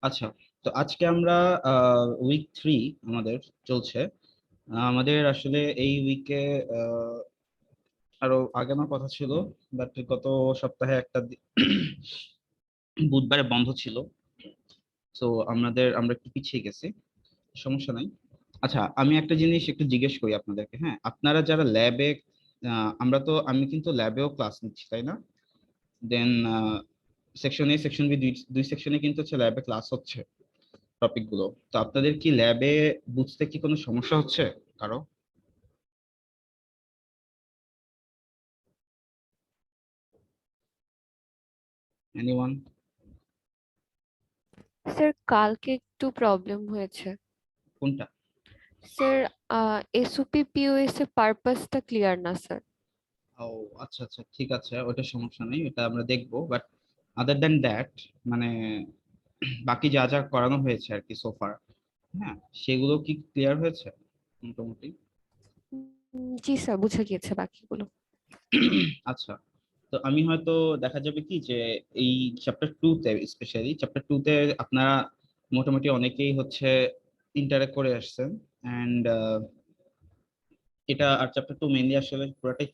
আচ্ছা, তো আজকে আমরা উইক 3 আমাদের চলছে। আমাদের আসলে এই উইকে আরো আগানোর কথা ছিল, বাট গত সপ্তাহে একটা বুধবারে বন্ধ ছিল। তো আমরা একটু পিছিয়ে গেছি, সমস্যা নাই। আচ্ছা, আমি একটা জিনিস একটু জিজ্ঞেস করি আপনাদেরকে। হ্যাঁ, আপনারা যারা ল্যাবে, আমি কিন্তু ল্যাবেও ক্লাস নিচ্ছি, তাই না? দেন সেকশন এ সেকশন বি দুই দুই সেকশনে কিন্তু হচ্ছে ল্যাবে ক্লাস হচ্ছে টপিক গুলো। তো আপনাদের কি ল্যাবে বুঝতে কি কোনো সমস্যা হচ্ছে কারো? এনিওয়ান? স্যার কালকে একটু প্রবলেম হয়েছে। কোনটা? স্যার এসওপি পিওএস এর পারপাসটা ক্লিয়ার না স্যার। ও আচ্ছা আচ্ছা, ঠিক আছে, ওটা সমস্যা নেই, এটা আমরা দেখবো। বাট আদার দ্যান দ্যাট, মানে বাকি যা যা করানো হয়েছে আর কি সোফার, হ্যাঁ, সেগুলো কি ক্লিয়ার হয়েছে মোটামুটি? জি স্যার, বুঝে গিয়েছে বাকিগুলো। আচ্ছা, তো আমি হয়তো দেখা যাবে কি যে এই চ্যাপ্টার টু তে, স্পেশালি চ্যাপ্টার টু তে আপনারা মোটামুটি অনেকেই হচ্ছে ইন্টারেক্ট করে আসছেন। অ্যান্ড এটা আর চ্যাপ্টার টু মেইনলি আসলে পুরোটাই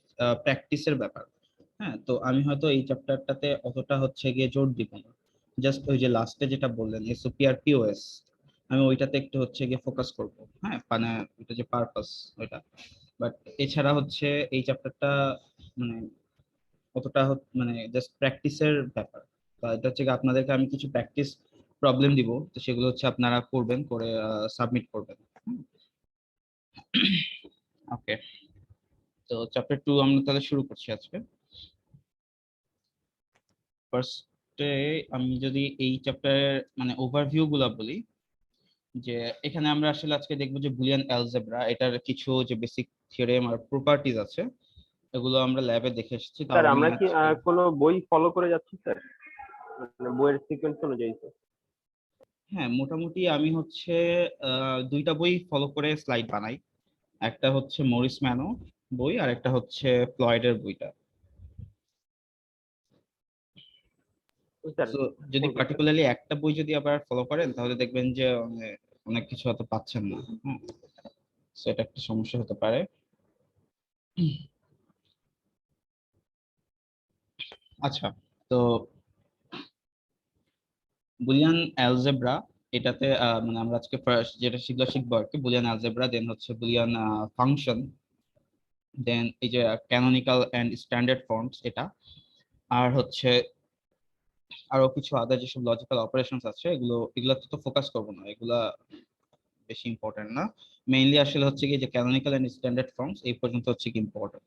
প্র্যাকটিসের ব্যাপার। হ্যাঁ, তো আমি হয়তো এই চ্যাপ্টারটাতে অতটা হচ্ছে গিয়ে জোর দিব না। জাস্ট ওই যে লাস্টে যেটা বললেন এসওপি আর পিওএস, আমি ওইটাতে একটু হচ্ছে গিয়ে ফোকাস করব। হ্যাঁ, মানে ওইটা যে পারপাস ওইটা। বাট এছাড়া হচ্ছে এই চ্যাপ্টারটা মানে অতটা মানে জাস্ট প্র্যাকটিসের ব্যাপার। তো এটা হচ্ছে গিয়ে আপনাদেরকে আমি কিছু প্র্যাকটিস প্রবলেম দিব, তো সেগুলো হচ্ছে আপনারা করবেন, করে সাবমিট করবেন। ওকে, তো চ্যাপ্টার টু আমরা তাহলে শুরু করছি আজকে। ফার্স্টে আমি যদি এই চ্যাপ্টারের মানে ওভারভিউ গুলা বলি, যে এখানে আমরা আসলে আজকে দেখবো যে বুলিয়ান অ্যালজেব্রা, এটার কিছু যে বেসিক থিওরেম আর প্রপার্টিজ আছে, এগুলো আমরা ল্যাবে দেখে এসেছি। তাও স্যার আমি আমরা কি আজকে কোনো বই ফলো করে যাচ্ছি স্যার, মানে বইয়ের সিকোয়েন্স অনুযায়ী স্যার? হ্যাঁ, মোটামুটি আমি হচ্ছে দুইটা বই ফলো করে স্লাইড বানাই। একটা হচ্ছে মরিস ম্যানো বই, আর একটা হচ্ছে ফ্লয়েডের বইটা। স্যার তো যদি থ্যাংক ইউ স্যার। পার্টিকুলারলি একটা বই যদি আবার ফলো করেন তাহলে দেখবেন যে অনেক কিছু হয়তো পাচ্ছেন না। হ্যাঁ, তো এটা একটা সমস্যা হতে পারে। আচ্ছা, তো বুলিয়ান অ্যালজেব্রা, এটাতে মানে আমরা আজকে ফার্স্ট যেটা শিখবো আর কি, বুলিয়ান অ্যালজেব্রা, দেন হচ্ছে বুলিয়ান ফাংশন, দেন এই যে ক্যানোনিক্যাল এন্ড স্ট্যান্ডার্ড ফর্মস এটা, আর হচ্ছে আরো কিছু আদার যেসব লজিক্যাল অপারেশনস আছে, এগুলোতে তো ফোকাস করবো না, এগুলা বেশি ইম্পর্টেন্ট না। মেইনলি আসলে হচ্ছে কি যে ক্যানোনিক্যাল এন্ড স্ট্যান্ডার্ড ফর্মস এই পর্যন্ত হচ্ছে কি ইম্পর্টেন্ট।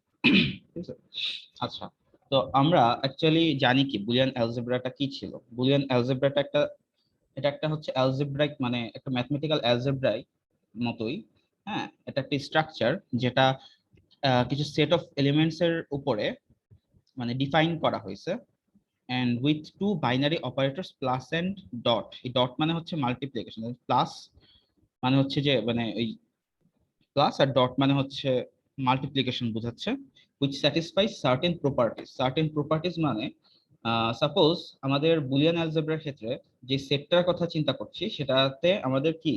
ঠিক আছে? আচ্ছা, তো আমরা অ্যাকচুয়ালি জানি কি বুলিয়ান অ্যালজেব্রাটা কি ছিল। বুলিয়ান অ্যালজেব্রাটা এটা একটা হচ্ছে অ্যালজেব্রাইক, মানে একটা ম্যাথমেটিক্যাল অ্যালজেব্রাইক মতোই। হ্যাঁ, এটা একটা স্ট্রাকচার যেটা কিছু সেট অফ এলিমেন্টস এর উপরে মানে ডিফাইন করা হয়েছে, and with two binary operators plus and dot. এই ডট মানে হচ্ছে মাল্টিপ্লিকেশন, প্লাস মানে হচ্ছে যে মানে ওই প্লাস, আর ডট মানে হচ্ছে মাল্টিপ্লিকেশন বোঝাচ্ছে। Which স্যাটিসফাইজ certain properties. Certain properties মানে সাপোজ আমাদের বুলিয়ান অ্যালজেব্রার ক্ষেত্রে যে সেটটার কথা চিন্তা করছি সেটাতে আমাদের কি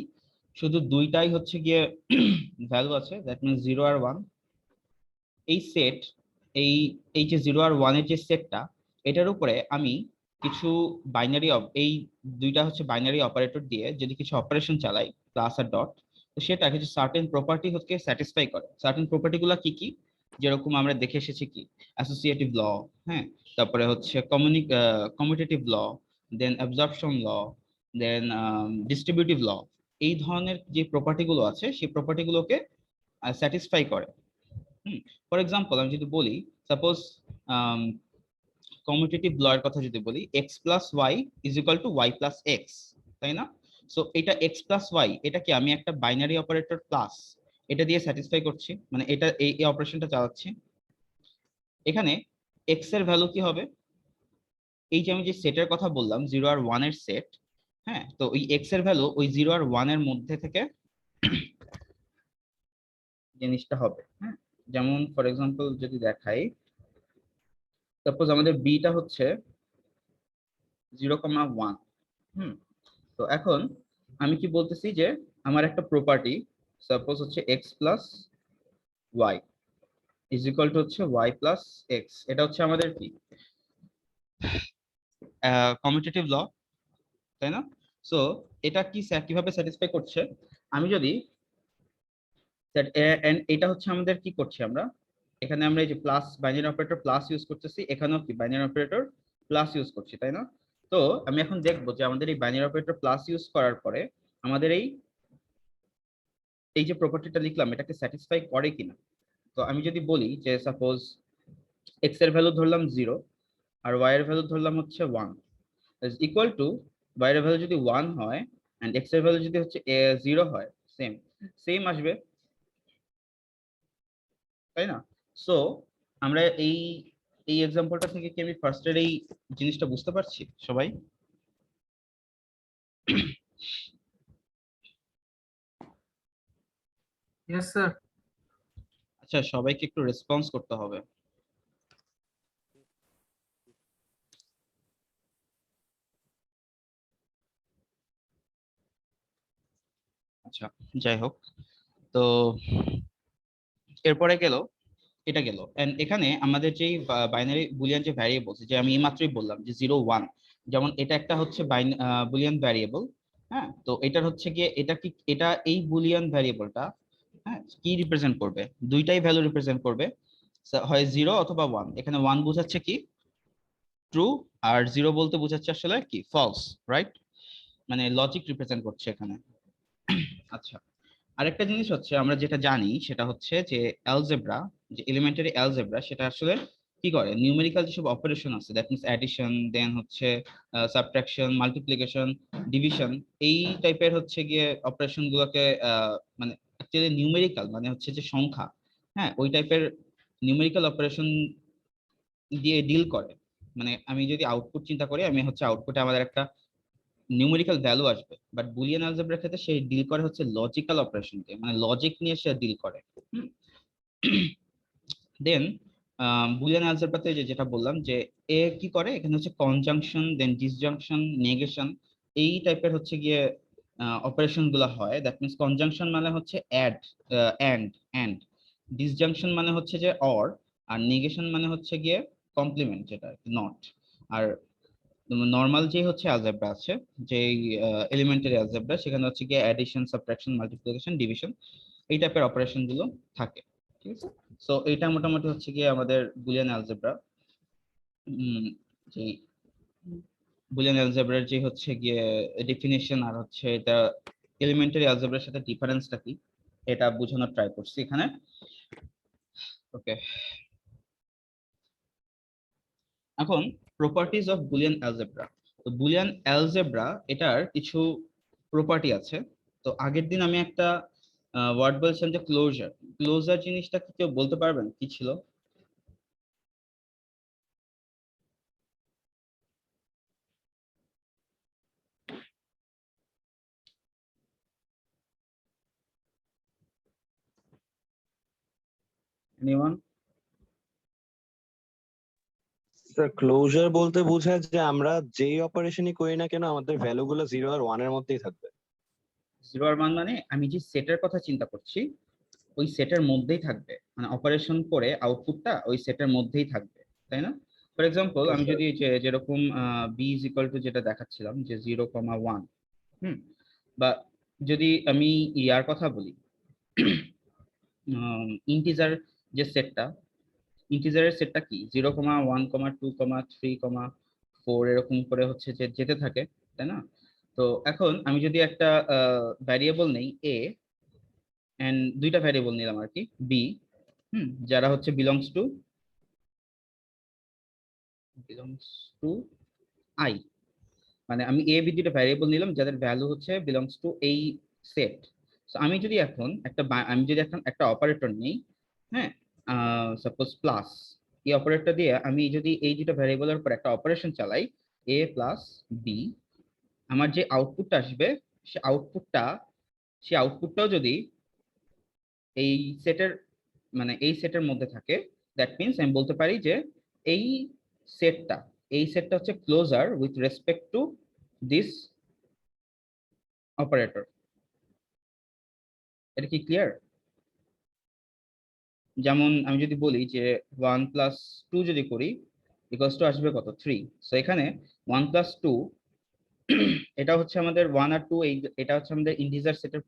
শুধু দুইটাই হচ্ছে গিয়ে ভ্যালু আছে, দ্যাট মিনস 0 আর 1। এই সেট, এই এই যে 0 আর 1 এর যে সেটটা, এটার উপরে আমি কিছু বাইনারি এই দুইটা হচ্ছে বাইনারি অপারেটর দিয়ে যদি কিছু অপারেশন চালাই, প্লাস আর ডট, তো সেটা কিছু সার্টেন প্রপার্টি হচ্ছে স্যাটিসফাই করে। সার্টেন প্রপার্টি গুলা কি কি, যেরকম আমরা দেখে এসেছি কি অ্যাসোসিয়েটিভ ল, হ্যাঁ, তারপরে হচ্ছে কমিউটেটিভ ল, দেন অ্যাবজর্পশন ল, দেন ডিস্ট্রিবিউটিভ ল। এই ধরনের যে প্রপার্টি গুলো আছে সেই প্রপার্টি গুলোকে স্যাটিসফাই করে। ফর এক্সাম্পল আমি যদি বলি, সাপোজ কমিউটেটিভ ল এর কথা যদি বলি, x plus y is equal to y plus x, তাই না? সো এটা এক্স প্লাস ওয়াই, এটা কি আমি একটা বাইনারি অপারেটর প্লাস এটা দিয়ে স্যাটিসফাই করছি, মানে এটা এই অপারেশনটা চালাচ্ছি। এখানে এক্স এর ভ্যালু কি হবে, এই যে আমি যে সেটের কথা বললাম 0 আর 1 এর সেট, হ্যাঁ, তো ওই এক্স এর ভ্যালু ওই 0 আর 1 এর মধ্যে থেকে জিনিসটা হবে। হ্যাঁ, যেমন ফর এক্সাম্পল যদি দেখাই, সাপোজ আমাদের বিটা হচ্ছে 0,1। হুম, তো এখন আমি কি বলতেছি যে আমার একটা প্রপার্টি সাপোজ হচ্ছে x plus y is equal to হচ্ছে y প্লাস এক্স, এটা হচ্ছে আমাদের কি কমিউটেটিভ ল, তাই না? সো এটা কি কিভাবে স্যাটিসফাই করছে, আমি যদি এটা হচ্ছে আমাদের কি করছি আমরা এখানে, আমরা এই যে plus binary operator plus use করতেছি, এখানেও কি বাইনারি অপারেটর প্লাস ইউজ করছি, তাই না? তো আমি এখন দেখবো যে আমাদের এই বাইনারি অপারেটর প্লাস ইউজ করার পরে আমাদের এই এই যে প্রপার্টিটা লিখলাম এটাকে স্যাটিসফাই করে কিনা। তো আমি যদি বলি যে সাপোজ এক্স এর ভ্যালু ধরলাম 0 আর ওয়াই এর ভ্যালু ধরলাম হচ্ছে 1 ইজ ইকুয়াল টু ওয়াই এর ভ্যালু যদি 1 হয় এন্ড এক্স এর ভ্যালু যদি হচ্ছে 0 হয়, সেম সেম আসবে, তাই না? সো আমরা এই এই এক্সাম্পলটা থেকে কি আমি ফার্স্ট এর এই জিনিসটা বুঝতে পারছি সবাই? Yes, sir. আচ্ছা, সবাইকে একটু রেসপন্স করতে হবে। আচ্ছা, যাই হোক, তো এরপরে গেল এটা গেল, এন্ড এখানে আমাদের যেই বাইনারি বুলিয়ান যে ভ্যারিয়েবলস, যে আমি এইমাত্রই বললাম যে 0 1, যেমন এটা একটা হচ্ছে বুলিয়ান ভ্যারিয়েবল, হ্যাঁ? তো এটার হচ্ছে গিয়ে এটা কি, এটা এই বুলিয়ান ভ্যারিয়েবলটা, হ্যাঁ, কি রিপ্রেজেন্ট করবে, দুইটাই ভ্যালু রিপ্রেজেন্ট করবে, হয় 0 অথবা 1। এখানে 1 বোঝাচ্ছে কি ট্রু, আর 0 বলতে বোঝাচ্ছে আসলে কি ফলস, রাইট? মানে লজিক রিপ্রেজেন্ট করছে এখানে। আচ্ছা, আরেকটা জিনিস হচ্ছে আমরা যেটা জানি সেটা হচ্ছে যে অ্যালজেব্রা, যে এলিমেন্টারি অ্যালজেব্রা, সেটা আসলে কি করে, নিউমেরিক্যাল যেসব অপারেশন আছে, দ্যাট মিনস অ্যাডিশন, দেন হচ্ছে সাবট্রাকশন, মাল্টিপ্লিকেশন, ডিভিশন, এই টাইপের হচ্ছে গিয়ে অপারেশন গুলোকে মানে অ্যাকচুয়ালি নিউমেরিক্যাল মানে হচ্ছে যে সংখ্যা, হ্যাঁ, ওই টাইপের নিউমেরিক্যাল অপারেশন দিয়ে ডিল করে। মানে আমি যদি আউটপুট চিন্তা করি, আমি হচ্ছে আউটপুটে আমাদের একটা নিউমেরিক্যাল ভ্যালু আসবে, বাট বুলিয়ান অ্যালজেব্রার ক্ষেত্রে সে ডিল করে হচ্ছে লজিক্যাল অপারেশন দিয়ে, মানে লজিক নিয়ে সে ডিল করে। দেন বুলিয়ান অ্যালজেব্রাতে যেটা বললাম যে এ কি করে, এখানে হচ্ছে কনজাংশন, দেন ডিসজাংশন, নেগেশন, এই টাইপের হচ্ছে গিয়ে অপারেশন গুলো হয়। দ্যাট মিনস কনজাংশন মানে হচ্ছে অ্যাড, এন্ড ডিসজাংশন মানে হচ্ছে যে অর, আর নেগেশন মানে হচ্ছে গিয়ে কমপ্লিমেন্ট, যেটা নট। আর নর্মাল যে হচ্ছে অ্যালজেব্রা আছে, যে এলিমেন্টারি অ্যালজেব্রা, সেখানে হচ্ছে গিয়ে অ্যাডিশন, সাবট্রাকশন, মাল্টিপ্লিকেশন, ডিভিশন, এই টাইপের অপারেশন গুলো থাকে, ঠিক আছে? সো এটা মোটামুটি হচ্ছে গিয়ে আমাদের বুলিয়ান অ্যালজেব্রা। যে বুলিয়ান অ্যালজেব্রার যে হচ্ছে গিয়ে ডেফিনিশন, আর হচ্ছে এটা এলিমেন্টারি অ্যালজেব্রার সাথে ডিফারেন্সটা কি, এটা বোঝানোর ট্রাই করছি এখানে। ওকে, এখন প্রপার্টিজ অফ বুলিয়ান অ্যালজেব্রা। তো বুলিয়ান অ্যালজেব্রা এটার কিছু প্রপার্টি আছে। তো আগের দিন আমি একটা ওয়ার্ড বলছিলাম যে ক্লোজার। ক্লোজার জিনিসটা কি কেউ বলতে পারবেন কি ছিল? এনিওয়ান? স্যার ক্লোজার বলতে বোঝায় যে আমরা যেই অপারেশনই করি না কেন আমাদের ভ্যালু গুলো 0 আর 1 এর মধ্যেই থাকবে। 0 আর 1 মানে আমি যে সেটের কথা চিন্তা করছি ওই সেটের মধ্যেই থাকবে, মানে অপারেশন করে আউটপুটটা ওই সেটের মধ্যেই থাকবে, তাই না? ফর এক্সাম্পল Yes, আমি sir. যদি যেরকম বি ইজ ইকুয়াল টু যেটা দেখাচ্ছিলাম যে 0,1, বা যদি আমি ইয়ার কথা বলি, ইন্টিজার যে সেটটা, ইন্টিজারের সেটটা কি 0,1,2,3,4 এরকম করে হচ্ছে যে যেতে থাকে, তাই না? তো এখন আমি যদি একটা ভ্যারিয়েবল নেই এ, এন্ড দুইটা ভ্যারিয়েবল নিলাম আর কি বি, যারা হচ্ছে বিলংস টু আই, মানে আমি এ বি দুইটা ভ্যারিয়েবল নিলাম যাদের ভ্যালু হচ্ছে বিলংস টু এই সেট। সো আমি যদি এখন একটা অপারেটর নিই, হ্যাঁ, সাপোজ প্লাস, এই অপারেটর দিয়ে আমি যদি এই দুটো ভ্যারিয়েবলের উপর একটা অপারেশন চালাই, এ প্লাস বি, আমার যে আউটপুটটা আসবে সে আউটপুটটা সে আউটপুটটাও যদি এই সেটের, মানে এই সেটের মধ্যে থাকে, দ্যাট মিনস আমি বলতে পারি যে এই সেটটা এই সেটটা হচ্ছে closure with respect to this operator. এটা কি ক্লিয়ার? যেমন আমি যদি বলি যে 1 + 2 যদি করি ইকুয়ালস টু আসবে কত 3। সো এখানে 1 + 2 এটা হচ্ছে আমাদের 1 আর 2, এটা হচ্ছে আমাদের ইন্টিজার সেটের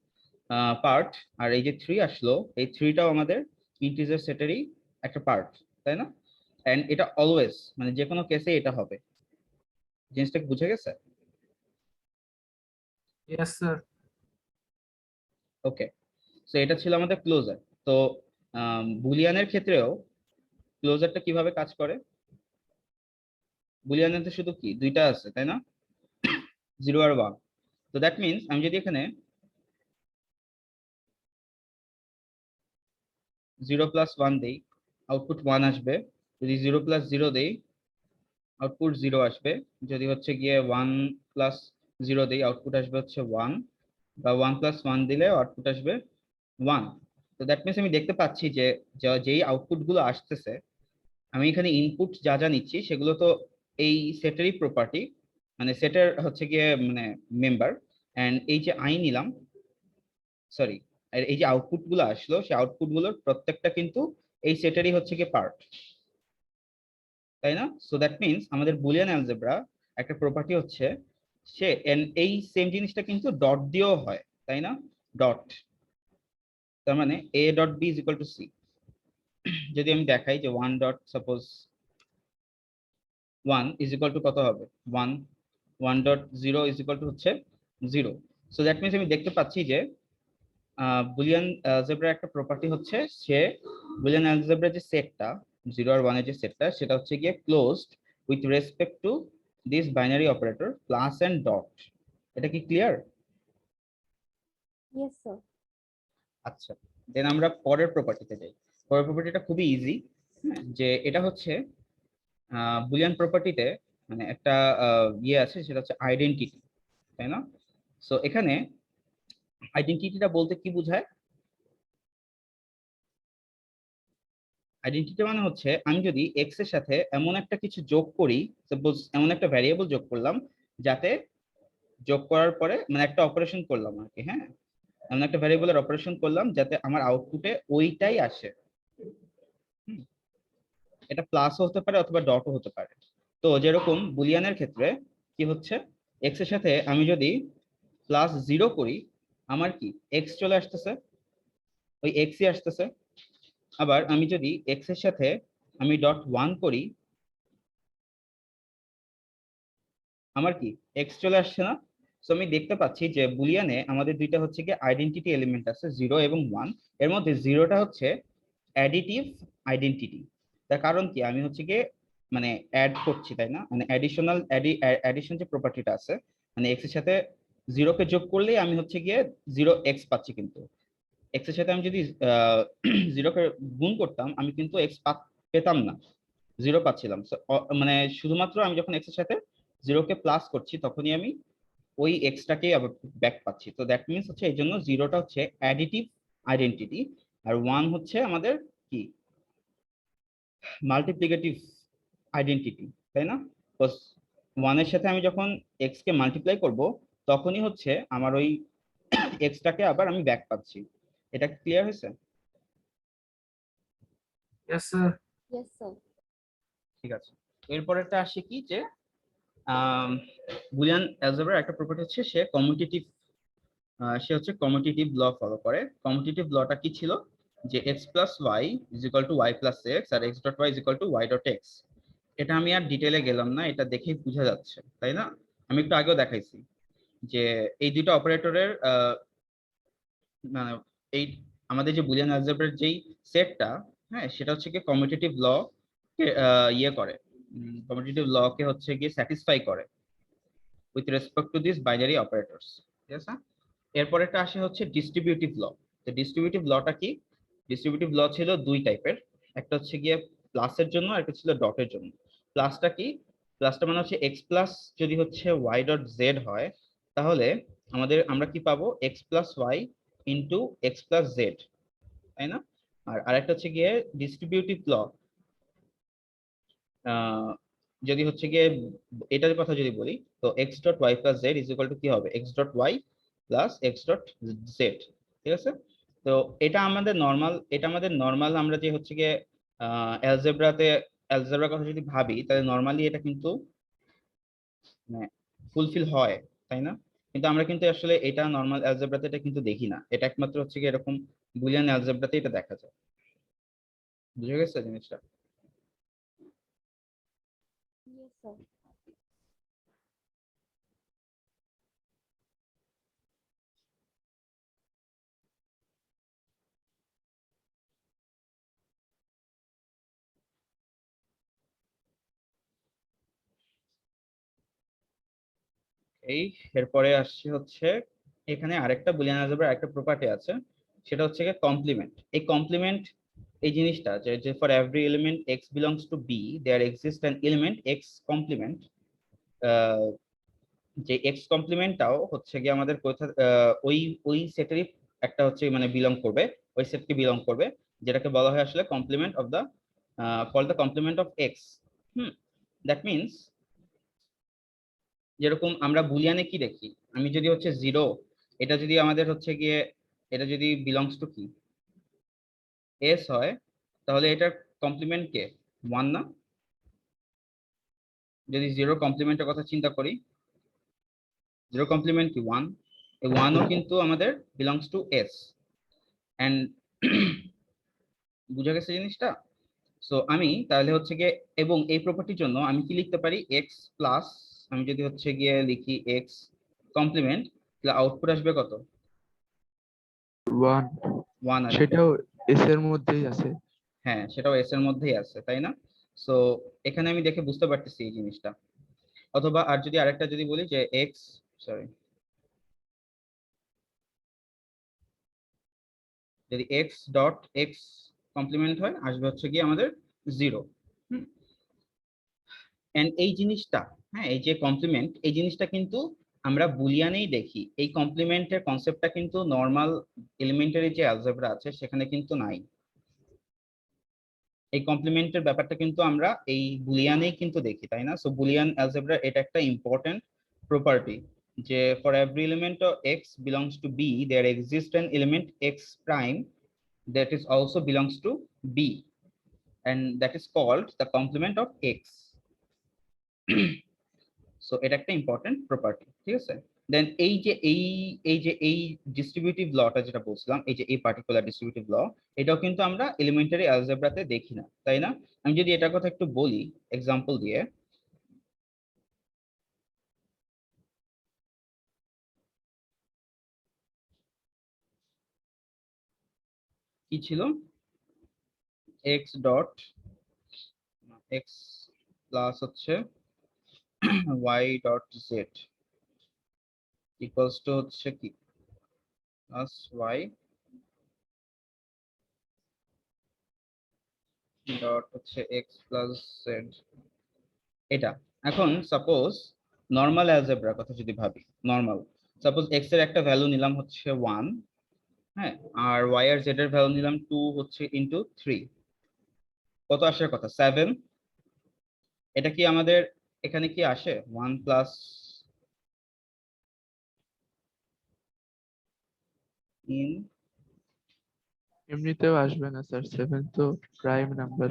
পার্ট, আর এই যে 3 আসলো, এই 3টাও আমাদের ইন্টিজার সেটেরই একটা পার্ট, তাই না? এন্ড এটা অলওয়েজ, মানে যে কোনো কেসে এটা হবে। জিনিসটা কি বুঝে গেছে? Yes, sir. ওকে, সো এটা ছিল আমাদের ক্লোজার। তো বুলিয়ানের ক্ষেত্রেও ক্লোজারটা কিভাবে কাজ করে? বুলিয়ানের তো শুধু কি দুইটা আছে, তাই না? 0 আর 1। তো দ্যাট মিনস আমি যদি এখানে 0 + 1 দেই, আউটপুট 1 আসবে। যদি 0 + 0 দেই, আউটপুট 0 আসবে। যদি হচ্ছে গিয়ে 1 + 0 দেই, আউটপুট আসবে হচ্ছে 1, বা 1 + 1 দিলে আউটপুট আসবে 1। তো দ্যাট মিনস আমি দেখতে পাচ্ছি যে যেই আউটপুট গুলো আসতেছে, আমি এখানে ইনপুট যা যা নিচ্ছি সেগুলো তো এই সেটেরই প্রপার্টি, মানে সেটের হচ্ছে গিয়ে মানে মেম্বার। এন্ড এই যে আই নিলাম, সরি, আর এই যে আউটপুট গুলো আসলো, সেই আউটপুট গুলোর প্রত্যেকটা কিন্তু এই সেটেরই হচ্ছে গিয়ে পার্ট, তাই না? সো দ্যাট মিনস আমাদের বুলিয়ান অ্যালজেব্রা একটা প্রপার্টি হচ্ছে সে, এই সেম জিনিসটা কিন্তু ডট দিয়েও হয়, তাই না? ডট, তার মানে a dot b is equal two c। যদি আমি দেখাই যে 1 dot suppose 1 is equal two কত হবে 1, 1.0 ইজ ইকুয়াল টু হচ্ছে 0। সো দ্যাট মিনস আমি দেখতে পাচ্ছি যে বুলিয়ান অ্যালজেব্রার একটা প্রপার্টি হচ্ছে সে বুলিয়ান অ্যালজেব্রার যে সেটটা 0 আর 1 এর যে সেটটা, সেটা হচ্ছে গিয়ে closed with respect to this binary operator plus and dot. এটা কি ক্লিয়ার? Yes, sir. আচ্ছা, দেন আমরা পরের প্রপার্টিতে যাই। পরের প্রপার্টিটা খুবই ইজি, যে এটা হচ্ছে বুলিয়ান প্রপার্টিতে মানে একটা ইয়ে আছে, সেটা হচ্ছে আইডেন্টিটি, তাই না? সো এখানে আইডেন্টিটিটা বলতে কি বোঝায়? আইডেন্টিটি মানে হচ্ছে আমি যদি এক্স এর সাথে এমন একটা কিছু যোগ করি, সাপোজ এমন একটা ভ্যারিয়েবল যোগ করলাম, যাতে যোগ করার পরে মানে একটা অপারেশন করলাম আর কি, হ্যাঁ, এমন একটা ভ্যারিয়েবলের অপারেশন করলাম যাতে আমার আউটপুটে ওইটাই আসে। হুম, এটা প্লাসও হতে পারে অথবা ডটও হতে পারে। তো যেরকম বুলিয়ানের ক্ষেত্রে কি হচ্ছে, এক্স এর সাথে আমি যদি +0 করি, আমার কি এক্স চলে আসতেছে, ওই এক্সই আসতেছে। আবার আমি যদি এক্স এর সাথে আমি .1 করি, আমার কি এক্স চলে আসছে না? সো আমি দেখতে পাচ্ছি যে বুলিয়ানে আমাদের দুইটা হচ্ছে কি আইডেন্টিটি এলিমেন্ট আছে 0 এবং 1। এর মধ্যে 0টা হচ্ছে অ্যাডিটিভ আইডেন্টিটি। তার কারণ কি, আমি হচ্ছে কি মানে অ্যাড করছি, তাই না? মানে অ্যাডিশনাল অ্যাডিশন যে প্রপার্টিটা আছে, মানে এক্স এর সাথে 0 কে যোগ করলেই আমি হচ্ছে গিয়ে 0x পাচ্ছি। কিন্তু এক্স এর সাথে আমি যদি 0 কে গুণ করতাম, আমি কিন্তু এক্স পেতাম না, 0 পাচ্ছিলাম। So, মানে শুধুমাত্র আমি যখন এক্স এর সাথে 0 কে প্লাস করছি, তখনই আমি ওই এক্সটাকে আবার ব্যাক পাচ্ছি। তো দ্যাট মিনস হচ্ছে এই জন্য 0টা হচ্ছে অ্যাডিটিভ আইডেন্টিটি, আর 1 হচ্ছে আমাদের কি মাল্টিপ্লিকেটিভ আইডেন্টিটি, তাই না? 1 এর সাথে আমি যখন এক্স কে মাল্টিপ্লাই করব, তখনই হচ্ছে আমার ওই এক্সটাকে আবার আমি ব্যাক পাচ্ছি। এটা ক্লিয়ার হয়েছে? Yes, sir. Yes, sir. ঠিক আছে, এরপরেরটা আসে কি যে বুলিয়ান অ্যালজেব্রার একটা প্রপার্টি হচ্ছে সে কমিউটেটিভ, সে হচ্ছে কমিউটেটিভ ল ফলো করে। কমিউটেটিভ লটা কি ছিল, যে x plus y is equal to y plus x আর x dot y is equal to y dot x. এটা আমি আর ডিটেলে গেলাম না, এটা দেখেই বোঝা যাচ্ছে, তাই না? আমি একটু আগেও দেখাইছি যে এই দুটো অপারেটরের মানে এই আমাদের যে বুলিয়ান অ্যালজেব্রার যেই সেটটা, হ্যাঁ, সেটা হচ্ছে কি কমিউটেটিভ ল কে ইয়ে করে, কমিউটেটিভ ল কে হচ্ছে গিয়ে স্যাটিসফাই করে with respect to this binary operators. ঠিক আছে, এরপরেরটা আসে হচ্ছে ডিস্ট্রিবিউটিভ ল। তো ডিস্ট্রিবিউটিভ লটা কি? ডিস্ট্রিবিউটিভ ল ছিল দুই টাইপের, একটা হচ্ছে গিয়ে প্লাসের জন্য, আর একটা ছিল ডটের জন্য। প্লাসটা কি? প্লাসটা মানে হচ্ছে এক্স প্লাস যদি হচ্ছে ওয়াই ডট জেড হয়, তাহলে আমরা কি পাবো, x plus y into x plus z, তাই না? আর আরেকটা হচ্ছে গিয়ে ডিস্ট্রিবিউটিভ ল, যদি হচ্ছে গিয়ে এটার কথা যদি বলি, তো x dot y plus z is equal to কি হবে, x dot y plus x dot z, ঠিক আছে? তো এটা আমাদের নর্মাল আমরা যে হচ্ছে গিয়ে অ্যালজেব্রার কথা যদি ভাবি, তাহলে নর্মালি এটা কিন্তু মানে ফুলফিল হয়, তাই না? কিন্তু আমরা কিন্তু আসলে এটা নর্মাল অ্যালজেব্রাতে এটা কিন্তু দেখি না, এটা একমাত্র হচ্ছে গিয়ে এরকম বুলিয়ান অ্যালজেব্রাতে এটা দেখা যায়। বুঝে গেছে জিনিসটা? Yes, sir. এই এরপরে আসছে হচ্ছে এখানে আরেকটা বুলিয়ান অ্যালজেব্রার আরেকটা প্রপার্টি আছে, সেটা হচ্ছে গিয়ে কমপ্লিমেন্ট। এই কমপ্লিমেন্ট এই জিনিসটা যে for every element x belongs to be there exist an element x complement, যে এক্স কমপ্লিমেন্টটাও হচ্ছে গিয়ে আমাদের কোথা ওই ওই সেটেরই একটা হচ্ছে মানে বিলং করবে, ওই সেটকে বিলং করবে, যেটাকে বলা হয় আসলে complement of the call the complement of x. That means যেরকম আমরা বুলিয়ানে কি দেখি, আমি যদি হচ্ছে জিরো, এটা যদি আমাদের হচ্ছে গিয়ে এটা যদি বিলংস টু কি এস হয়, তাহলে এটার কমপ্লিমেন্ট কে ওয়ান না? যদি জিরো কমপ্লিমেন্টের কথা চিন্তা করি, জিরো কমপ্লিমেন্ট কি ওয়ান, এই ওয়ানও কিন্তু আমাদের বিলংস টু এস। এন্ড বুঝা গেছে জিনিসটা? সো আমি তাহলে হচ্ছে গিয়ে এবং এই প্রপার্টির জন্য আমি কি লিখতে পারি, এক্স প্লাস, আমি যদি হচ্ছে গিয়ে লিখি এক্স কমপ্লিমেন্ট, তাহলে আউটপুট আসবে কত? 1 ওয়ান আসবে। সেটাও এস এর মধ্যেই আছে। হ্যাঁ, সেটাও এস এর মধ্যেই আছে, তাই না? সো এখানে আমি দেখে বুঝতে পারতেছি এই জিনিসটা। অথবা আর যদি আরেকটা যদি বলি যে এক্স, সরি, যদি এক্স ডট এক্স কমপ্লিমেন্ট হয়, আসবে হচ্ছে গিয়ে আমাদের জিরো। এন্ড এই জিনিসটা, হ্যাঁ, এই যে কমপ্লিমেন্ট, এই জিনিসটা কিন্তু আমরা বুলিয়ানেই দেখি। এই কমপ্লিমেন্টের কনসেপ্টটা কিন্তু নর্মাল এলিমেন্টারি যে অ্যালজেব্রা আছে সেখানে কিন্তু নাই। এই কমপ্লিমেন্টের ব্যাপারটা কিন্তু আমরা এই বুলিয়ানেই কিন্তু দেখি, তাই না? সো বুলিয়ান অ্যালজেব্রা এটা একটা ইম্পর্টেন্ট প্রপার্টি, যে for every element of x belongs to be there exist an element x prime that is also belongs to B, and that is called the complement of X. So এটা একটা important property, ঠিক আছে? দেন এই distributive লটা যেটা বলছিলাম, এই যে এই পার্টিকুলার ডিস্ট্রিবিউটিভ ল, এটাও কিন্তু আমরা এলিমেন্টারি অ্যালজেব্রাতে দেখি না, তাই না? আমি যদি এটার কথা একটু বলি এক্সাম্পল দিয়ে, কি ছিল, এক্স ডট এক্স প্লাস হচ্ছে y dot z equals to হচ্ছে কি প্লাস ওয়াই ডট হচ্ছে এক্স প্লাস জেড। এটা এখন সাপোজ নর্মাল অ্যালজেব্রার কথা যদি ভাবি, নর্মাল সাপোজ এক্স এর একটা ভ্যালু নিলাম হচ্ছে 1, হ্যাঁ, আর ওয়াই আর জেড এর ভ্যালু নিলাম 2 হচ্ছে ইনটু 3, কত আসার কথা 7। এটা কি আমাদের এখানে কি আসে 1 প্লাস ইন, এমনিতেও আসবে না স্যার, 7 তো প্রাইম নাম্বার।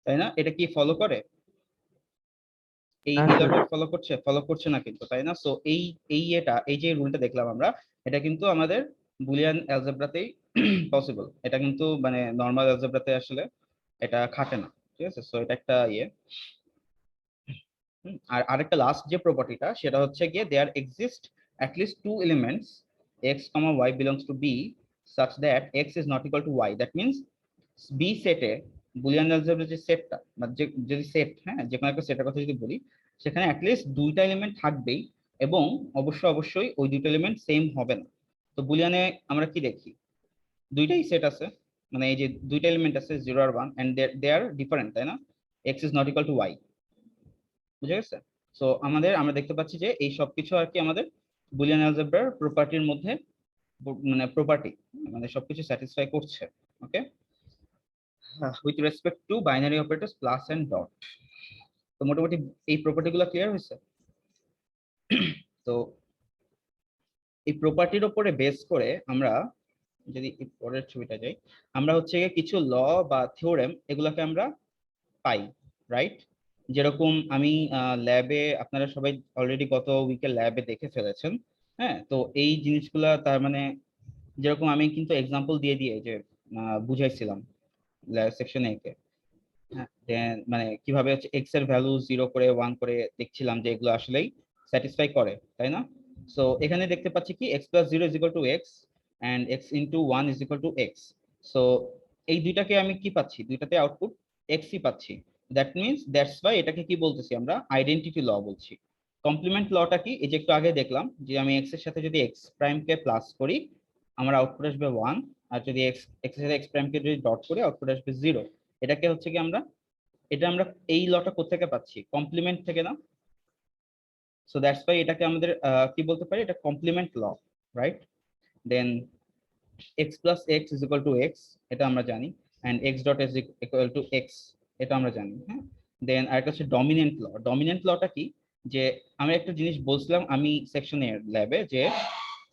তাই না? এটা কি ফলো করে এই না এই স্যার, লটা ফলো করছে না কিন্তু, তাই না? সো এই যে রুলটা দেখলাম আমরা, এটা কিন্তু আমাদের বুলিয়ান অ্যালজেব্রাতেই পসিবল, এটা কিন্তু মানে নর্মাল অ্যালজেব্রাতে আসলে এটা খাটে না, ঠিক আছে? সো এটা একটা ইয়ে। আর আরেকটা লাস্ট যে প্রপার্টিটা, সেটা হচ্ছে গিয়ে there exist at least two elements x comma y belongs to b such that x is not equal to y. That means b সেটে বুলিয়ান অ্যালজেব্রার যে সেটটা, মানে যদি সেট, হ্যাঁ, যে কোনো একটা সেটের কথা যদি বলি, সেখানে অ্যাটলিস্ট দুইটা এলিমেন্ট থাকবেই, এবং অবশ্যই ওই দুইটা এলিমেন্ট সেম হবে না। তো বুলিয়ানে আমরা কি দেখি, দুইটাই সেট আছে, মানে এই যে দুইটা এলিমেন্ট আছে 0 আর 1, এন্ড দে আর ডিফারেন্ট, তাই না? x is not equal to y, বুঝে গেছে? সো আমরা দেখতে পাচ্ছি যে এই সবকিছু আর কি আমাদের বুলিয়ান অ্যালজেব্রার প্রপার্টির মধ্যে মানে প্রপার্টি, মানে সবকিছু স্যাটিসফাই করছে। Okay, with respect to binary operators plus and dot. তো মোটামুটি এই প্রপার্টি গুলো ক্লিয়ার হয়েছে? তো এই প্রপার্টির উপরে বেস করে আমরা যদি এই পরের ছবিটা যাই, আমরা হচ্ছে গিয়ে কিছু ল বা থিওরেম এগুলোকে আমরা পাই, রাইট? যেরকম আমি ল্যাবে, আপনারা সবাই অলরেডি গত উইকের ল্যাবে দেখে ফেলেছেন। হ্যাঁ, তো এই জিনিসগুলা তার মানে যেরকম আমি কিন্তু এক্সাম্পল দিয়ে দিয়ে যে বুঝাইছিলাম সেকশন এ কে। হ্যাঁ, then মানে কিভাবে হচ্ছে এক্স এর ভ্যালু 0 করে 1 করে দেখছিলাম যে এগুলো আসলেই স্যাটিসফাই করে, তাই না? সো এখানে দেখতে পাচ্ছি কি x + 0 = x and x * 1 = x। So এই দুইটাকে আমি কি পাচ্ছি, দুইটাতে আউটপুট x ই পাচ্ছি। দ্যাটস ওয়াই এটাকে কি বলতেছি আমরা, আইডেন্টিটি ল বলছি। কমপ্লিমেন্ট লটা কি, এই যে একটু আগে দেখলাম যে আমি x এর সাথে যদি x প্রাইম কে প্লাস করি আমার আউটপুট আসবে 1, আর যদি x এর সাথে x প্রাইম কে যদি ডট করি আউটপুট আসবে 0। এটাকে হচ্ছে কি আমরা, এটা আমরা এই লটা কোত্থেকে পাচ্ছি, কমপ্লিমেন্ট থেকে না? সো দ্যাটস ওয়াই এটাকে আমাদের কি বলতে পারি, এটা কমপ্লিমেন্ট ল, রাইট? দেন x + x = x, এটা আমরা জানি, and x dot is equal to x, এটা আমরা জানি। হ্যাঁ, দেন আরেকটা হচ্ছে ডমিনেন্ট ল। ডমিনেন্ট লটা কি, যে আমি একটা জিনিস বলছিলাম আমি সেকশনের ল্যাবে, যে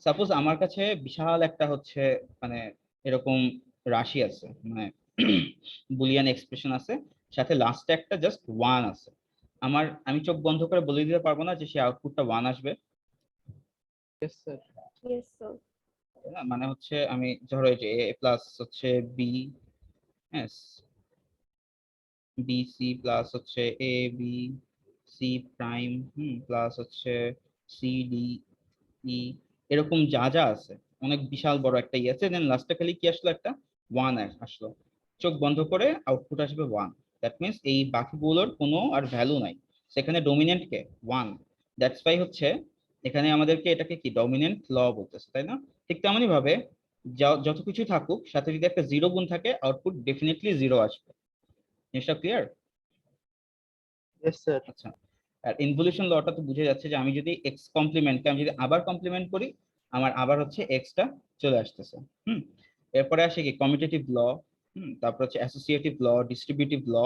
সাপোজ আমার কাছে বিশাল একটা হচ্ছে মানে এরকম রাশি আছে, মানে বুলিয়ান এক্সপ্রেশন আছে, সাথে লাস্টে একটা জাস্ট 1 আছে। আমি চোখ বন্ধ করে বলে দিতে পারবো না যে সেই আউটপুটটা 1 আসবে, Yes, sir. Yes, sir. তাই না? মানে হচ্ছে আমি ধরো এই যে a প্লাস হচ্ছে b, হ্যাঁ, বি সি প্লাস হচ্ছে এ বি সি প্রাইম, প্লাস হচ্ছে সি ডি ই, এরকম যা যা আছে, অনেক বিশাল বড় একটা ই আছে, দেন লাস্টে খালি কি আসলো, একটা 1 আসলো। চোখ বন্ধ করে আউটপুট আসবে 1। দ্যাট মিনস এই বাকিগুলোর কোনো আর ভ্যালু নাই, সেখানে ডমিনেন্ট কে 1। দ্যাটস ওয়াই হচ্ছে এখানে আমাদেরকে এটাকে কি ডমিনেন্ট ল বলতেছে, তাই না? ঠিক তেমনই ভাবে যত কিছু থাকুক সাথে যদি একটা 0 গুণ থাকে আউটপুট ডেফিনেটলি 0 আসবে। জিনিসটা ক্লিয়ার? Yes, sir. আচ্ছা, আর ইনভলিউশন লটা তো বুঝে যাচ্ছে যে আমি যদি এক্স কমপ্লিমেন্টকে আমি যদি আবার কমপ্লিমেন্ট করি আমার আবার হচ্ছে এক্সটা চলে আসতেছে। এরপরে আসে কি কমিউটেটিভ ল, তারপর হচ্ছে associative law, distributive law,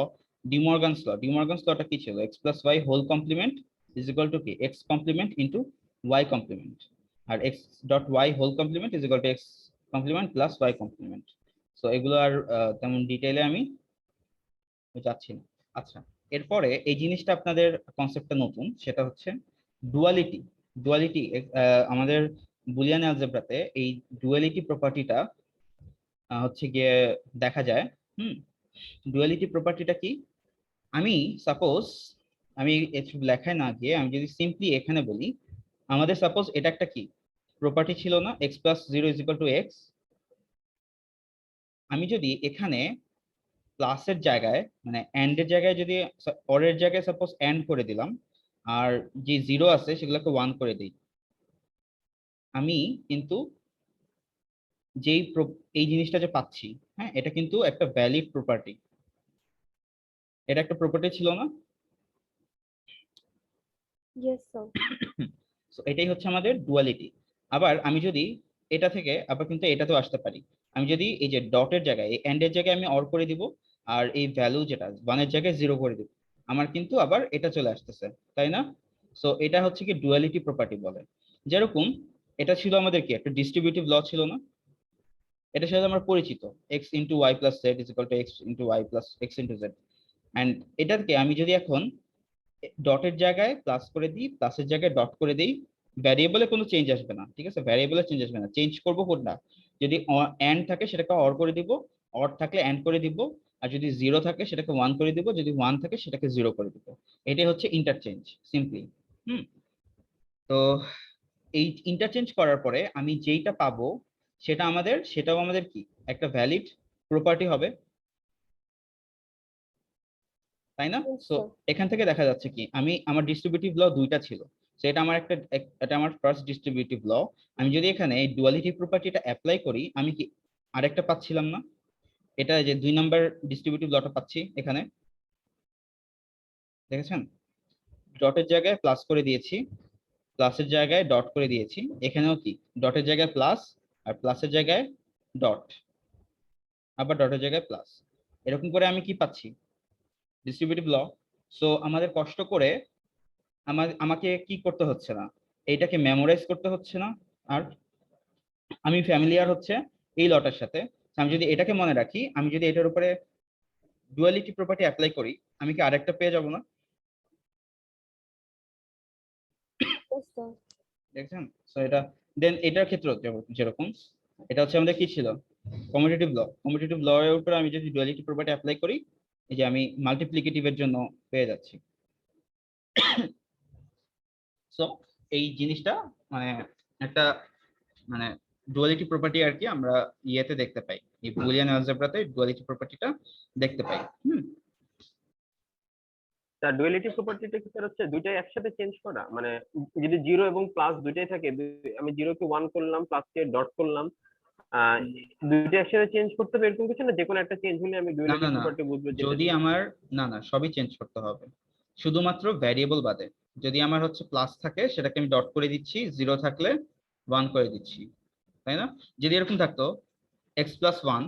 De Morgan's law. De Morgan's লটা কি ছিল, x plus y whole complement is equal to কি x complement into y complement, আর x dot y whole complement is equal to x complement plus Y complement. So এগুলো আর তেমন ডিটেইলে আমি যাচ্ছি না। আচ্ছা, এরপরে এই জিনিসটা আপনাদের কনসেপ্টটা নতুন, সেটা হচ্ছে ডুয়ালিটি। ডুয়ালিটি আমাদের বুলিয়ান অ্যালজেব্রাতে এই ডুয়ালিটি প্রপার্টিটা হচ্ছে গিয়ে দেখা যায়। ডুয়ালিটি প্রপার্টিটা কি, আমি সাপোজ আমি এসব লেখায় না গিয়ে আমি যদি সিম্পলি এখানে বলি, আমাদের সাপোজ এটা একটা কি প্রপার্টি ছিল না, x + 0 = x। আমি যদি এখানে প্লাসের জায়গায় মানে এন্ড এর জায়গায় যদি অরের জায়গায় সাপোজ এন্ড করে দিলাম, আর যে 0 আছে সেগুলোকে 1 করে দিই, আমি কিন্তু এই জিনিসটা যে পাচ্ছি, হ্যাঁ, এটা কিন্তু একটা ভ্যালিড প্রপার্টি। এটা একটা প্রপার্টি ছিল না? Yes, sir. সো এটাই হচ্ছে আমাদের ডুয়ালিটি। আবার আমি যদি এটা থেকে আবার কিন্তু এটাতেও আসতে পারি, আমি যদি এই যে ডটের জায়গায় এই এন্ড এর জায়গায় আমি অর করে দিব, আর এই ভ্যালু যেটা 1 এর জায়গায় 0 করে দিব, আমার কিন্তু আবার এটা চলে আসতেছে, তাই না? সো এটা হচ্ছে কি ডুয়ালিটি প্রপার্টি বলে। যেরকম এটা ছিল আমাদের কি একটা ডিস্ট্রিবিউটিভ ল ছিল না, এটার সাথে আমরা পরিচিত, x * y + z = x * y + x * z। And এটাকে আমি যদি এখন ডটের জায়গায় প্লাস করে দিই, প্লাসের জায়গায় ডট করে দিই, ভ্যারিয়েবলে কোনো চেঞ্জ আসবে না, ঠিক আছে? ভ্যারিয়েবলে চেঞ্জ আসবে না, চেঞ্জ করব কোনটা, যদি এন্ড থাকে সেটাকে অর করে দিব, অর থাকলে এন্ড করে দিব, আর যদি 0 থাকে সেটাকে 1 করে দিব, যদি 1 থাকে সেটাকে 0 করে দিব। এটাই হচ্ছে ইন্টারচেঞ্জ সিম্পলি। তো এই ইন্টারচেঞ্জ করার পরে আমি যেইটা পাবো সেটাও আমাদের কি একটা ভ্যালিড প্রপার্টি হবে, তাই না? Yes, so sir. এখান থেকে দেখা যাচ্ছে কি আমার ডিস্ট্রিবিউটিভ ল দুইটা ছিল, সো এটা আমার এটা আমার ফার্স্ট ডিস্ট্রিবিউটিভ ল। আমি যদি এখানে এই ডুয়ালিটি প্রপার্টিটা অ্যাপ্লাই করি আমি কি আরেকটা পাচ্ছিলাম না, এটা যে 2 নাম্বার ডিস্ট্রিবিউটিভ লটা পাচ্ছি এখানে, দেখেছেন? ডটের জায়গায় প্লাস করে দিয়েছি, প্লাসের জায়গায় ডট করে দিয়েছি, এখানেও কি ডটের জায়গায় প্লাস আর প্লাসের জায়গায় ডট, আবার ডটের জায়গায় প্লাস, এরকম করে আমি কি পাচ্ছি ডিস্ট্রিবিউটিভ ল। সো আমাদের কষ্ট করে আমাকে কি করতে হচ্ছে না, এইটাকে মেমোরাইজ করতে হচ্ছে না। আর আমি ফ্যামিলিয়ার হচ্ছে এই লটার সাথে। আমি যদি এটাকে মনে রাখি, আমি যদি এটার উপরে ডুয়ালিটি প্রপার্টি অ্যাপ্লাই করি, আমি কি আরেকটা পেয়ে যাব না? দেখছেন? সো এটা দেন এটার ক্ষেত্রে যেরকম এটা হচ্ছে আমাদের কি ছিল, কমিউটেটিভ ল। কমিউটেটিভ ল এর উপরে আমি যদি ডুয়ালিটি প্রপার্টি অ্যাপ্লাই করি, এই যে আমি মাল্টিপ্লিকেটিভের জন্য পেয়ে যাচ্ছি। সো এই জিনিসটা মানে একটা মানে ডুয়ালিটি প্রপার্টি আর কি আমরা ইয়েতে দেখতে পাই, এই বুলিয়ান অ্যালজেব্রাতে ডুয়ালিটি প্রপার্টিটা দেখতে পাই। তার ডুয়ালিটি প্রপার্টিটা কি স্যার হচ্ছে দুইটাই একসাথে চেঞ্জ করা, মানে যদি জিরো এবং প্লাস দুইটাই থাকে, আমি জিরো কে 1 করলাম, প্লাস কে ডট করলাম, দুইটা একসাথে চেঞ্জ করতে হবে এরকম কিছু না? যে কোনো একটা চেঞ্জ হলে আমি না ডুয়ালিটি না না, প্রপার্টি বুঝবো যেটা যদি আমার না সবই চেঞ্জ করতে হবে, শুধুমাত্র ভ্যারিয়েবল বাদে। যদি আমার হচ্ছে প্লাস থাকে সেটাকে আমি ডট করে দিচ্ছি, জিরো থাকলে 1 করে দিচ্ছি, তাই না? যদি এরকম থাকতো এক্স প্লাস 1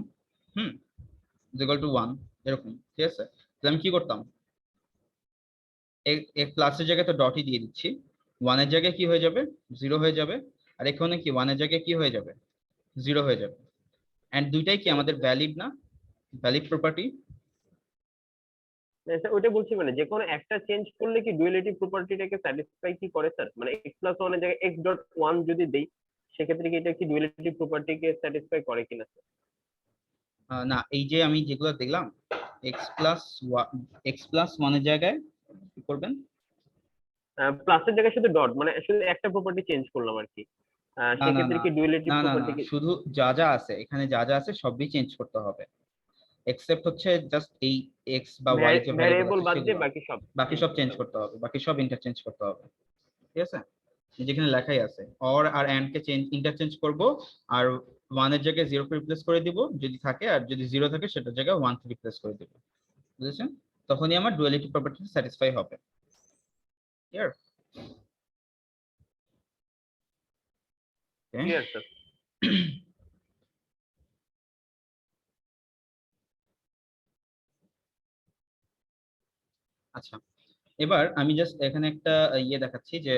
ইকুয়াল টু 1 এরকম, ঠিক আছে, তাহলে আমি কি করতাম, এক প্লাসের জায়গায় তো ডটই দিয়ে দিচ্ছি, 1 এর জায়গায় কি হয়ে যাবে, 0 হয়ে যাবে, আর এখানে কি 1 এর জায়গায় কি হয়ে যাবে, 0 হয়ে যাবে। এন্ড দুইটাই কি আমাদের ভ্যালিড না, ভ্যালিড প্রপার্টি? ওইটা বলছি, মানে যে কোনো একটা চেঞ্জ করলে কি ডুয়ালিটি প্রপার্টিটাকে স্যাটিসফাই কি করে স্যার? মানে এক্স প্লাস 1 এর জায়গায় এক্স ডট 1 যদি দেই, সেক্ষেত্রে কি এটা কি ডুয়ালিটি প্রপার্টিকে স্যাটিসফাই করে কিনা স্যার? না, এই যে আমি যেগুলো দেখলাম, এক্স প্লাস 1 এর জায়গায় কি করবেন, প্লাসের জায়গায় শুধু ডট, মানে শুধু একটা প্রপার্টি চেঞ্জ করলাম আর কি, না না সেক্ষেত্রে না কি ডুয়ালিটি না না না, প্রপার্টিকে শুধু যা যা আছে এখানে, যা যা আছে সবই চেঞ্জ করতে হবে, এক্সেপ্ট হচ্ছে জাস্ট এই এক্স বা ওয়াই যে ভ্যারিয়েবল ভ্যারিয়েবল আছে বাদ দিয়ে সেগুলো, বাকি সব বাকি সব চেঞ্জ করতে হবে, বাকি সব ইন্টারচেঞ্জ করতে হবে, ঠিক আছে? যেখানে লেখাই আছে অর আর এন্ড কে ইন্টারচেঞ্জ করব, আর 1 এর জায়গায় 0 কে রিপ্লেস করে দিব যদি থাকে, আর যদি 0 থাকে সেটার জায়গায় 1 কে রিপ্লেস করে দিব, বুঝেছেন? তখনই আমার ডুয়ালিটি প্রপার্টি স্যাটিসফাই হবে। ক্লিয়ার? Clear sir? আচ্ছা, এবার আমি জাস্ট এখানে একটা ইয়ে দেখাচ্ছি যে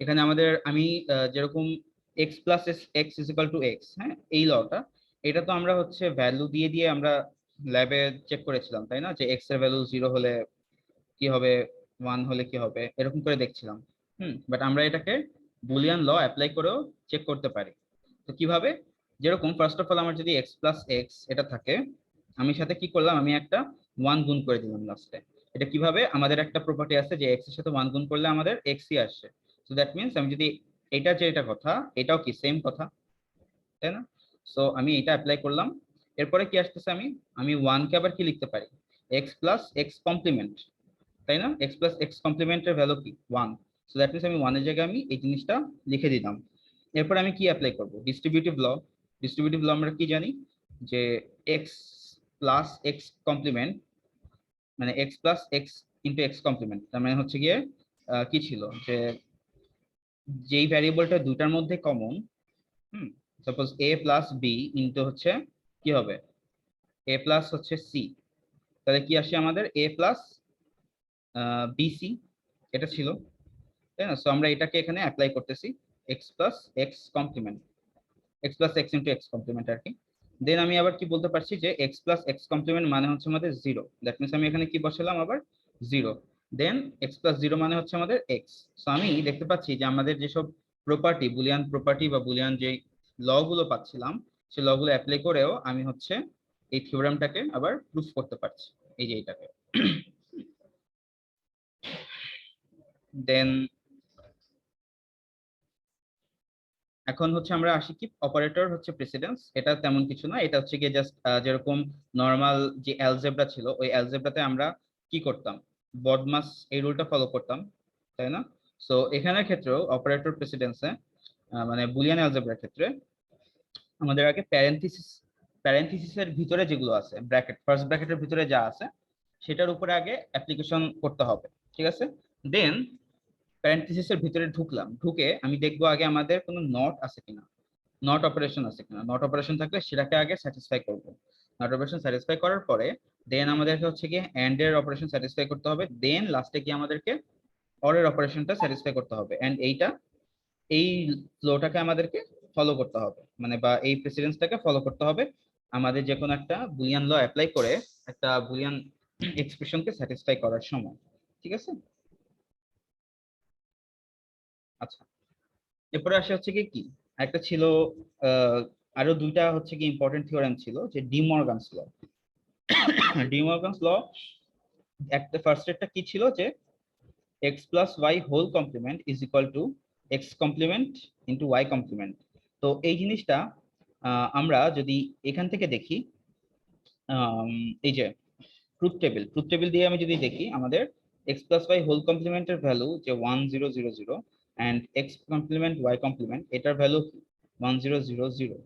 এখানে আমাদের আমি যেরকম x plus x is equal to x, হ্যাঁ, এই লটা, এটা তো আমরা হচ্ছে ভ্যালু দিয়ে দিয়ে আমরা ল্যাবে চেক করেছিলাম, তাই না? যে এক্স এর ভ্যালু 0 হলে কি হবে, 1 হলে কি হবে, এরকম করে দেখছিলাম। বাট আমরা এটাকে বুলিয়ান ল অ্যাপ্লাই করেও চেক করতে পারি। তো কিভাবে? যেরকম ফার্স্ট অফ অল আমার যদি এক্স প্লাস এক্স এটা থাকে, আমি সাথে কি করলাম, আমি একটা 1 গুণ করে দিলাম লাস্টে। এটা কিভাবে, আমাদের একটা প্রপার্টি আছে যে এক্স এর সাথে 1 গুণ করলে আমাদের এক্সই আসছে। সো দ্যাট মিনস আমি যদি এটা যে এটা কথা, এটাও কি সেম কথা, তাই না? সো আমি এটা অ্যাপ্লাই করলাম। এরপরে কি আসতেছে, আমি আমি 1 কে আবার কি লিখতে পারি, এক্স প্লাস এক্স কমপ্লিমেন্ট, তাই না? এক্স প্লাস এক্স কমপ্লিমেন্টের ভ্যালু কি 1। সো দ্যাট মিনস আমি 1 এর জায়গায় আমি এই জিনিসটা লিখে দিলাম। এরপর আমি কি অ্যাপ্লাই করব, ডিস্ট্রিবিউটিভ ল। ডিস্ট্রিবিউটিভ ল আমরা কি জানি, যে এক্স প্লাস এক্স কমপ্লিমেন্ট মানে x plus x into x complement, তার মানে হচ্ছে গিয়ে কি ছিল, যে যেই ভ্যারিয়েবলটা দুটার মধ্যে common, suppose a plus b into হচ্ছে কি হবে, এ প্লাস হচ্ছে সি, তাহলে কি আসে আমাদের এ প্লাস বিসি, এটা ছিল, তাই না? সো আমরা এটাকে এখানে অ্যাপ্লাই করতেছি, x plus x complement, x plus x into x complement আর কি। দেন আমি আবার কি বলতে পারছি, যে এক্স প্লাস এক্স কমপ্লিমেন্ট মানে হচ্ছে আমাদের 0, দ্যাট মিনস আমি এখানে কি বসালাম আবার 0, দেন এক্স প্লাস 0 মানে হচ্ছে আমাদের এক্স। সো আমি দেখতে পাচ্ছি যে আমাদের যেসব প্রপার্টি, বুলিয়ান প্রপার্টি বা বুলিয়ান যে ল গুলো পাচ্ছিলাম, সেই ল গুলো অ্যাপ্লাই করেও আমি হচ্ছে এই থিওরামটাকে আবার প্রুফ করতে পারছি, এই যে এটাকে। দেন এখন হচ্ছে আমরা আসি কি, অপারেটর হচ্ছে প্রেসিডেন্স, এটা তেমন কিছু না, এটা হচ্ছে গিয়ে জাস্ট যেরকম নর্মাল যে অ্যালজেব্রা ছিল, ওই অ্যালজেব্রাতে আমরা কি করতাম, বডমাস এই রুলটা ফলো করতাম, তাই না? সো এখানের ক্ষেত্রেও অপারেটর প্রেসিডেন্সে মানে বুলিয়ান অ্যালজেব্রার ক্ষেত্রে আমাদের আগে প্যারেন্থিসিসের ভিতরে যেগুলো আছে, ব্র্যাকেট, ফার্স্ট ব্র্যাকেটের ভিতরে যা আছে সেটার উপরে আগে অ্যাপ্লিকেশন করতে হবে, ঠিক আছে? দেন প্যারেন্থিসিসের ভিতরে ঢুকলাম, ঢুকে আমি দেখবো আগে আমাদের কোনো নট আছে কিনা, নট অপারেশন আছে কিনা। নট অপারেশন থাকলে সেটাকে আগে স্যাটিসফাই করব। নট অপারেশন স্যাটিসফাই করার পরে দেন আমাদেরকে হচ্ছে কি এন্ড এর অপারেশন স্যাটিসফাই করতে হবে, দেন লাস্টে কি আমাদেরকে অরের অপারেশনটা স্যাটিসফাই করতে হবে, এন্ড এই ফ্লোটাকে আমাদেরকে ফলো করতে হবে, মানে বা এই প্রেসিডেন্সটাকে ফলো করতে হবে আমাদের যে কোনো একটা বুলিয়ান ল অ্যাপ্লাই করে একটা বুলিয়ান এক্সপ্রেশনকে স্যাটিসফাই করার সময়। ঠিক আছে, আচ্ছা এরপরে আসে হচ্ছে কি একটা ছিল আরো দুইটা হচ্ছে কি ইম্পর্টেন্ট থিওরেম ছিল, যে ডি মর্গানস ল। ডি মর্গানস ল একটা ফার্স্ট একটা কি ছিল, যে x plus y whole complement is equal to x complement into y complement। তো এই জিনিসটা আমরা যদি এখান থেকে দেখি, এই যে ট্রুথ টেবিল দিয়ে আমি যদি দেখি, আমাদের x plus y হোল কমপ্লিমেন্টের ভ্যালু যে 1000 and x complement y complement এটার ভ্যালু 1000,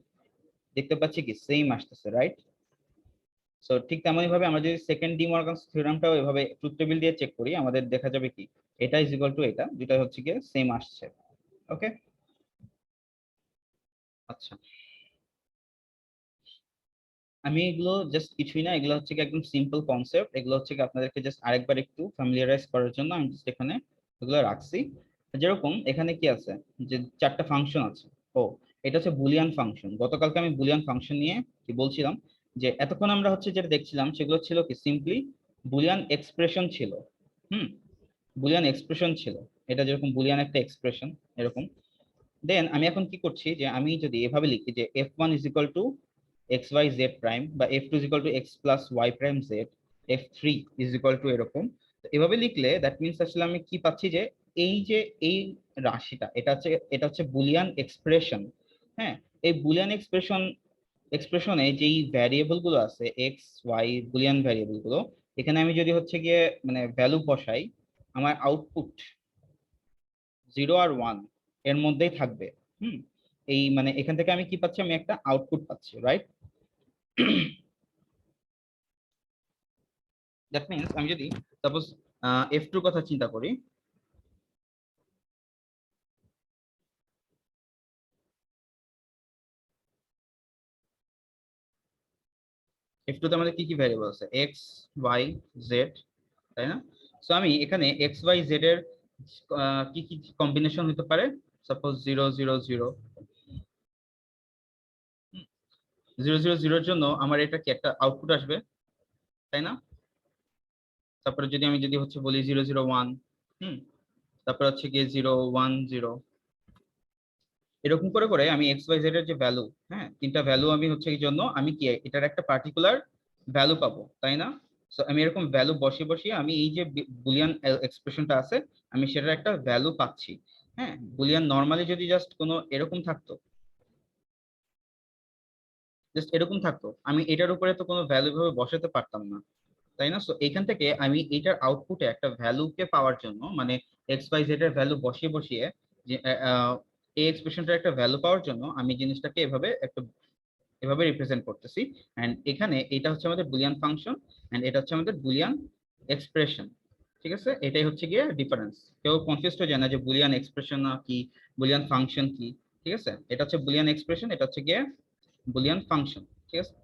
দেখতে পাচ্ছি কি সেম আসতেছে, রাইট? সো ঠিক তেমনি ভাবে আমরা যদি সেকেন্ড ডি মর্গানস থিওরেমটাও এভাবে ট্রুথ টেবিল দিয়ে চেক করি, আমাদের দেখা যাবে কি এটা ইজ ইকুয়াল টু এটা, যেটা হচ্ছে কি সেম আসছে। ওকে, আচ্ছা আমি এগুলো জাস্ট কিছুই না, এগুলো হচ্ছে কি একদম সিম্পল কনসেপ্ট, এগুলো হচ্ছে কি আপনাদেরকে জাস্ট আরেকবার একটু ফ্যামিলিয়ারাইজ করার জন্য আমি জাস্ট এখানে এগুলো রাখছি। যেরকম এখানে কি আছে, যে চারটা ফাংশন আছে। ও এটা হচ্ছে বুলিয়ান ফাংশন। গতকালকে আমি বুলিয়ান ফাংশন নিয়ে কি বলছিলাম, যে এতক্ষণ আমরা হচ্ছে যেটা দেখছিলাম সেগুলো ছিল কি সিম্পলি বুলিয়ান এক্সপ্রেশন ছিল। বুলিয়ান এক্সপ্রেশন ছিল, এটা যেরকম বুলিয়ান একটা এক্সপ্রেশন এরকম। দেন আমি এখন কি করছি, যে আমি যদি এভাবে লিখি যে f1 is equal to xyz prime, বা f2 is equal to x plus y prime z, f3 is equal to এরকম, তো এভাবে লিখলে দ্যাট মিনস আসলে আমি কি পাচ্ছি, যে এই রাশিটা এটা হচ্ছে বুলিয়ান এক্সপ্রেশন। হ্যাঁ, এই বুলিয়ান এক্সপ্রেশনে যেই ভ্যারিয়েবল গুলো আছে এক্স ওয়াই বুলিয়ান ভ্যারিয়েবল গুলো, এখানে আমি যদি হচ্ছে গিয়ে মানে ভ্যালু বসাই, আমার আউটপুট 0 আর 1 এর মধ্যেই থাকবে। এই মানে এখান থেকে আমি কি পাচ্ছি, আমি একটা আউটপুট পাচ্ছি, রাইট? দ্যাট মিনস আমি যদি সাপোজ f2 কথা চিন্তা করি, f2 তে আমাদের কি কি ভ্যারিয়েবল আছে, x y z, তাই না? সো আমি এখানে x y z এর কি কি কম্বিনেশন হতে পারে, সাপোজ 0 0 0 0 0 0 এর জন্য আমার এটা কি একটা আউটপুট আসবে, তাই না? তারপরে আমি যদি হচ্ছে বলি 0 0 1, তারপর হচ্ছে গিয়ে 0 1 0, এরকম করে করে আমি এক্স ওয়াই জেড এর যে ভ্যালু, হ্যাঁ তিনটা ভ্যালু আমি হচ্ছে এই জন্য আমি কি এটার একটা পার্টিকুলার ভ্যালু পাবো, তাই না? সো আমি এরকম ভ্যালু বসিয়ে বসিয়ে আমি এই যে বুলিয়ান এক্সপ্রেশনটা আছে আমি সেটার একটা ভ্যালু পাচ্ছি। হ্যাঁ, বুলিয়ান নরমালি যদি জাস্ট কোনো এরকম থাকতো, জাস্ট এরকম থাকতো, আমি এটার উপরে তো কোনো ভ্যালু ভাবে বসাতে পারতাম না, তাই না? সো এখান থেকে আমি এটার আউটপুটে একটা ভ্যালুকে পাওয়ার জন্য, মানে এক্স ওয়াই জেড এর ভ্যালু বসিয়ে বসিয়ে যে এই এক্সপ্রেশনটার একটা ভ্যালু পাওয়ার জন্য আমি জিনিসটাকে এভাবে রিপ্রেজেন্ট করতেছি। এন্ড এখানে এটা হচ্ছে আমাদের বুলিয়ান ফাংশন, এন্ড এটা হচ্ছে আমাদের বুলিয়ান এক্সপ্রেশন। ঠিক আছে, এটাই হচ্ছে গিয়ে ডিফারেন্স। কেউ কনফিউজ হয়ে যায় না যে বুলিয়ান এক্সপ্রেশন কি, বুলিয়ান ফাংশন কি। ঠিক আছে, এটা হচ্ছে বুলিয়ান এক্সপ্রেশন, এটা হচ্ছে গিয়ে বুলিয়ান ফাংশন। ঠিক আছে,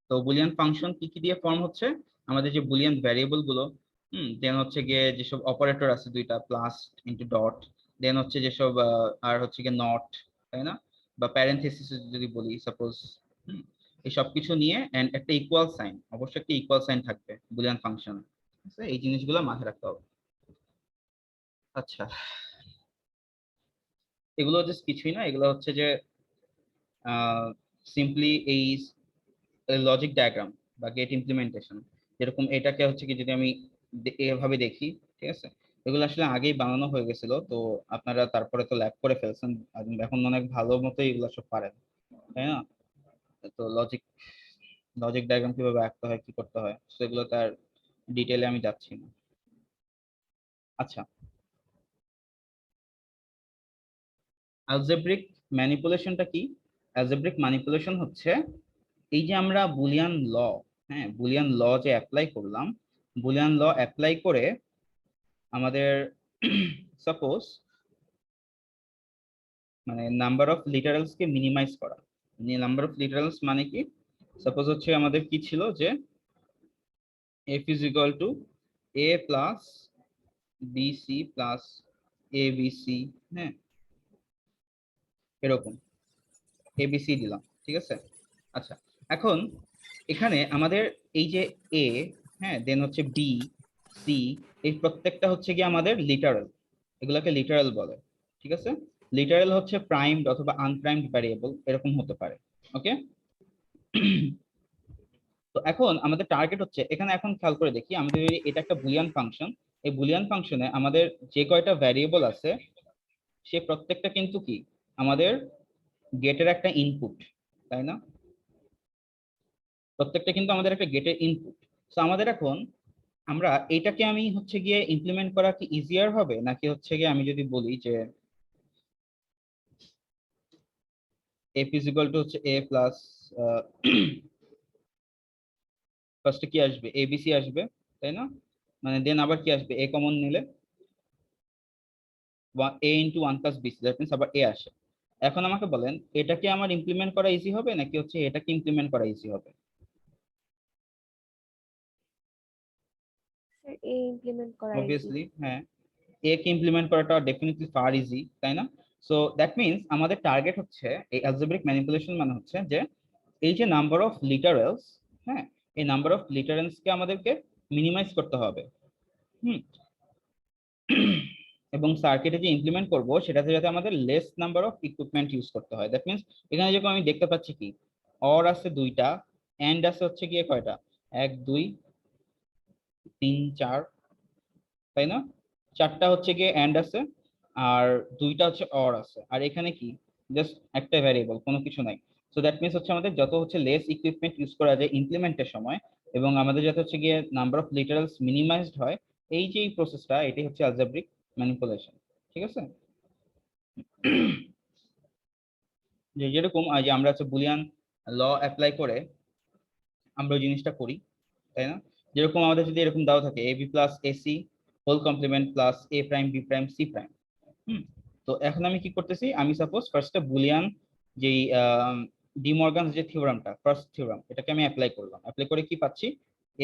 তো বুলিয়ান ফাংশন কি কি দিয়ে ফর্ম হচ্ছে, আমাদের যে বুলিয়ান ভ্যারিয়েবল গুলো, দেন হচ্ছে গিয়ে যেসব অপারেটর আছে দুইটা প্লাস ইনটু ডট, দেন হচ্ছে যেসব আর হচ্ছে গিয়ে নট, তাই না? বা প্যারেনথেসিস যদি বলি সাপোজ, এই সব কিছু নিয়ে এন্ড একটা ইকুয়াল সাইন, অবশ্যই একটা ইকুয়াল সাইন থাকবে বুলিয়ান ফাংশনে। এই জিনিসগুলো মাথায় রাখতে হবে। আচ্ছা, এগুলো জাস্ট কিছুই না, এগুলো হচ্ছে যে সিম্পলি এই লজিক ডায়াগ্রাম বা গেট ইমপ্লিমেন্টেশন, যেরকম এটাকে হচ্ছে কি যদি আমি এভাবে দেখি, ঠিক আছে, এগুলো আসলে আগেই বানানো হয়ে গেছিল, তো আপনারা তারপরে তো ল্যাব করে ফেলছেন, এখন অনেক ভালো মতো এগুলো সব পারেন, তাই না? তো লজিক ডায়াগ্রাম কিভাবে আঁকতে হয় কি করতে হয় সেগুলো তার ডিটেইলে আমি যাচ্ছি না। আচ্ছা, অ্যালজেব্রিক ম্যানিপুলেশনটা কি? অ্যালজেব্রিক ম্যানিপুলেশন হচ্ছে এই যে আমরা বুলিয়ান ল, হ্যাঁ বুলিয়ান ল যে অ্যাপ্লাই করলাম, বুলিয়ান ল অ্যাপ্লাই করে আমাদের সাপোজ মানে number of literals K minimise করা। নাম্বার অফ লিটারালস মানে কি, সাপোজ হচ্ছে আমাদের কি ছিল যে f is equal to a plus bc plus a bc, হ্যাঁ এরকম এবিসি দিলাম, ঠিক আছে। আচ্ছা, এখন এখানে আমাদের এই যে এ, হ্যাঁ দেন হচ্ছে বি সি, এই প্রত্যেকটা হচ্ছে কি আমাদের লিটারাল, এগুলোকে লিটারাল বলে, ঠিক আছে। লিটারাল হচ্ছে প্রাইমড অথবা আনপ্রাইমড ভ্যারিয়েবল এরকম হতে পারে, ওকে। তো এখন আমাদের টার্গেট হচ্ছে এখানে, এখন খেয়াল করে দেখি আমাদের এটা একটা বুলিয়ান ফাংশন, এই বুলিয়ান ফাংশনে আমাদের যে কয়টা ভ্যারিয়েবল আছে সে প্রত্যেকটা কিন্তু কি আমাদের গেটের একটা ইনপুট, তাই না? প্রত্যেকটা কিন্তু আমাদের একটা গেটের ইনপুট। তো আমাদের এখন আমরা এটাকে আমি হচ্ছে গিয়ে ইমপ্লিমেন্ট করা কি ইজিয়ার হবে, নাকি হচ্ছে গিয়ে আমি যদি বলি যে এফ ইজ ইকুয়াল টু হচ্ছে এ প্লাস ফার্স্টে কি আসবে, এবিসি আসবে, তাই না? মানে দেন আবার কি আসবে, এ কমন নিলে a into one plus bc, that means আবার এ আসে। এখন আমাকে বলেন এটা কি আমার ইমপ্লিমেন্ট করা ইজি হবে, নাকি হচ্ছে এটাকে ইমপ্লিমেন্ট করা ইজি হবে? স্যার এ ইমপ্লিমেন্ট করা easy। অবভিয়াসলি হ্যাঁ, এ কে ইমপ্লিমেন্ট করাটা ডেফিনেটলি ফার ইজি, তাই না? সো দ্যাট মিনস আমাদের টার্গেট হচ্ছে এই অ্যালজেব্রিক ম্যানিপুলেশন, মানে হচ্ছে যে এই যে নাম্বার অফ লিটারেলস, হ্যাঁ এই নাম্বার অফ লিটারেলস কে আমাদেরকে মিনিমাইজ করতে হবে, হুম। এবং সার্কিটে যে ইমপ্লিমেন্ট করব সেটাতে যাতে আমাদের less number of equipment use করতে হয়। দ্যাট মিনস এখানে যখন আমি দেখতে পাচ্ছি কি অর আছে দুইটা, এন্ড আছে হচ্ছে গিয়ে কয়টা, 1 2 3 4, তাই না? চারটা হচ্ছে গিয়ে এন্ড আছে, আর দুইটা হচ্ছে অর আছে, আর এখানে কি জাস্ট একটা ভ্যারিয়েবল, কোনো কিছু নাই। সো দ্যাট মিনস হচ্ছে আমাদের যত হচ্ছে লেস ইকুইপমেন্ট ইউজ করা যায় ইমপ্লিমেন্টের সময়, এবং আমাদের যাতে হচ্ছে গিয়ে নাম্বার অফ লিটারালস মিনিমাইজড হয়, এই যে এই প্রসেসটা, এটাই হচ্ছে অ্যালজেব্রিক ম্যানিপুলেশন, ঠিক আছে। যে যেরকম যে আমরা হচ্ছে বুলিয়ান ল অ্যাপ্লাই করে আমরা ওই জিনিসটা করি, তাই না? যেরকম আমাদের যদি এরকম দাও থাকে a b plus ac whole complement plus a prime b prime c prime, হুম। তো এখন আমি কি করতেছি, আমি সাপোজ ফার্স্টে বুলিয়ান যেই ডি মর্গানস যে থিওরামটা, ফার্স্ট থিওরাম, এটাকে আমি অ্যাপ্লাই করলাম, অ্যাপ্লাই করে কি পাচ্ছি,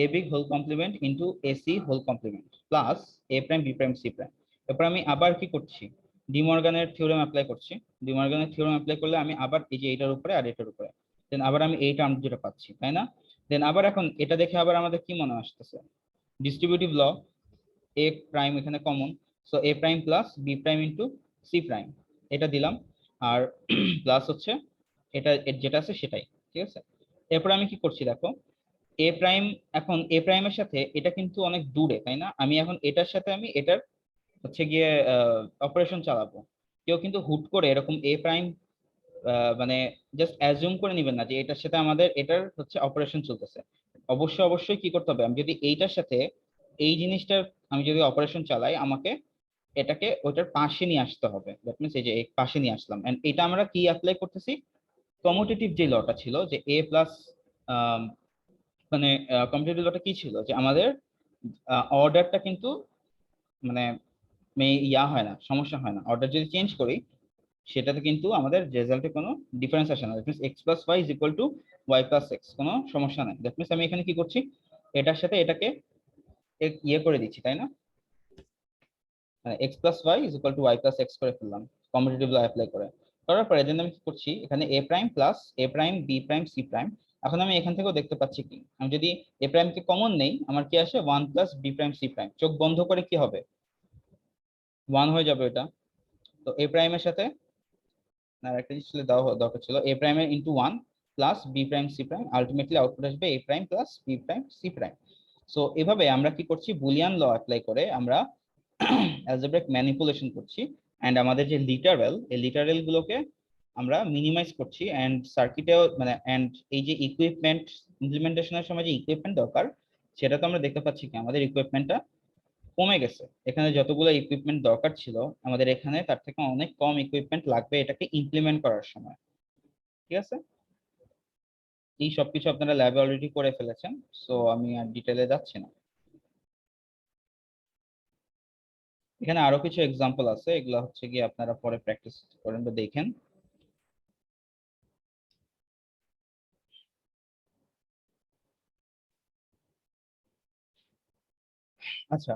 a b whole complement into ac whole complement plus a prime b prime c prime. এরপর আমি আবার কি করছি, ডি মর্গানের থিওরাম অ্যাপ্লাই করছি, ডি মর্গানের থিওরাম অ্যাপ্লাই করলে আমি আবার এই যে এটার উপরে আর এটার উপরে, দেন আবার আমি এই টার্ম যেটা পাচ্ছি, তাই না? দেন আবার এখন এটা দেখে আবার আমাদের কি মনে আসতেছে, ডিস্ট্রিবিউটিভ ল, এ প্রাইম এখানে common, so a prime plus b prime into c prime, এটা দিলাম, আর প্লাস হচ্ছে এটা যেটা আছে সেটাই, ঠিক আছে। এরপর আমি কি করছি দেখো, এ প্রাইম, এখন এ প্রাইমের সাথে এটা কিন্তু অনেক দূরে, তাই না? আমি এখন এটার সাথে আমি এটার হচ্ছে গিয়ে অপারেশন চালাবো। কেউ কিন্তু হুট করে এরকম এ প্রাইম মানে জাস্ট অ্যাজিউম করে নেবেন না যে এটার সাথে আমাদের এটার হচ্ছে অপারেশন চলতেছে। অবশ্যই অবশ্যই কি করতে হবে, আমি যদি এইটার সাথে এই জিনিসটার আমি যদি অপারেশন চালাই, আমাকে এটাকে ওইটার পাশে নিয়ে আসতে হবে। দ্যাট মিনস এই যে এই পাশে নিয়ে আসলাম, এন্ড এটা আমরা কি অ্যাপ্লাই করতেছি, কমিউটেটিভ যে লটা ছিল যে এ প্লাস, মানে কমিউটেটিভ লটা কি ছিল যে আমাদের অর্ডারটা কিন্তু মানে ইয়া হয় না, সমস্যা হয় না, অর্ডার যদি চেঞ্জ করি সেটাতে কিন্তু আমাদের রেজাল্টে কোনো ডিফারেন্স আসে না। That means x plus y is equal to y plus x, কোনো সমস্যা নাই। দ্যাট মিনস আমি এখানে কি করছি, এটার সাথে এটাকে ইয়ে করে দিচ্ছি, তাই না? মানে x plus y is equal to y plus x করে ফেললাম কমিউটেটিভ ল অ্যাপ্লাই করে। করার পরে দেন আমি কি করছি, এখানে a prime plus a prime b prime c prime. এখন আমি এখান থেকেও দেখতে পাচ্ছি কি, আমি যদি এ প্রাইমকে কমন নেই আমার কি আসে, one plus b prime c prime, চোখ বন্ধ করে কি হবে, ওয়ান হয়ে যাবে এটা। তো এ প্রাইমের সাথে না একটা জিনিস দেওয়া দরকার ছিল, এ প্রাইম এর into one plus b prime c prime, ultimately output আসবে a prime plus b prime c prime. So এভাবে আমরা কি করছি, বুলিয়ান ল অ্যাপ্লাই করে আমরা অ্যালজেব্রিক ম্যানিপুলেশন করছি, এন্ড আমাদের যে লিটারাল, এই লিটারাল গুলোকে আমরা মিনিমাইজ করছি, এন্ড সার্কিটেও মানে এন্ড এই যে ইকুইপমেন্ট ইমপ্লিমেন্টেশনের সময় যে ইকুইপমেন্ট দরকার, সেটা তো আমরা দেখতে পাচ্ছি কি আমাদের ইকুইপমেন্টটা কমে গেছে। এখানে যতগুলো ইকুইপমেন্ট দরকার ছিল আমাদের এখানে তার থেকে অনেক কম ইকুইপমেন্ট লাগবে এটাকে ইমপ্লিমেন্ট করার সময়, ঠিক আছে। এই সবকিছু আপনারা ল্যাবে অলরেডি করে ফেলেছেন, সো আমি আর ডিটেলে যাচ্ছি না। এখানে আরো কিছু এক্সাম্পল আছে, এগুলো হচ্ছে গিয়ে আপনারা পরে প্র্যাকটিস করেন বা দেখেন। আচ্ছা,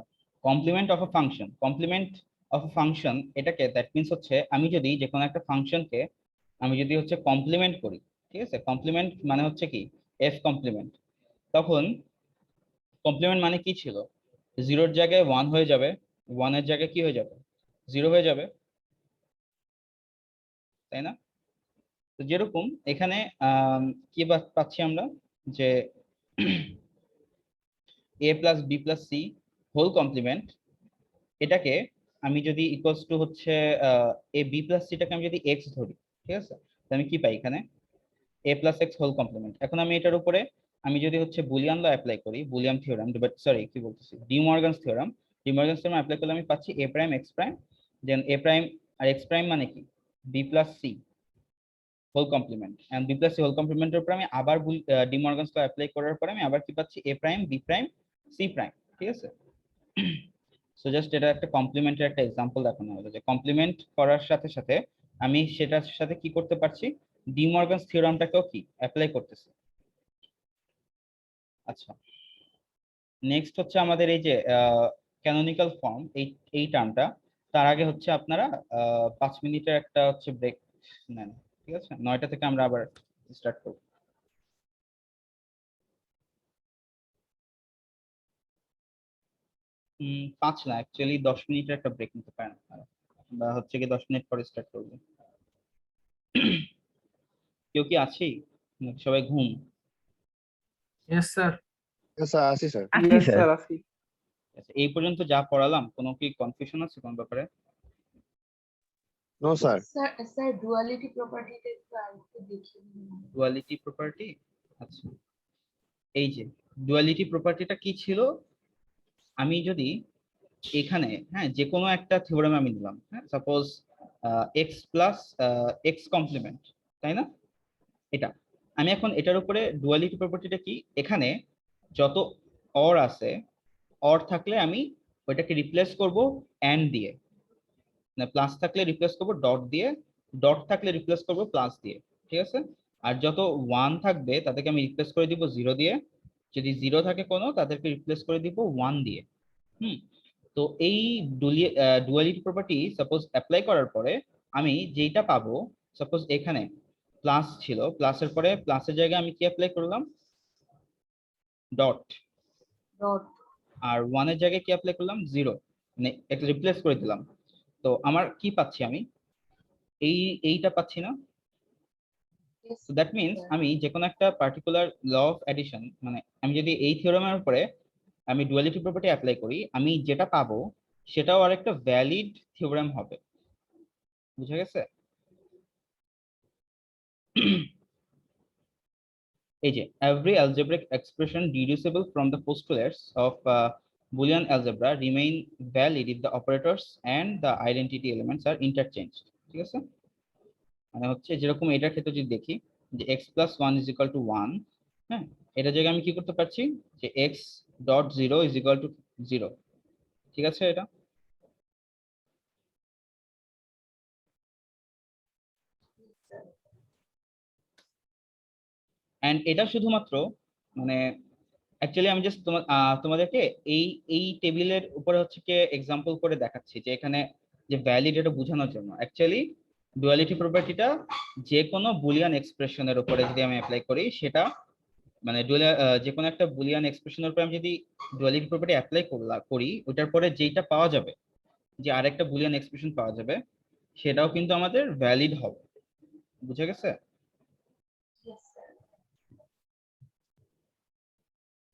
complement of a function, complement of a function এটাকে দ্যাট মিন্স হচ্ছে আমি যদি যে কোনো একটা ফাংশনকে আমি যদি হচ্ছে কমপ্লিমেন্ট করি, ঠিক আছে, কমপ্লিমেন্ট মানে হচ্ছে কি এফ কমপ্লিমেন্ট, তখন কমপ্লিমেন্ট মানে কি ছিল, জিরোর জায়গায় ওয়ান হয়ে যাবে, ওয়ানের জায়গায় কি হয়ে যাবে, জিরো হয়ে যাবে, তাই না? তো যেরকম এখানে কি পাচ্ছি আমরা যে a plus b plus c whole complement, এটাকে আমি যদি ইকুয়ালস টু হচ্ছে এ বি প্লাস সিটাকে আমি যদি এক্স ধরি, ঠিক আছে, তো আমি কি পাই এখানে a plus x whole complement. এখন আমি এটার উপরে আমি যদি হচ্ছে বুলিয়ান ল অ্যাপ্লাই করি, বুলিয়ান থিওরাম, বাট সরি কি বলতেছি, De Morgan's theorem, De Morgan's theorem apply করলে আমি পাচ্ছি a prime x prime, then a prime আর এক্স প্রাইম মানে কি b plus c whole complement, and b plus c whole কমপ্লিমেন্টের উপরে আমি আবার ডিমর্গানস ল অ্যাপ্লাই করার পরে আমি আবার কি পাচ্ছি a prime b prime c prime, ঠিক আছে। সো জাস্ট এটা একটা কমপ্লিমেন্টের একটা এক্সাম্পল দেখানো হলো যে কমপ্লিমেন্ট করার সাথে সাথে আমি সেটার সাথে কি করতে পারছি, ডিমর্গানস থিওরামটাকেও কি অ্যাপ্লাই করতেছি। আচ্ছা, নেক্সট হচ্ছে আমাদের এই যে ক্যানোনিক্যাল ফর্ম, এই টার্মটা, তার আগে হচ্ছে আপনারা 5 মিনিটের একটা হচ্ছে ব্রেক নেন, ঠিক আছে, 9টা থেকে আমরা আবার স্টার্ট করব। 5 না, অ্যাকচুয়ালি 10 মিনিটের একটা ব্রেক নিতে পারেন আপনারা, বা হচ্ছে কি 10 মিনিট পরে স্টার্ট করবো। কেউ কি আছেই নাকি সবাই ঘুম? Yes, sir. স্যার আসি স্যার। Yes, sir. আসি। আচ্ছা, এই পর্যন্ত যা পড়ালাম কোনো কি কনফিউশন আছে কোন ব্যাপারে? No sir. স্যার ডুয়ালিটি প্রপার্টিটা একটু আরেকটু দেখিয়ে দিন। ডুয়ালিটি প্রপার্টি, আচ্ছা এই যে ডুয়ালিটি প্রপার্টিটা কি ছিল, আমি যদি এখানে হ্যাঁ যে কোনো একটা থিওরেম আমি নিলাম, হ্যাঁ suppose x plus x complement, তাই না, এটা আমি এখন এটার উপরে ডুয়ালিটি প্রপার্টিটা কি, এখানে যত অর আছে, অর থাকলে আমি ওইটাকে রিপ্লেস করব এন্ড দিয়ে, না প্লাস থাকলে রিপ্লেস করব ডট দিয়ে, ডট থাকলে রিপ্লেস করব প্লাস দিয়ে, ঠিক আছে। আর যত ওয়ান থাকবে তাদেরকে আমি রিপ্লেস করে দিব জিরো দিয়ে, যদি জিরো থাকে কোনো তাদেরকে রিপ্লেস করে দিব ওয়ান দিয়ে। হুম, তো এই ডুয়ালিটি প্রপার্টি সাপোজ অ্যাপ্লাই করার পরে আমি যেটা পাবো, সাপোজ এখানে প্লাস ছিল, প্লাসের পরে প্লাসের জায়গায় আমি কি অ্যাপ্লাই করলাম, ডট, ডট আর ওয়ানের জায়গায় কি অ্যাপ্লাই করলাম, জিরো, মানে একটা রিপ্লেস করে দিলাম। তো আমার কি পাচ্ছি, আমি এইটা পাচ্ছি না। সো দ্যাট মিন্স আমি যে কোনো একটা পার্টিকুলার ল অফ অ্যাডিশন, মানে আমি যদি এই থিওরেমের উপরে আমি ডুয়ালিটি প্রপার্টি অ্যাপ্লাই করি, আমি যেটা পাবো সেটাও আরেকটা ভ্যালিড থিওরেম হবে, বুঝা গেছে? এই যে every algebraic expression deducible from the postulates of Boolean algebra remain valid if the operators and the identity elements are interchanged, ঠিক আছে, মানে হচ্ছে যেরকম এটার ক্ষেত্রে যদি দেখি যে x plus 1 is equal to 1, হ্যাঁ এটা জায়গায় আমি কি করতে পারছি যে x dot 0 is equal to 0, ঠিক আছে এটা। এন্ড এটা শুধুমাত্র মানে অ্যাকচুয়ালি আমি জাস্ট তোমাদেরকে এই এই টেবিলের উপরে হচ্ছে কি এক্সাম্পল করে দেখাচ্ছি যে এখানে যে ভ্যালিড এটা বোঝানোর জন্য। অ্যাকচুয়ালি ডুয়ালিটি প্রপার্টিটা যে কোনো বুলিয়ান এক্সপ্রেশনের উপরে যদি আমি অ্যাপ্লাই করি, সেটা মানে যে কোনো একটা বুলিয়ান এক্সপ্রেশনের উপরে আমি যদি ডুয়ালিটি প্রপার্টি অ্যাপ্লাই করি, ওটার পরে যেটা পাওয়া যাবে, যে আরেকটা বুলিয়ান এক্সপ্রেশন পাওয়া যাবে, সেটাও কিন্তু আমাদের ভ্যালিড হবে, বুঝা গেছে?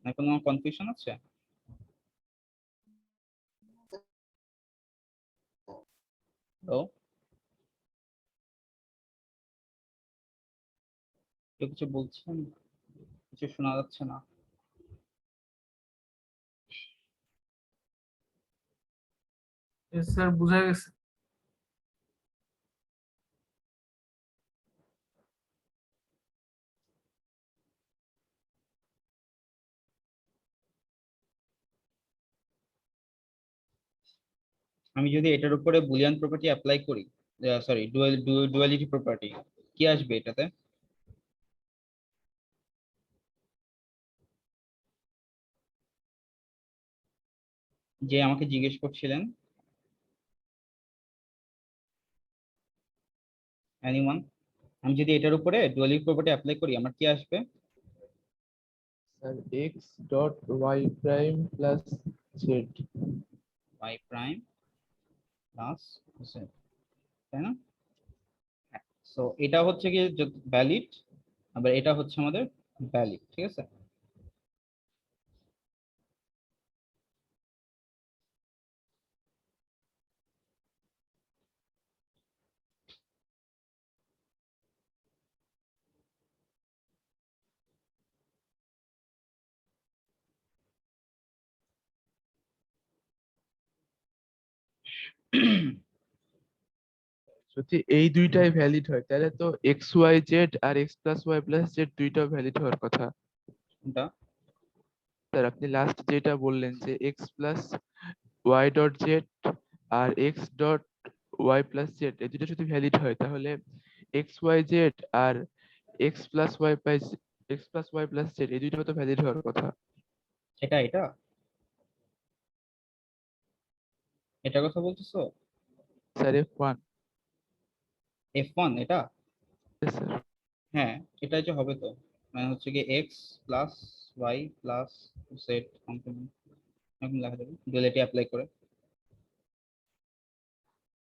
না কোনো কনফিউশন আছে? তো কেউ কিছু বলছেন? কিছু শোনা যাচ্ছে না। Yes, sir. বুঝা গেছে। আমি যদি এটার উপরে বুলিয়ান প্রপার্টি অ্যাপ্লাই করি, সরি ডুয়ালিটি প্রপার্টি, কি আসবে এটাতে? যে আমাকে জিজ্ঞেস করছিলেন, এনিওয়ান? আমি যদি এটার উপরে ডুয়ালিটি প্রপার্টি অ্যাপ্লাই করি আমার কি আসবে? Sir x dot y prime plus z। y prime plus z, তাই না? সো এটা হচ্ছে কি ভ্যালিড, আবার এটা হচ্ছে আমাদের ভ্যালিড, ঠিক আছে? যদি এই দুইটাই ভ্যালিড হয় তাহলে তো এক্স ওয়াই জেড আর x plus Y plus z দুইটাও ভ্যালিড হওয়ার কথা। এটা স্যার আপনি লাস্ট যেটা বললেন যে x plus y dot z আর x dot y plus z এই দুটো যদি ভ্যালিড হয় তাহলে এক্স ওয়াই জেড আর x plus Y plus z এই দুইটাও তো ভ্যালিড হওয়ার কথা। এটা এটা এটার কথা বলতেছো? Sir F1। f1 এটা? স্যার হ্যাঁ, এটা যে হবে তো, মানে হচ্ছে কি x plus Y plus z complement, এরকম লেখা যাবে ডুয়ালিটি অ্যাপ্লাই করে।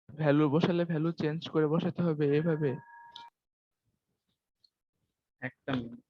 ভ্যালু বসালে ভ্যালু চেঞ্জ করে বসাতে হবে এইভাবে। একটা মিনিট।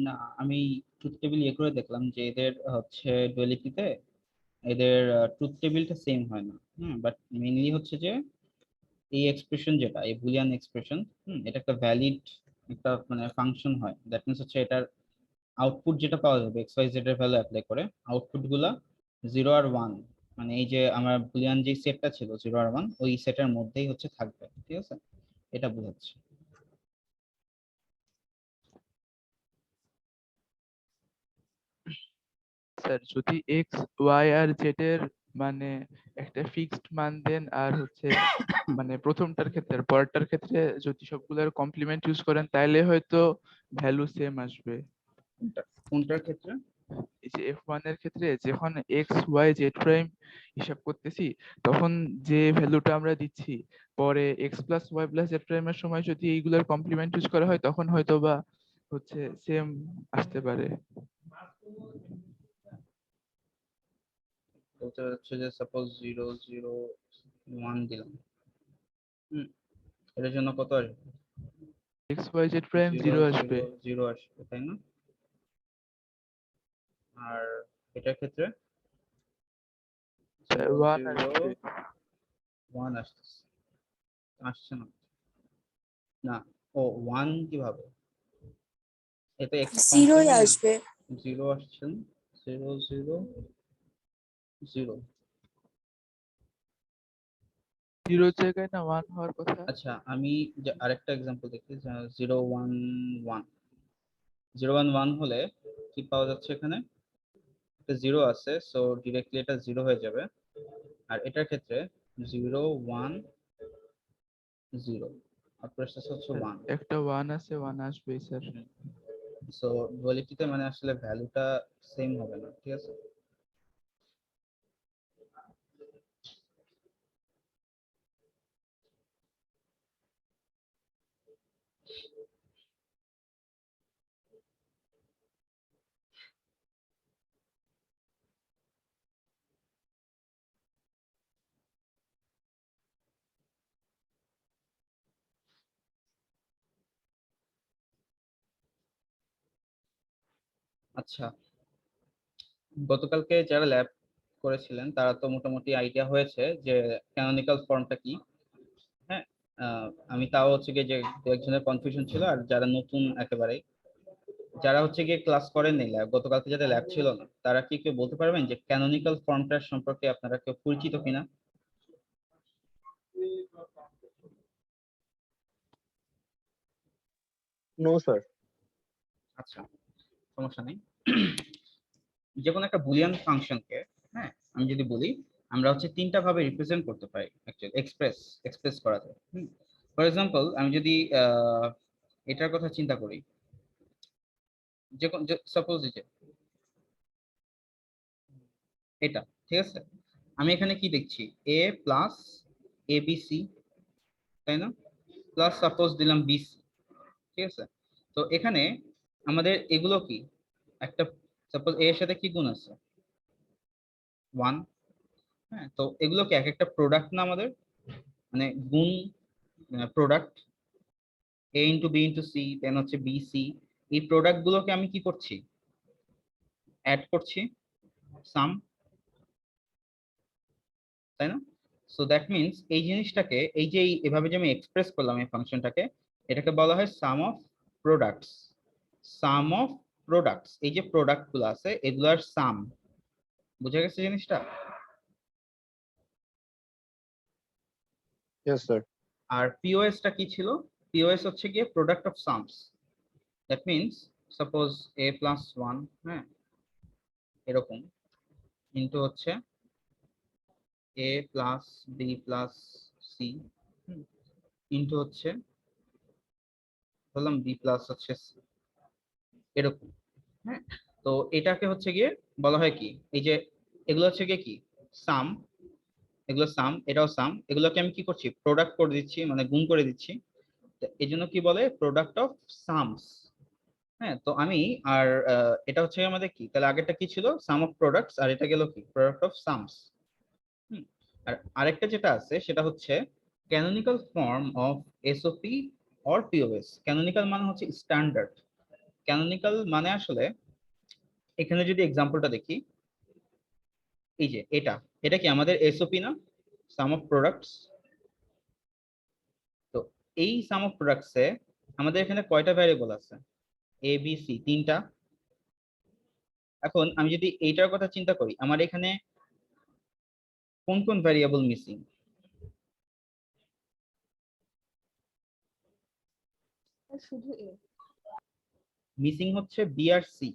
না, আমি ট্রুথ টেবিল ইয়ে করে দেখলাম যে এদের হচ্ছে ডুয়ালিটিতে এদের ট্রুথ টেবিলটা সেম হয় না। বাট মেইনলি হচ্ছে যে এই এক্সপ্রেশন যেটা, এই বুলিয়ান এক্সপ্রেশন, এটা একটা ভ্যালিড একটা মানে ফাংশন হয়। দ্যাট মিনস হচ্ছে এটার আউটপুট যেটা পাওয়া যাবে এক্স ওয়াই জেড এর ভ্যালু অ্যাপ্লাই করে, আউটপুট গুলা 0 আর 1, মানে এই যে আমার বুলিয়ান যে সেটটা ছিল 0 আর 1 ওই সেটের মধ্যেই হচ্ছে থাকবে, ঠিক আছে? এটা বোঝাচ্ছে। স্যার যদি এক্স ওয়াই আর জেড এর মানে একটা ফিক্সড মান দেন আর হচ্ছে মানে প্রথমটার ক্ষেত্রে আর পরেরটার ক্ষেত্রে যদি সবগুলোর কমপ্লিমেন্ট ইউজ করেন তাহলে হয়তো ভ্যালু সেম আসবে। কোনটার ক্ষেত্রে? এই যে f1 এর ক্ষেত্রে যখন এক্স ওয়াই জেড প্রাইম হিসাব করতেছি তখন যে ভ্যালুটা আমরা দিচ্ছি পরে x plus Y plus z প্রাইমের সময় যদি এইগুলোর কমপ্লিমেন্ট ইউজ করা হয় তখন হয়তো বা হচ্ছে সেম আসতে পারে। ওটা হচ্ছে যে সাপোজ 0 0 1 দিলাম, এটার জন্য কত আসবে? X y z prime 0 zero আসবে। 0 0 আসবে, তাই না? আর এটার ক্ষেত্রে 0 ওয়ান 0 আসবে। 1 আসছে না, না। ও 1 কিভাবে? এটা এক্স জিরোই কমপ্লিমেন্ট না, আসবে। 0 আসছে না, 0 0 0। জিরোর জায়গায় না ওয়ান হওয়ার কথা। আচ্ছা, আমি যে আরেকটা এক্সাম্পল দেখি, 0 1 1, 0 1 1 হলে কি পাওয়া যাচ্ছে? এখানে একটা 0 আছে, সো ডিরেক্টলি এটা 0 হয়ে যাবে। আর এটার ক্ষেত্রে 0 1 0, আর প্রসেস হচ্ছে 1। একটা ওয়ান আছে, ওয়ান আসবে স্যার। সো ডুয়ালিটিতে মানে আসলে ভ্যালুটা সেম হবে না, ঠিক আছে? আচ্ছা, গতকালকে যারা ল্যাব করেছিলেন তারা তো মোটামুটি আইডিয়া হয়েছে যে ক্যানোনিকাল ফর্মটা কি। হ্যাঁ, আমি তাও হচ্ছে গিয়ে যে দু একজনের কনফিউশন ছিল, আর যারা নতুন একেবারে, যারা হচ্ছে গিয়ে ক্লাস করেননি, ল্যাব গতকালকে যাদের ল্যাব ছিল না, তারা কি কেউ বলতে পারবেন যে ক্যানোনিকাল ফর্মটার সম্পর্কে আপনারা কেউ পরিচিত কিনা? No sir. আচ্ছা, সমস্যা নেই। যে কোনো একটা বুলিয়ান ফাংশনকে, হ্যাঁ, আমি যদি বলি আমরা হচ্ছে তিনটা ভাবে রিপ্রেজেন্ট করতে পারি, অ্যাকচুয়ালি এক্সপ্রেস করা যায়। ফর এক্সাম্পল, আমি যদি এটার কথা চিন্তা করি, যে সাপোজ যে এটা, ঠিক আছে, আমি এখানে কি দেখছি? এ প্লাস এ বি সি, তাই না? প্লাস সাপোজ দিলাম বি সি, ঠিক আছে। তো এখানে আমাদের এগুলো কি, একটা সাপোজ এর সাথে কি গুণ আছে? 1। হ্যাঁ, তো এগুলো কি এক একটা প্রোডাক্ট না আমাদের, মানে গুণ, প্রোডাক্ট এ ইন্টু বি ইন্টু সি, দেন হচ্ছে বি সি। এই প্রোডাক্ট গুলোকে আমি কি করছি? অ্যাড করছি, সাম, তাই না? সো দ্যাট মিনস এই জিনিসটাকে, এই যে এভাবে যে আমি এক্সপ্রেস করলাম এই ফাংশনটাকে, এটাকে বলা হয় sum of products. Sum of products, এই যে প্রোডাক্ট গুলো আছে এগুলার সাম। বুঝা গেছে জিনিসটা? Yes sir. আর পিওএস টা কি ছিল? পিওএস হচ্ছে গিয়ে product of sums. That means suppose a plus 1, হ্যাঁ, এরকম, ইন্টু হচ্ছে a plus b plus c, into হচ্ছে বললাম বি প্লাস হচ্ছে সি, এরকম। হ্যাঁ, তো এটাকে হচ্ছে গিয়ে বলা হয় কি, এই যে এগুলো হচ্ছে গিয়ে কি, সাম, এগুলো সাম, এটাও সাম, এগুলোকে আমি কি করছি? প্রোডাক্ট করে দিচ্ছি, মানে গুণ করে দিচ্ছি। তো এই জন্য কি বলে? Product of sums. হ্যাঁ, তো আমি আর এটা হচ্ছে আমাদের কি, তাহলে আগেরটা কি ছিল? সাম অফ প্রোডাক্টস, আর এটা গেল কি, প্রোডাক্ট অফ সামস। আর আরেকটা যেটা আছে সেটা হচ্ছে canonical form of SOP or POS. Canonical মানে হচ্ছে স্ট্যান্ডার্ড। ক্যানোনিকাল মানে আসলে এখানে যদি এক্সাম্পলটা দেখি, এই যে এটা, এটা কি আমাদের এসওপি না? সাম অফ প্রোডাক্টস। তো এই সাম অফ প্রোডাক্টস এ আমাদের এখানে কয়টা ভ্যারিয়েবল আছে? এ বি সি, তিনটা। এখন আমি যদি এইটার কথা চিন্তা করি, আমার এখানে কোন কোন ভ্যারিয়েবল মিসিং? শুধু এ। মিসিং হচ্ছে বি আর সি,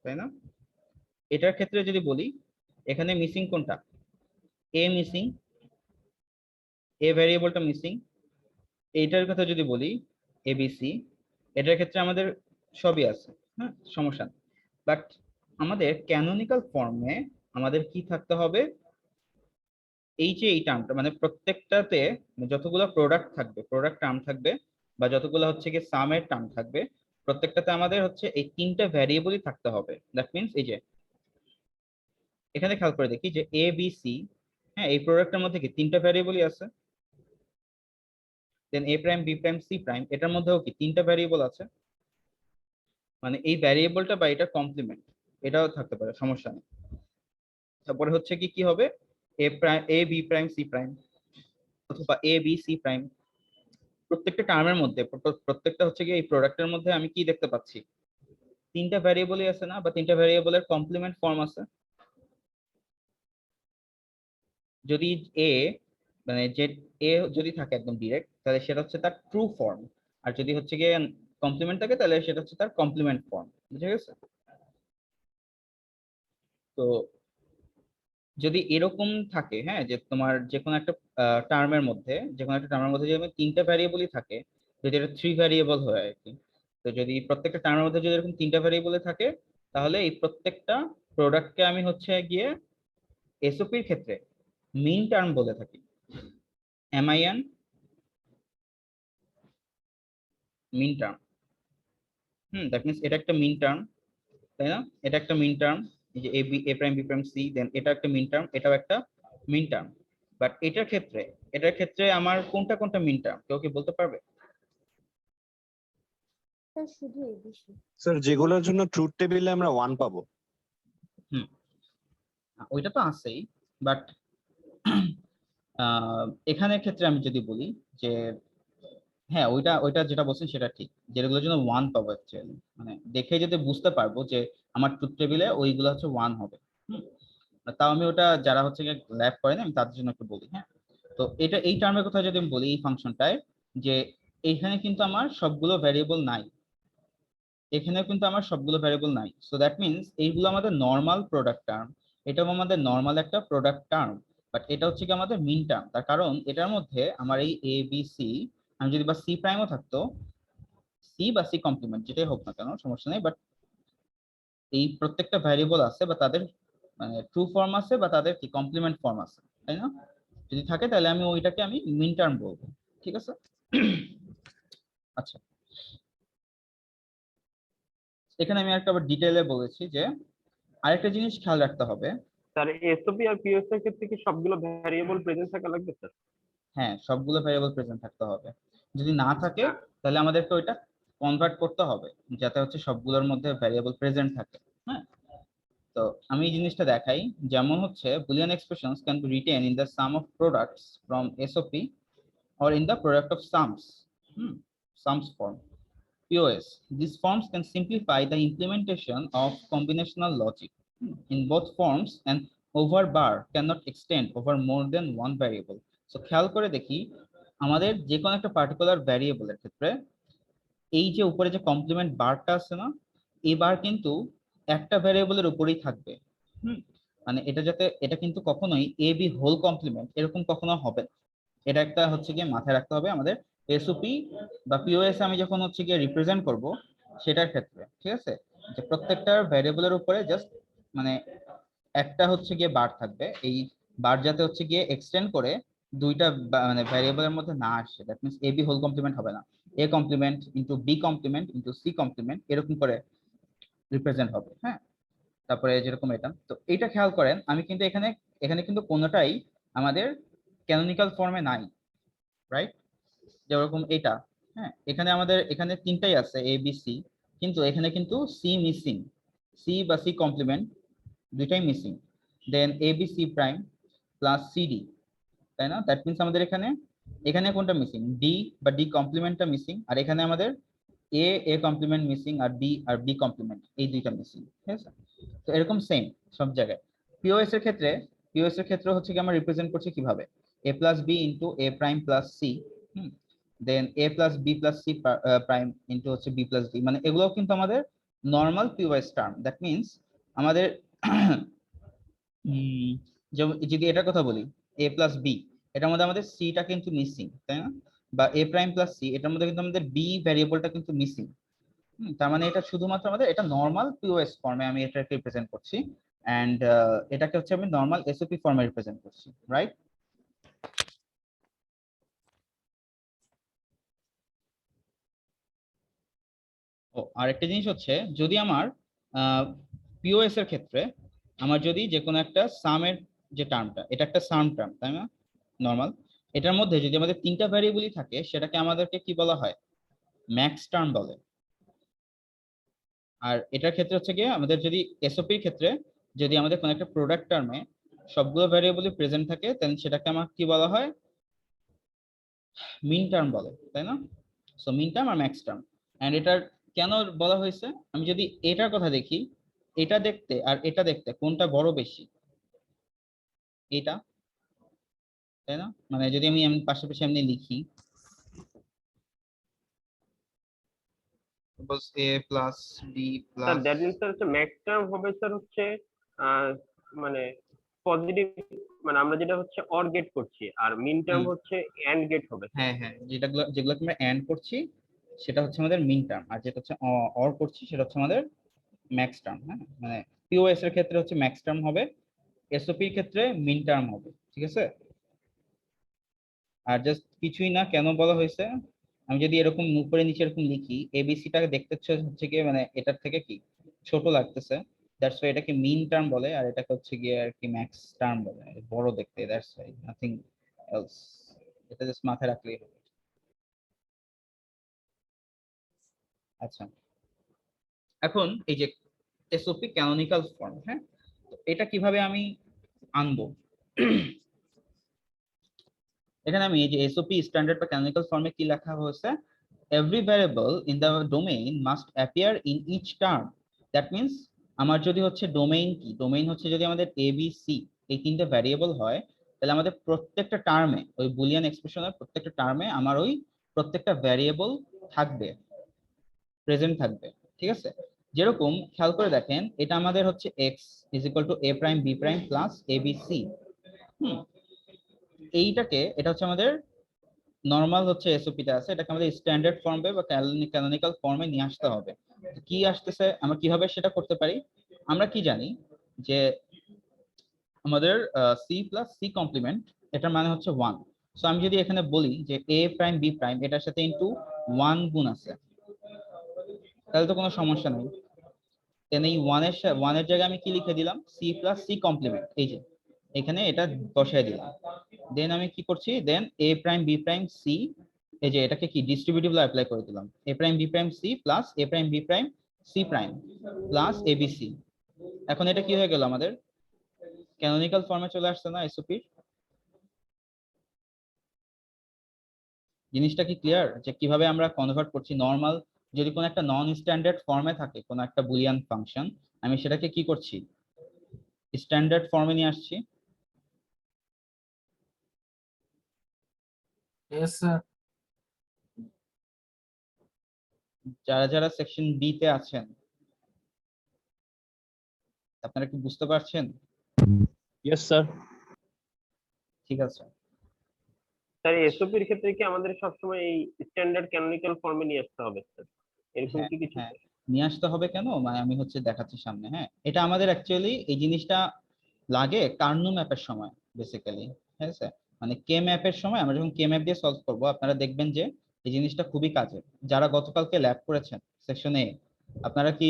তাই না? এটার ক্ষেত্রে যদি বলি এখানে মিসিং কোনটা, এ মিসিং, এ ভ্যারিয়েবলটা মিসিং। এইটার কথা যদি বলি এবিসি, এটার ক্ষেত্রে আমাদের সবই আছে, হ্যাঁ, সমস্যা নেই। বাট আমাদের ক্যানোনিক্যাল ফর্মে আমাদের কি থাকতে হবে, এই যে এই টার্মটা মানে প্রত্যেকটাতে যতগুলো প্রোডাক্ট থাকবে, প্রোডাক্ট টার্ম থাকবে, বা যতগুলো হচ্ছে কি সামের টার্ম থাকবে, প্রত্যেকটাতে আমাদের হচ্ছে এই তিনটা ভ্যারিয়েবলই থাকতে হবে। দ্যাট মিনস এই যে এখানে খেয়াল করে দেখি যে এ বি সি, হ্যাঁ, এই প্রোডাক্টের মধ্যে কি তিনটা ভ্যারিয়েবলই আছে। Then a prime b prime c prime, এটার মধ্যেও কি তিনটা ভ্যারিয়েবল আছে। মানে এই ভ্যারিয়েবলটা বা এটা কমপ্লিমেন্ট, এটাও থাকতে পারে, সমস্যা নেই। তারপরে হচ্ছে কি কি হবে, এ প্রাইম এ বি প্রাইম সি প্রাইম, অথবা এ বি সি প্রাইম। প্রত্যেকটা টার্মের মধ্যে প্রত্যেকটা হচ্ছে কি এই প্রোডাক্টের মধ্যে আমি কি দেখতে পাচ্ছি, তিনটা ভ্যারিয়েবলই আছে না, বা তিনটা ভ্যারিয়েবলের কমপ্লিমেন্ট ফর্ম আছে। যদি এ মানে যে এ যদি থাকে একদম ডিরেক্ট, তাহলে সেটা হচ্ছে তার ট্রু ফর্ম। আর যদি হচ্ছে গিয়ে কমপ্লিমেন্ট থাকে, তাহলে সেটা হচ্ছে তার কমপ্লিমেন্ট ফর্ম। বুঝে গেছে? তো যদি এরকম থাকে, হ্যাঁ, যে তোমার যে কোনো একটা টার্মের মধ্যে, যে কোনো একটা টার্মের মধ্যে যদি তিনটা ভ্যারিয়েবলই থাকে, যদি এটা 3 ভ্যারিয়েবল হয় আর কি, তো যদি প্রত্যেকটা টার্মের মধ্যে যদি এরকম তিনটা ভ্যারিয়েবল থাকে, তাহলে এই প্রত্যেকটা প্রোডাক্টকে আমি হচ্ছে গিয়ে এসওপির ক্ষেত্রে মিন টার্ম বলে থাকি। এমআইএন মিন টার্ম। দ্যাট মিনস এটা একটা মিন টার্ম, তাই না? এটা একটা মিন টার্ম, এই যে a prime b prime C, দেন এটা একটা মিন টার্ম, এটাও একটা মিন টার্ম। বাট এটার ক্ষেত্রে আমার কোনটা কোনটা মিন টার্ম কেউ কি বলতে পারবে? স্যার শুধু এবিসি। স্যার যেগুলোর জন্য ট্রুথ টেবিলে আমরা 1 পাবো। ওইটা তো আছেই, বাট এখানের ক্ষেত্রে আমি যদি বলি যে হ্যাঁ, ওইটা ওইটা যেটা বলছেন সেটা ঠিক, যেগুলোর জন্য 1 পাবো অ্যাকচুয়ালি, মানে দেখে যদি বুঝতে পারবো যে আমার ট্রুথ টেবিলে ওইগুলো হচ্ছে 1 হবে। তাও আমি ওটা যারা হচ্ছে ল্যাব করে না, আমি তাদের জন্য একটু বলি। হ্যাঁ, তো এটা এই টার্মের কথা যদি আমি বলি, এই ফাংশনটায় যে এইখানে কিন্তু আমার সবগুলো ভ্যারিয়েবল নাই, এখানেও কিন্তু আমার সবগুলো ভ্যারিয়েবল নাই। সো দ্যাট মিনস এইগুলো আমাদের নর্মাল প্রোডাক্ট টার্ম, এটাও আমাদের নর্মাল একটা প্রোডাক্ট টার্ম। বাট এটা হচ্ছে কি আমাদের মিন টার্ম, তার কারণ এটার মধ্যে আমার এই এ বি সি, আমি যদি বা সি প্রাইমও থাকতো, সি বা সি কমপ্লিমেন্ট যেটাই হোক না কেন সমস্যা নেই, বাট এই প্রত্যেকটা ভ্যারিয়েবল আছে বা তাদের মানে ট্রু ফর্ম আছে বা তাদের কি কমপ্লিমেন্ট ফর্ম আছে, তাই না? যদি থাকে তাহলে আমি ওইটাকে আমি মিন টার্ম বলবো। ঠিক আছে? আচ্ছা, এখানে আমি একটা আবার ডিটেইলে বলেছি যে আরেকটা জিনিস খেয়াল রাখতে হবে। স্যার এসওপি আর পিওএস এর ক্ষেত্রে কি সবগুলো ভ্যারিয়েবল প্রেজেন্ট থাকা লাগবে স্যার? হ্যাঁ, সবগুলো ভ্যারিয়েবল প্রেজেন্ট থাকতে হবে। যদি না থাকে তাহলে আমাদেরকে ওইটা কনভার্ট করতে হবে যাতে হচ্ছে সবগুলোর মধ্যে ভ্যারিয়েবল প্রেজেন্ট থাকে। হ্যাঁ, তো আমি এই জিনিসটা দেখাই। যেমন হচ্ছে Boolean expressions can be written in the some of products from SOP or in the product of sums, sums form, POS. These forms can simplify the implementation of combinational logic in both forms, and over bar cannot extend over more than one variable. So খেয়াল করে দেখি আমাদের যে কোনো একটা particular ভ্যারিয়েবলের ক্ষেত্রে এই যে উপরে যে কমপ্লিমেন্ট বারটা আছে না, এই বার কিন্তু একটা ভ্যারিয়েবলের উপরেই থাকবে। মানে এটা যাতে এটা কিন্তু কখনোই এ বি হোল কমপ্লিমেন্ট এরকম কখনো হবে না। এটা একটা হচ্ছে গিয়ে মাথায় রাখতে হবে আমাদের এসওপি বা পিওএস আমি যখন হচ্ছে গিয়ে রিপ্রেজেন্ট করব সেটার ক্ষেত্রে। ঠিক আছে, যে প্রত্যেকটা ভ্যারিয়েবলের উপরে জাস্ট মানে একটা হচ্ছে গিয়ে বার থাকবে, এই বার যাতে হচ্ছে গিয়ে এক্সটেন্ড করে দুইটা মানে ভ্যারিয়েবলের মধ্যে না আসে। That means a b whole complement হবে না, a complement into b complement into c complement এরকম করে রিপ্রেজেন্ট হবে। হ্যাঁ, তারপরে যেরকম এটা, তো এটা খেয়াল করেন আমি কিন্তু এখানে এখানে কিন্তু কোনোটাই আমাদের ক্যানোনিক্যাল ফর্মে নাই, রাইট? যেরকম এটা, হ্যাঁ, এখানে আমাদের এখানে তিনটাই আছে এ বি সি, কিন্তু এখানে কিন্তু সি মিসিং, সি বা সি কমপ্লিমেন্ট দুইটাই missing. Then a b c prime plus cd, তাই না? দ্যাট মিনস আমাদের এখানে এখানে কোনটা মিসিং, ডি বা ডি কমপ্লিমেন্টটা মিসিং, আর এখানে আমাদের এ কমপ্লিমেন্ট মিসিং, আর বি কমপ্লিমেন্ট এই দুইটা মিসিং। ঠিক আছে, তো এরকম সেম সব জায়গায়। পিওএস এর ক্ষেত্রে হচ্ছে কি আমরা রিপ্রেজেন্ট করছি কিভাবে, a plus b into a prime plus c, then a plus b plus c prime into হচ্ছে বি প্লাস ডি। মানে এগুলো কিন্তু আমাদের normal POS term. That means আমাদের যেমন যদি এটার কথা বলি a প্লাস বি, এটার মধ্যে আমাদের সিটা কিন্তু মিসিং, তাই না? বা a প্রাইম প্লাস সি, এটার মধ্যে কিন্তু আমাদের বি ভ্যারিয়েবলটা কিন্তু মিসিং। তার মানে এটা শুধুমাত্র আমাদের এটা নর্মাল পিওএস ফর্মে আমি এটাকে রিপ্রেজেন্ট করছি, এন্ড এটাকে হচ্ছে আমি নর্মাল এসওপি ফর্মে রিপ্রেজেন্ট করছি, রাইট? ও আরেকটা জিনিস হচ্ছে, যদি আমার পিওএস এর ক্ষেত্রে আমার যদি যে কোনো একটা সামের যে টার্মটা, এটা একটা সাম টার্ম, তাই না? নর্মাল, এটার মধ্যে যদি আমাদের তিনটা ভ্যারিয়েবলই থাকে, সেটাকে আমাদেরকে কি বলা হয়? ম্যাক্স টার্ম বলে। আর এটার ক্ষেত্রে হচ্ছে গিয়ে আমাদের যদি এসওপির ক্ষেত্রে যদি আমাদের কোনো একটা প্রোডাক্ট টার্মে সবগুলো ভ্যারিয়েবলই প্রেজেন্ট থাকে, তাহলে সেটাকে আমার কি বলা হয়? মিন টার্ম বলে, তাই না? সো মিন টার্ম আর ম্যাক্স টার্ম। এন্ড এটার কেন বলা হয়েছে, আমি যদি এটার কথা দেখি, এটা দেখতে আর এটা দেখতে কোনটা বড় বেশি? এটা, তাই না? মানে যদি আমি পাশাপাশি এমনি লিখি, suppose a plus b sir plus, that means sir হচ্ছে ম্যাক্স টার্ম হবে স্যার হচ্ছে আহ, মানে পজিটিভ, মানে আমরা যেটা হচ্ছে অর গেট করছি, আর মিন টার্ম হচ্ছে এন্ড গেট হবে স্যার। হ্যাঁ হ্যাঁ, যেগুলো আমরা এন্ড করছি সেটা হচ্ছে আমাদের মিন টার্ম, আর যেটা হচ্ছে অর করছি সেটা হচ্ছে আমাদের ম্যাক্স টার্ম। হ্যাঁ, মানে পিওএস এর ক্ষেত্রে হচ্ছে ম্যাক্স টার্ম হবে, এসওপি এর ক্ষেত্রে মিন টার্ম হবে, ঠিক আছে? আর জাস্ট কিছুই না, কেন বলা হয়েছে, আমি যদি এরকম উপরে নিচে এরকম লিখি, এবিসিটাকে দেখতে হচ্ছে গিয়ে মানে এটার থেকে কি ছোট লাগতেছে, দ্যাটস ওয়াই এটাকে মিন টার্ম বলে, আর এটাকে হচ্ছে গিয়ে আর কি ম্যাক্স টার্ম বলে, বড় দেখতে, দ্যাটস ওয়াই, নাথিং এলস। এটা জাস্ট মাথায় রাখলেই হবে। আচ্ছা, এখন এই যে এসওপি ক্যানোনিকাল ফর্ম, হ্যাঁ, তো এটা কিভাবে আমি আনবো? এখানে আমি এই যে এসওপি স্ট্যান্ডার্ড বা ক্যানোনিকাল ফর্মে কি লেখা হয়েছে, every variable in the domain must appear in each term. That means আমার যদি হচ্ছে ডোমেইন কি, ডোমেইন হচ্ছে যদি আমাদের এ বি সি এই তিনটা ভ্যারিয়েবল হয়, তাহলে আমাদের প্রত্যেকটা টার্মে ওই বুলিয়ান এক্সপ্রেশনের প্রত্যেকটা টার্মে আমার ওই প্রত্যেকটা ভ্যারিয়েবল থাকবে, প্রেজেন্ট থাকবে, ঠিক আছে? যেরকম খেয়াল করে দেখেন, এটা আমাদের হচ্ছে x is equal to a prime b prime plus a b c. এইটাকে, এটা হচ্ছে আমাদের নরমাল হচ্ছে এসওপিটা আছে, এটাকে আমাদের স্ট্যান্ডার্ড ফর্মে বা ক্যানোনিকাল ফর্মে নিয়ে আসতে হবে। কি আসতেছে, আমরা কিভাবে সেটা করতে পারি? আমরা কি জানি যে আমাদের সি প্লাস সি কমপ্লিমেন্ট, এটার মানে হচ্ছে 1। সো আমি যদি এখানে বলি যে এ প্রাইম বি প্রাইম এটার সাথে ইনটু 1 গুণ আছে, তাহলে তো কোনো সমস্যা নেই। দেন এই 1 এর জায়গায় আমি কি লিখে দিলাম? সি প্লাস সি কমপ্লিমেন্ট, এই যে এখানে এটা বসায় দিলাম। দেন আমি কি করছি, then a prime b prime c, এই যে এটাকে কি ডিস্ট্রিবিউটিভলি অ্যাপ্লাই করে দিলাম, a prime b prime c plus a prime b prime c prime plus abc. এখন এটা কি হয়ে গেল, আমাদের ক্যানোনিকাল ফর্মে চলে আসছে না এসওপি? জিনিসটা কি ক্লিয়ার যে কিভাবে আমরা কনভার্ট করছি? নর্মাল যদি কোনো একটা নন স্ট্যান্ডার্ড ফর্মে থাকে কোনো একটা বুলিয়ান ফাংশন, আমি সেটাকে কি করছি, স্ট্যান্ডার্ড ফর্মে নিয়ে আসছি। Yes, sir. যারা যারা সেকশন বি তে আছেন, আপনারা কি বুঝতে পারছেন? Yes sir. ঠিক আছে। স্যার এসওপির ক্ষেত্রে কি আমাদের সবসময় এই স্ট্যান্ডার্ড ক্যানোনিক্যাল ফর্মে নিয়ে আসতে হবে স্যার, এরকম হ্যাঁ কি কিছু? হ্যাঁ, নিয়ে আসতে হবে কেন, মানে আমি হচ্ছে দেখাচ্ছি সামনে। হ্যাঁ, এটা আমাদের অ্যাকচুয়ালি এই জিনিসটা লাগে কার্নু ম্যাপের সময় বেসিক্যালি, ঠিক আছে? মানে কে ম্যাপের সময় আমরা যখন কে ম্যাপ দিয়ে সলভ করব, আপনারা দেখবেন যে এই জিনিসটা খুবই কাজে। যারা গতকালকে ল্যাব করেছেন সেকশন এ, আপনারা কি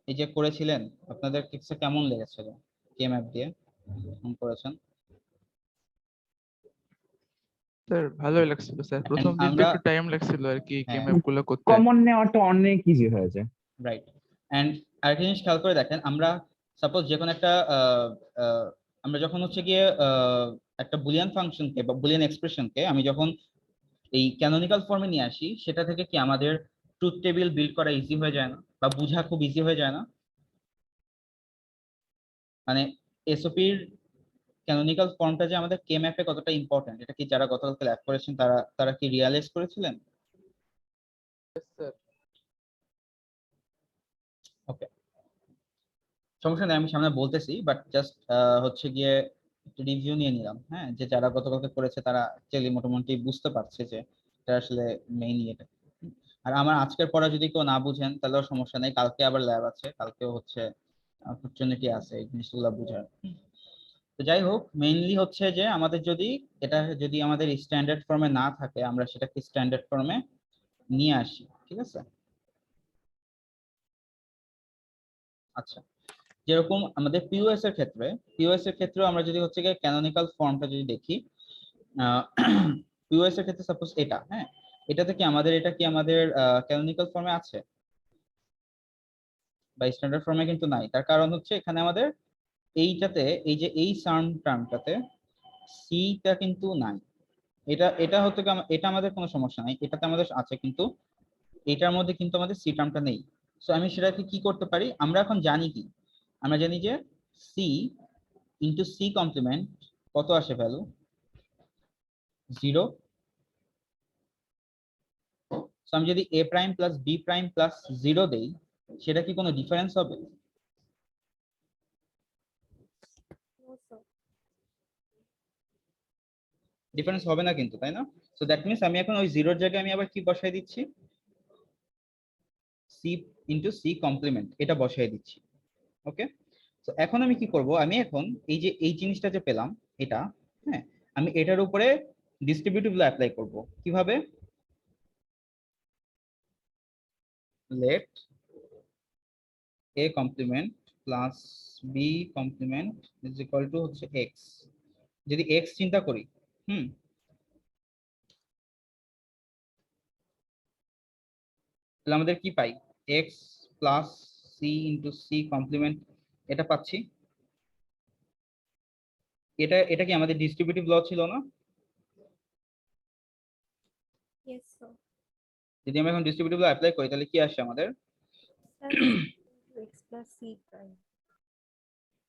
এই যে করেছিলেন, আপনাদের কিসে কেমন লেগেছিল কে ম্যাপ দিয়ে করেছেন? স্যার ভালোই লাগছিল স্যার, প্রথম দিন তো আমরা, একটু টাইম লাগছিল আর কি হ্যাঁ, ম্যাপ গুলো করতে। কমন নেওয়াটা অনেক ইজি হয়েছে। রাইট। এন্ড আরেকটা জিনিস খেয়াল করে দেখেন, আমরা সাপোজ যে কোনো একটা আমরা যখন হচ্ছে গিয়ে একটা বুলিয়ান ফাংশনকে বা বুলিয়ান এক্সপ্রেশনকে আমি যখন এই ক্যানোনিকাল ফর্মে নিয়ে আসি, সেটা থেকে কি আমাদের ট্রুথ টেবিল বিল্ড করা ইজি হয়ে যায় না, বা বোঝা খুব ইজি হয়ে যায় না? মানে এসওপির ক্যানোনিকাল ফর্মটা যে আমাদের কে ম্যাপে কতটা ইম্পর্টেন্ট, এটা কি যারা গতকালকে ল্যাব করেছেন তারা তারা কি রিয়ালাইজ করেছিলেন? স্যার ওকে, সমস্যা নেই, আমি সামনে বলতেছি, বাট জাস্ট হচ্ছে গিয়ে একটু রিভিউ নিয়ে নিলাম, হ্যাঁ, যে যারা গতকালকে করেছে তারা অ্যাকচুয়ালি মোটামুটি বুঝতে পারছে যে এটা আসলে মেইন ইয়েটা। আর আমার আজকের পড়া যদি কেউ না বুঝেন তাহলেও সমস্যা নেই, কালকে আবার ল্যাব আছে, কালকেও হচ্ছে অপরচুনিটি আছে এই জিনিসগুলো বোঝার। তো যাই হোক, মেইনলি হচ্ছে যে আমাদের যদি এটা যদি আমাদের স্ট্যান্ডার্ড ফর্মে না থাকে আমরা সেটাকে স্ট্যান্ডার্ড ফর্মে নিয়ে আসি, ঠিক আছে? আচ্ছা, যেরকম আমাদের পিওএস এর ক্ষেত্রে, আমরা যদি হচ্ছে গিয়ে ক্যানোনিক্যাল ফর্মটা যদি দেখি, পিওএস এর ক্ষেত্রে সাপোজ এটা, হ্যাঁ, এটাতে কি আমাদের এটা কি আমাদের ক্যানোনিক্যাল ফর্মে আছে বা স্ট্যান্ডার্ড ফর্মে কিন্তু নাই। তার কারণ হচ্ছে এখানে আমাদের এইটাতে এই যে এই সার্ম টার্মটাতে সিটা কিন্তু নাই। এটা এটা হচ্ছে এটা আমাদের কোনো সমস্যা নাই, এটাতে আমাদের আছে, কিন্তু এটার মধ্যে কিন্তু আমাদের সি টার্মটা নেই। সো আমি সেটাকে কি করতে পারি, আমরা এখন জানি কি, আমরা জানি যে সি ইন্টু সি কমপ্লিমেন্ট কত আসে ভ্যালু 0। সো আমি যদি a prime plus b prime plus 0 দেই সেটা কি কোনো ডিফারেন্স হবে? ডিফারেন্স হবে না কিন্তু, তাই না? সো দ্যাট মিন্স আমি এখন ওই 0-র জায়গায় আমি আবার কি বসাই দিচ্ছি, সি ইন্টু সি কমপ্লিমেন্ট এটা বসাই দিচ্ছি। ওকে, তো এখন আমি কি করব, আমি এখন এই যে এই জিনিসটা যে পেলাম এটা, হ্যাঁ, আমি এটার উপরে ডিস্ট্রিবিউটিভ ল অ্যাপ্লাই করব। কিভাবে? Let a complement plus b complement is equal to হচ্ছে এক্স। যদি এক্স চিন্তা করি, তাহলে আমাদের কি পাই, x plus c into c complement এটা পাচ্ছি। এটা এটা কি আমাদের ডিস্ট্রিবিউটিভ ল ছিল না? Yes, sir. যদি আমি এখন ডিস্ট্রিবিউটিভ ল অ্যাপ্লাই করি তাহলে কি আসে আমাদের? X plus C prime.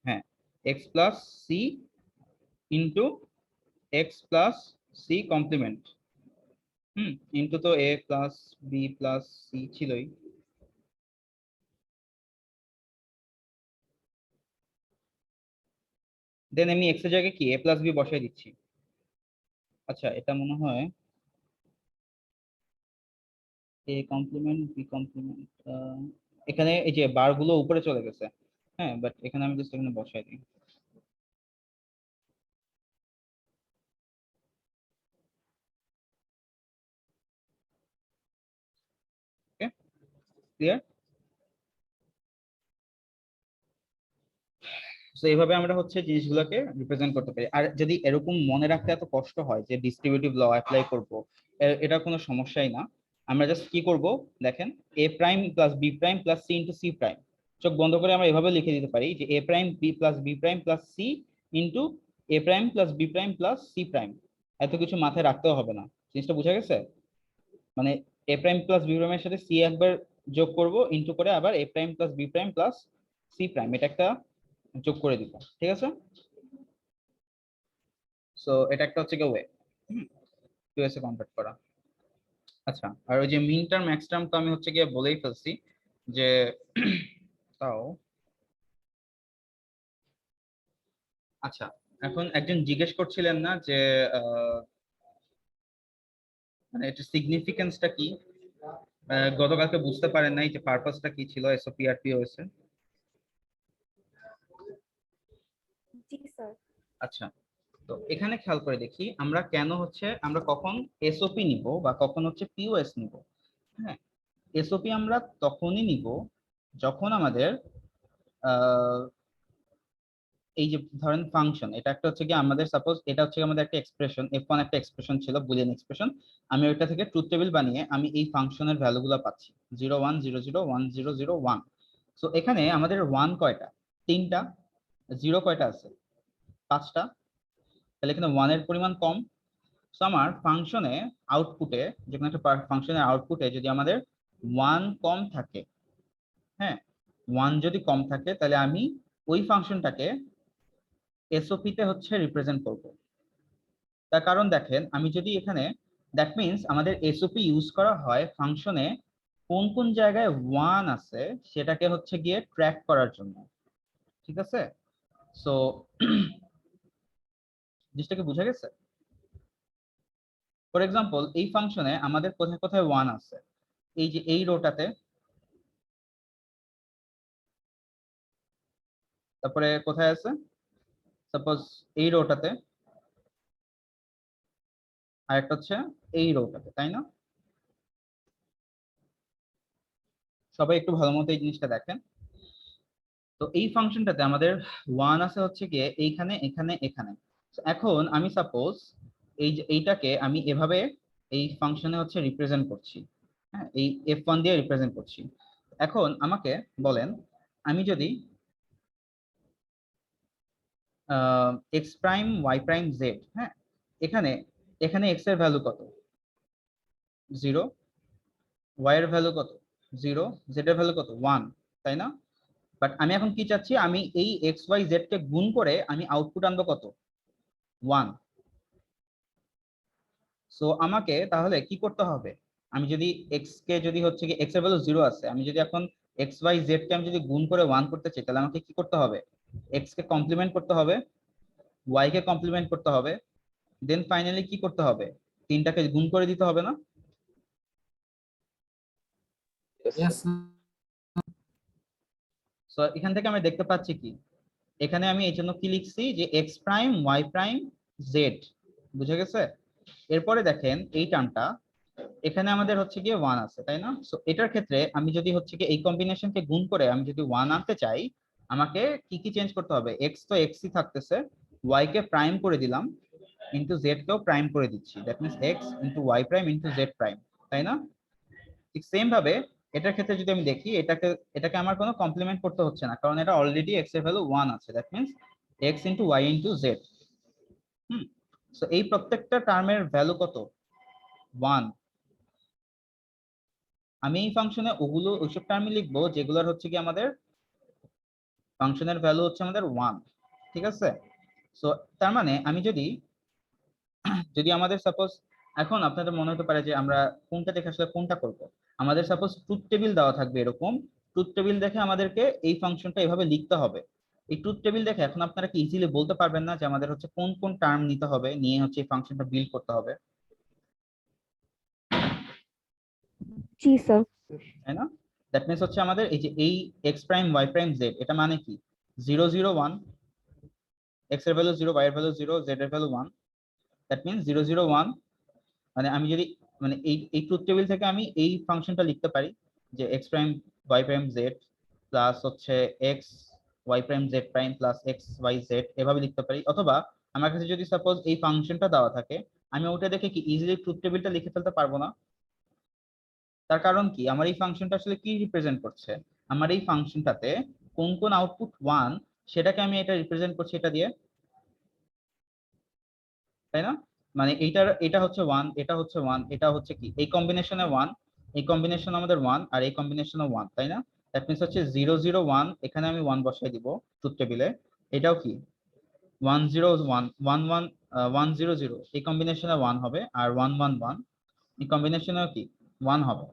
হ্যাঁ, x plus c into x plus c complement, into তো a plus b plus c ছিলই। দেন আমি এক্স এর জায়গায় কি এ প্লাস বি বসাই দিচ্ছি। আচ্ছা, এটা মনে হয় এ কমপ্লিমেন্ট বি কমপ্লিমেন্ট, এখানে এই যে বার গুলো উপরে চলে গেছে, হ্যাঁ, বাট এখানে আমি জাস্ট এখানে বসাই দিই। ওকে, ক্লিয়ার? তো এইভাবে আমরা হচ্ছে জিনিসগুলোকে রিপ্রেজেন্ট করতে পারি। আর যদি এরকম মনে রাখতে এত কষ্ট হয় যে ডিস্ট্রিবিউটিভ ল অ্যাপ্লাই করব, এটা কোনো সমস্যাই না। আমরা জাস্ট কি করব দেখেন, a prime plus b prime plus c into c prime, চোখ বন্ধ করে আমরা এভাবে লিখে দিতে পারি যে a prime b plus b prime plus c into a prime plus b prime plus c prime. এত কিছু মাথায় রাখতেও হবে না, জিনিসটা বুঝা গেছে? মানে এ প্রাইম প্লাস বি প্রাইমের সাথে সি একবার যোগ করব, ইন্টু করে আবার a prime plus b prime plus c prime, এটা একটা যোগ করে দিব, ঠিক আছে? সো এটা একটা হচ্ছে ওয়ে কিউএস এ কনভার্ট করা। আচ্ছা, আর ওই যে মিন টার্ম ম্যাক্স টার্ম তো আমি হচ্ছে গিয়ে বলেই ফেলছি যে তাও। আচ্ছা, এখন একজন জিজ্ঞেস করছিলেন না যে মানে এটা সিগনিফিকেন্সটা কি, গতকালকে বুঝতে পারেন নাই যে পারপাসটা কি ছিল এসওপি আর পিওএস এর? জি স্যার। আচ্ছা, তো এখানে খেয়াল করে দেখি আমরা কেন হচ্ছে আমরা কখন এসওপি নিব বা কখন হচ্ছে পিওএস নিব। হ্যাঁ, এসওপি আমরা তখনই নিব যখন আমাদের এই যে ধরেন ফাংশন, এটা একটা হচ্ছে কি আমাদের সাপোজ এটা হচ্ছে আমাদের একটা এক্সপ্রেশন f1, একটা এক্সপ্রেশন ছিল বুলিয়ান এক্সপ্রেশন, আমি ওইটা থেকে ট্রুথ টেবিল বানিয়ে আমি এই ফাংশনের ভ্যালুগুলো পাচ্ছি 0 1 0 0 1 0 0 1। সো এখানে আমাদের 1 কয়টা? 3টা। 0 কয়টা আছে? 5টা। তাহলে এখানে 1 এর পরিমাণ কম। সো আমার ফাংশনে আউটপুটে, যে কোনো একটা ফাংশনের আউটপুটে যদি আমাদের 1 কম থাকে, হ্যাঁ, 1 যদি কম থাকে তাহলে আমি ওই ফাংশনটাকে এসওপি তে হচ্ছে রিপ্রেজেন্ট করব। তার কারণ দেখেন, আমি যদি এখানে, দ্যাট মিন্স আমাদের এসওপি ইউজ করা হয় ফাংশনে কোন কোন জায়গায় 1 আছে সেটাকে হচ্ছে গিয়ে ট্র্যাক করার জন্য। ঠিক আছে? সো জিনিসটাকে বুঝা গেছে? ফর এক্সাম্পল এই ফাংশনে আমাদের কোথায় কোথায় 1 আছে, এই যে এই রোটাতে, তারপরে কোথায় আছে সাপোজ এই রোটাতে, আর একটা হচ্ছে এই রোটাতে, তাই না? সবাই একটু ভালো মতো এই জিনিসটা দেখেন। তো এই ফাংশনটাতে আমাদের 1 আছে হচ্ছে গিয়ে এইখানে, এখানে, এখানে। So, এখন আমি সাপোজ এইটাকে আমি এভাবে এই ফাংশনে হচ্ছে রিপ্রেজেন্ট করছি, হ্যাঁ, এই f1 দিয়ে রিপ্রেজেন্ট করছি। এখন আমাকে বলেন, আমি যদি x prime y prime z, হ্যাঁ, এখানে এখানে x এর ভ্যালু কত, 0, y এর ভ্যালু কত, 0, z এর ভ্যালু কত, 1, তাই না? বাট আমি এখন কি চাচ্ছি, আমি এই এক্স ওয়াই জেড কে গুণ করে আমি আউটপুট আনবো কত, 1। সো আমাকে তাহলে কি করতে হবে, আমি যদি এক্স কে যদি হচ্ছে কি এক্স এর ভ্যালু 0 আছে, আমি যদি এখন এক্স ওয়াই জেড কে আমি যদি গুণ করে 1 করতে চাই, তাহলে আমাকে কি করতে হবে, এক্স কে কমপ্লিমেন্ট করতে হবে, ওয়াই কে কমপ্লিমেন্ট করতে হবে, দেন ফাইনালি কি করতে হবে, তিনটাকে গুণ করে দিতে হবে না? Yes, সো এখান থেকে আমি দেখতে পাচ্ছি কি, এখানে আমি এই জন্য কি লিখছি যে x prime y prime z, বুঝে গেছে? এরপরে দেখেন এই টার্মটা, এখানে আমাদের হচ্ছে গিয়ে 1 আছে, তাই না? সো এটার ক্ষেত্রে আমি যদি হচ্ছে গিয়ে এই কম্বিনেশনকে গুণ করে আমি যদি 1 আনতে চাই, আমাকে কি কি চেঞ্জ করতে হবে, এক্স তো এক্সই থাকতেছে, ওয়াই কে প্রাইম করে দিলাম, ইনটু জেড কেও প্রাইম করে দিচ্ছি, that means x into y prime into z prime, তাই না? ঠিক সেম ভাবে এটার ক্ষেত্রে যদি আমি দেখি, এটাকে আমার কোনো কমপ্লিমেন্ট করতে হচ্ছে না, কারণ এটা অলরেডি এক্স এর ভ্যালু 1 আছে, that means x into y into z. So এই প্রত্যেকটা টার্মের ভ্যালু কত, 1। আমি এই ফাংশনে ওইসব টার্মই লিখবো যেগুলোর হচ্ছে কি আমাদের ফাংশনের ভ্যালু হচ্ছে আমাদের 1, ঠিক আছে? সো তার মানে আমি যদি যদি আমাদের সাপোজ, এখন আপনাদের মনে হতে পারে যে আমরা কোনটা দেখে আসলে কোনটা করব, আমাদের সাপোজ ট্রুথ টেবিল দেওয়া থাকবে এরকম, ট্রুথ টেবিল দেখে আমাদেরকে এই ফাংশনটা এভাবে লিখতে হবে। এই ট্রুথ টেবিল দেখে এখন আপনারা কি ইজিলি বলতে পারবেন না যে আমাদের হচ্ছে কোন কোন টার্ম নিতে হবে, নিয়ে হচ্ছে এই ফাংশনটা বিল্ড করতে হবে, জি স্যার। তাই না? দ্যাট মিন্স হচ্ছে আমাদের এই যে এই x prime y prime z, এটা মানে কি 0 0 1, এক্স এর ভ্যালু 0, ওয়াই এর ভ্যালু 0, জেড এর ভ্যালু 1, দ্যাট মিন্স 0 0 1। মানে আমি যদি মানে এই ট্রুথ টেবিল থেকে আমি এই ফাংশনটা লিখতে পারি যে x prime y prime z plus হচ্ছে x y prime z prime plus x y z, এভাবে লিখতে পারি। অথবা আমার কাছে যদি সাপোজ এই ফাংশনটা দেওয়া থাকে, আমি ওটা দেখে কি ইজিলি ট্রুথ টেবিলটা লিখে ফেলতে পারবো না? তার কারণ কি, আমার এই ফাংশনটা আসলে কি রিপ্রেজেন্ট করছে, আমার এই ফাংশনটাতে কোন কোন আউটপুট 1 সেটাকে আমি এটা রিপ্রেজেন্ট করছি এটা দিয়ে, তাই না? মানে এটা হচ্ছে 1, এটা হচ্ছে 1, এটা হচ্ছে কি এই কম্বিনেশনে 1, এই কম্বিনেশন আমাদের 1, আর এই কম্বিনেশনে 1, তাই না? দ্যাট মিন্স হচ্ছে 0 0 1, এখানে আমি 1 বসাই দিব ট্রুথ টেবিলে, এটাও কি 1 0 1 1 1 1 0 0, এই কম্বিনেশনে 1 হবে, আর 1 1 1 এই কম্বিনেশনেও কি 1 হবে।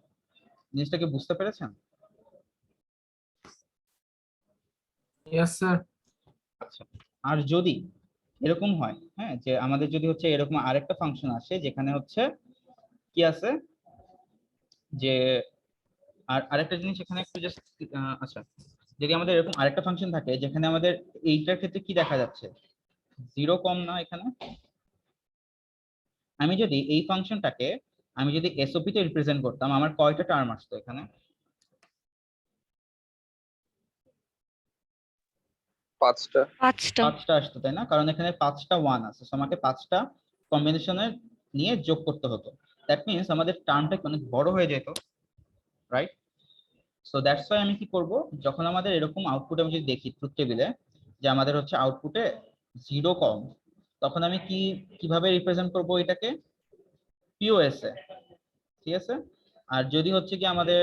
জিনিসটাকে বুঝতে পেরেছেন? yes, sir. আচ্ছা, আর যদি এরকম হয়, হ্যাঁ, যে আমাদের যদি হচ্ছে এরকম আরেকটা ফাংশন আসে যেখানে হচ্ছে কি আছে, যে আরেকটা জিনিস এখানে একটু জাস্ট, আচ্ছা, যদি আমাদের এরকম আরেকটা ফাংশন থাকে যেখানে আমাদের এইটার ক্ষেত্রে কি দেখা যাচ্ছে, 0 কম না এখানে, আমি যদি এই ফাংশনটাকে আমি যদি এসওপি তে রিপ্রেজেন্ট করতাম, আমার কয়টা টার্ম আসতো এখানে, 5টা। 5টা আসতো, তাই না? কারণ এখানে 5টা 1 আছে, সো আমাকে 5টা কম্বিনেশনের নিয়ে যোগ করতে হতো, দ্যাট মিন্স আমাদের টার্মটা অনেক বড় হয়ে যেত, রাইট? সো দ্যাটস ওয়াই আমি কি করব, যখন আমাদের এরকম আউটপুট আমি যদি দেখি ট্রুথ টেবিলে যে আমাদের হচ্ছে আউটপুটে 0 কম, তখন আমি কিভাবে রিপ্রেজেন্ট করব এটাকে, পিওএস এ, ঠিক আছে? আর যদি হচ্ছে কি আমাদের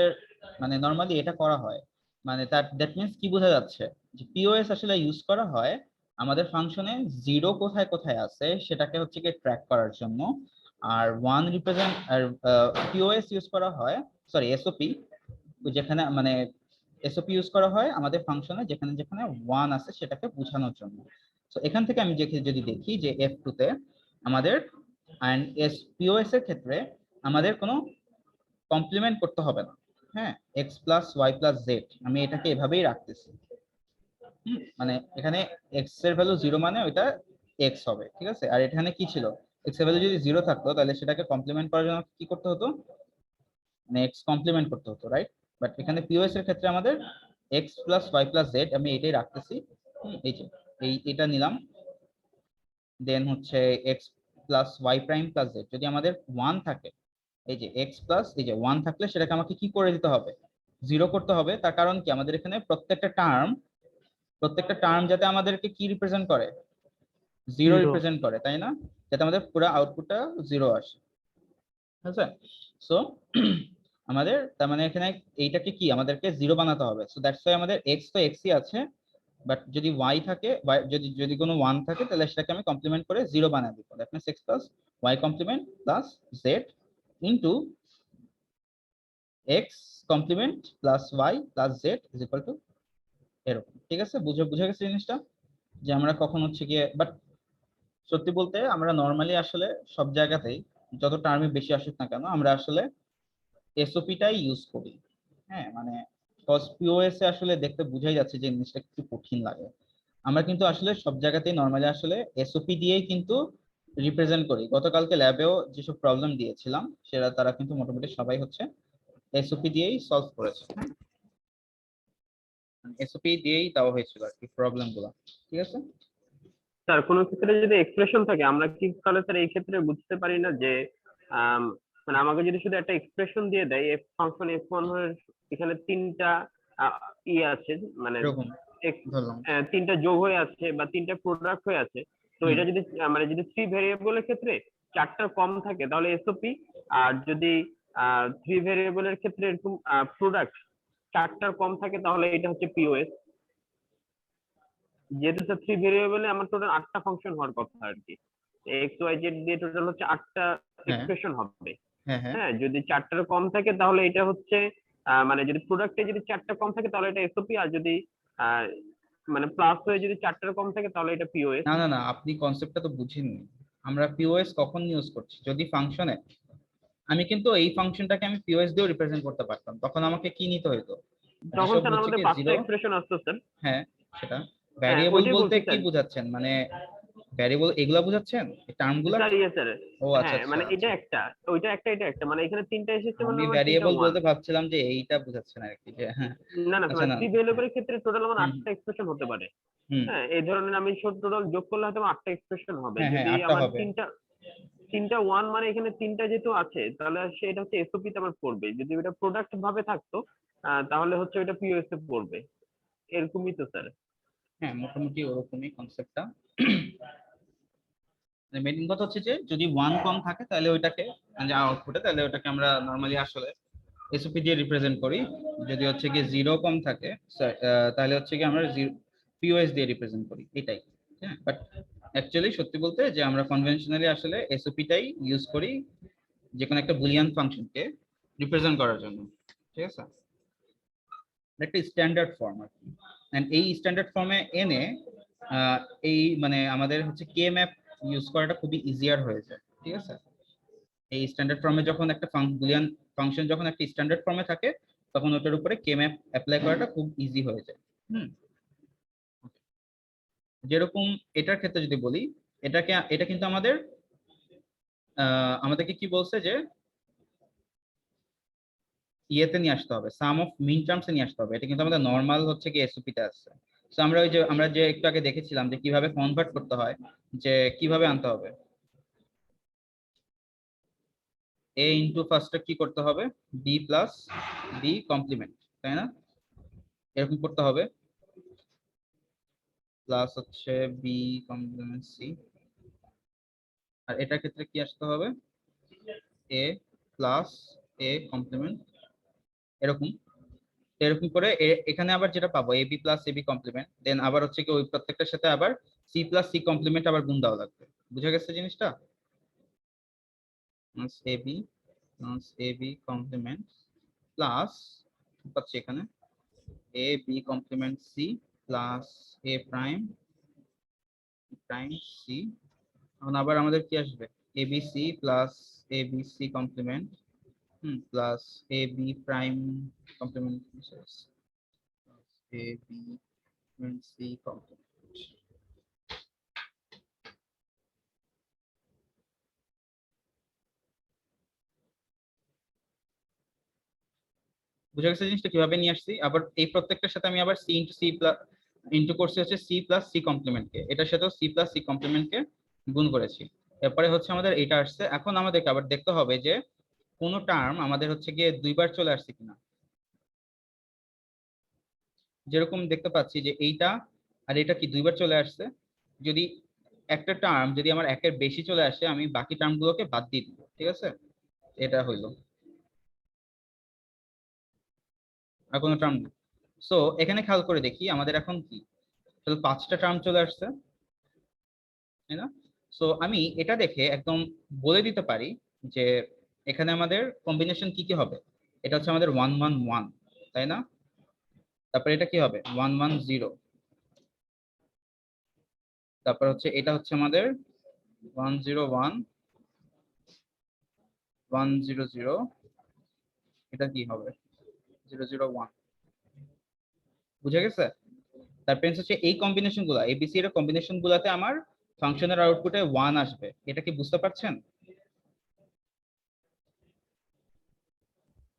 মানে নরমালি এটা করা হয়, মানে দ্যাট মিন্স কি বোঝা যাচ্ছে যে পিওএস আসলে ইউজ করা হয় আমাদের ফাংশনে 0 কোথায় কোথায় আছে সেটাকে হচ্ছে কি ট্র্যাক করার জন্য, আর 1 রিপ্রেজেন্ট, আর পিওএস ইউজ করা হয়, সরি এসওপি, যেখানে মানে এসওপি ইউজ করা হয় আমাদের ফাংশনে যেখানে যেখানে 1 আছে সেটাকে বোঝানোর জন্য। সো এখান থেকে আমি যদি দেখি যে F2 তে আমাদের এন্ড পিওএস এর ক্ষেত্রে আমাদের কোনো কমপ্লিমেন্ট করতে হবে না। হ্যাঁ, x plus Y plus z আমি এটাকে এভাবেই রাখতেছি। মানে এখানে x এর ভ্যালু 0 মানে ওইটা x হবে, ঠিক আছে। আর এখানে কি ছিল, x এর ভ্যালু যদি 0 থাকতো তাহলে সেটাকে কমপ্লিমেন্ট করার জন্য কি করতে হতো, মানে x কমপ্লিমেন্ট করতে হতো, রাইট। বাট এখানে পিওএস এর ক্ষেত্রে আমাদের x plus Y plus z আমি এটাই রাখতেছি। এই যে এটা নিলাম, দেন হচ্ছে x plus y prime plus z যদি আমাদের 1 থাকে, এই যে x প্লাস এই যে 1 থাকলে সেটাকে আমাকে কি করে দিতে হবে, 0 করতে হবে। তার কারণ কি, আমাদের এখানে প্রত্যেকটা টার্ম যাতে আমাদেরকে কি রিপ্রেজেন্ট করে, 0 Zero. রিপ্রেজেন্ট করে, তাই না, যাতে আমাদের পুরো আউটপুটটা 0 আসে। ঠিক আছে, সো আমাদের তার মানে এখানে এইটাকে কি আমাদেরকে 0 বানাতে হবে। সো দ্যাটস ওয়াই আমাদের x তো xই আছে, বাট যদি y থাকে, যদি যদি কোনো 1 থাকে তাহলে সেটাকে আমি কমপ্লিমেন্ট করে 0 বানাই দিব। That means x plus y complement plus z into x complement plus y plus z is equal to এরকম। ঠিক আছে, বুঝে গেছে জিনিসটা, যে আমরা কখন হচ্ছে গিয়ে, বাট সত্যি বলতে আমরা নর্মালি আসলে সব জায়গাতেই যত টার্মই বেশি আসুক না কেন আমরা আসলে এসওপিটাই ইউজ করি। হ্যাঁ, মানে পিওএস এ আসলে দেখতে বোঝাই যাচ্ছে যে জিনিসটা একটু কঠিন লাগে। আমরা কিন্তু আসলে সব জায়গাতেই নর্মালি আসলে এসওপি দিয়েই কিন্তু রিপ্রেজেন্ট করি। গতকালকে ল্যাবেও যেসব প্রবলেম দিয়েছিলাম সেটা তারা কিন্তু মোটামুটি সবাই হচ্ছে এসওপি দিয়েই সলভ করেছে। হ্যাঁ, এসওপি দিয়েই দেওয়া হয়েছিল আর কি প্রবলেম গুলো। ঠিক আছে, স্যার কোনো ক্ষেত্রে যদি এক্সপ্রেশন থাকে আমরা কি তাহলে স্যার এই ক্ষেত্রে বুঝতে পারি না যে মানে আমাকে যদি শুধু একটা এক্সপ্রেশন দিয়ে দেয় এফ ফাংশন f1 এর এখানে তিনটা আছে, মানে এরকম ex- ধরলাম। তিনটা যোগ হয়ে আছে বা তিনটা প্রোডাক্ট হয়ে আছে, তো এটা যদি মানে যদি 3 ভেরিয়েবলের ক্ষেত্রে 4টা কম থাকে তাহলে এসওপি, আর যদি 3 ভেরিয়েবলের ক্ষেত্রে এরকম প্রোডাক্ট 4টার কম থাকে তাহলে এটা হচ্ছে পিওএস। যেহেতু স্যার 3 ভেরিয়েবলে আমার টোটাল 8টা ফাংশন হওয়ার কথা আর কি, এক্স ওয়াই জেড দিয়ে টোটাল হচ্ছে 8টা এক্সপ্রেশন হবে। হ্যাঁ হ্যাঁ, হ্যাঁ, যদি 4টার কম থাকে তাহলে এটা হচ্ছে মানে যদি প্রোডাক্টে যদি 4টা কম থাকে তাহলে এটা এসওপি, আর যদি আহ, মানে প্লাস হয়ে যদি 4টার কম থাকে তাহলে এটা পিওএস। না না না, আপনি কনসেপ্টটা তো বুঝেননি। আমরা পিওএস কখন ইউজ করছি, যদি ফাংশনে আমি কিন্তু এই ফাংশনটাকে আমি পিওএস দিয়েও রিপ্রেজেন্ট করতে পারতাম, তখন আমাকে কি নিতে হতো, তখন যেসব স্যার হচ্ছে আমাদের কি 5টা 0। এক্সপ্রেশন আসতো স্যার। হ্যাঁ, সেটা হ্যাঁ ভ্যারিয়েবল ওইটাই বলতে বলছি কি স্যার। বোঝাচ্ছেন, মানে ভ্যারিয়েবল এগুলা বোঝাচ্ছেন টার্ম গুলা? স্যার ইয়ে স্যার, ও আচ্ছা হ্যাঁ আচ্ছা মানে এটা আচ্ছা, একটা, ওইটা একটা, এটা একটা, মানে এখানে তিনটা এসেছে মানে আমি আমার তিনটা ভ্যারিয়েবল ওয়ান। বলতে ভাবছিলাম যে এইটা বোঝাচ্ছেন আর কি, যে হ্যাঁ। না না, আচ্ছা মানে না, 3 ভেরিয়েবলের ক্ষেত্রে টোটাল আমার হুম 8টা এক্সপ্রেশন হতে পারে। হুম, হ্যাঁ, এই ধরনের আমি টোটাল যোগ করলে হয়তো 8টা এক্সপ্রেশন হবে। হ্যাঁ হ্যাঁ যদি 8টা আমার হবে। তিনটা ওয়ান মানে এখানে তিনটা যেহেতু আছে তাহলে সেটা হচ্ছে এসওপি তে আমার পড়বে। যদি ওটা প্রোডাক্ট ভাবে থাকতো তাহলে হচ্ছে ওটা পিওএস এ পড়বে। এরকমই তো স্যার। হ্যাঁ, মোটামুটি ওরকমই কনসেপ্টটা। মেইন কথা হচ্ছে যে যদি 1 কম থাকে তাহলে ওইটাকে, যে আউটপুটে, তাহলে ওটাকে আমরা নরমালি আসলে এসওপি দিয়ে রিপ্রেজেন্ট করি। যদি হচ্ছে কি 0 কম থাকে তাহলে হচ্ছে কি আমরা পিওএস দিয়ে রিপ্রেজেন্ট করি, এটাই। হ্যাঁ, বাট অ্যাকচুয়ালি সত্যি বলতে যে আমরা কনভেনশনালি আসলে এসওপিটাই ইউজ করি যে কোনো একটা বুলিয়ান ফাংশনকে রিপ্রেজেন্ট করার জন্য। ঠিক আছে, একটা স্ট্যান্ডার্ড ফর্ম আর কি। এন্ড এই স্ট্যান্ডার্ড ফর্মে এনে এই মানে আমাদের হচ্ছে কে ম্যাপ ইউজ করাটা খুবই ইজিয়ার হয়ে যায়। ঠিক আছে, এই স্ট্যান্ডার্ড ফর্মে যখন একটা বুলিয়ান ফাংশন যখন একটা স্ট্যান্ডার্ড ফর্মে থাকে তখন ওটার উপরে কে ম্যাপ অ্যাপ্লাই করাটা খুব ইজি হয়ে যায়। যেরকম এটার ক্ষেত্রে যদি বলি, এটা কিন্তু আমাদেরকে কি বলছে যে ইয়েতে নিয়ে আসতে হবে, সাম অফ মিন টার্মস নিয়ে আসতে হবে। এটা কিন্তু আমাদের নরমাল হচ্ছে কি এসওপি তে আছে। সো আমরা যে একটু আগে দেখেছিলাম যে কিভাবে কনভার্ট করতে হয়, যে কিভাবে আনতে হবে, a ইনটু ফার্স্টে কি করতে হবে, b প্লাস b কমপ্লিমেন্ট, তাই না, এরকম করতে হবে, প্লাস হচ্ছে b কমপ্লিমেন্ট c। আর এটার ক্ষেত্রে কি আসতে হবে, a প্লাস a কমপ্লিমেন্ট, এরকম এরকম করে এখানে আবার যেটা পাবো ab প্লাস ab কমপ্লিমেন্ট, দেন আবার হচ্ছে কি ওই প্রত্যেকটার সাথে আবার c প্লাস c কমপ্লিমেন্ট আবার গুণ দেওয়া লাগবে। বুঝে গেছে জিনিসটা, ab plus ab complement plus পাচ্ছি এখানে a b complement c plus a prime prime c. এখন আবার আমাদের কি আসবে, a b c plus a b c complement plus a b prime complement a b c complement. বুঝা গেছে জিনিসটা কিভাবে নিয়ে আসছি? আবার এই প্রত্যেকটার সাথে আমি আবার c into c plus into করছি হচ্ছে সি প্লাস সি কমপ্লিমেন্টকে, এটার সাথেও সি প্লাস সি কমপ্লিমেন্টকে গুণ করেছি। এরপরে হচ্ছে আমাদের এটা আসছে। এখন আমাদেরকে আবার দেখতে হবে যে কোনো টার্ম আমাদের হচ্ছে গিয়ে দুইবার চলে আসছে কিনা। যেরকম দেখতে পাচ্ছি যে এইটা আর এটা কি দুইবার চলে আসছে। যদি একটা টার্ম যদি আমার একের বেশি চলে আসে, আমি বাকি টার্মগুলোকে বাদ দিয়ে দিব, ঠিক আছে? এটা হইলো, আর কোনো টার্ম নেই। সো এখানে খেয়াল করে দেখি আমাদের এখন কি তাহলে 5টা টার্ম চলে আসছে, তাই না? সো আমি এটা দেখে একদম বলে দিতে পারি যে এখানে আমাদের কম্বিনেশন কি কি হবে। এটা হচ্ছে আমাদের 1 1 1, তাই না? তারপরে এটা কি হবে 1 1 0, তারপর হচ্ছে এটা হচ্ছে আমাদের 1 0 1 1 0 0, এটা কি হবে 0 0 1। বুঝা গেছে? তারপরে হচ্ছে এই কম্বিনেশন গুলা এবিসি এর কম্বিনেশন গুলাতে আমার ফাংশনের আউটপুটে 1 আসবে। এটা কি বুঝতে পারছেন?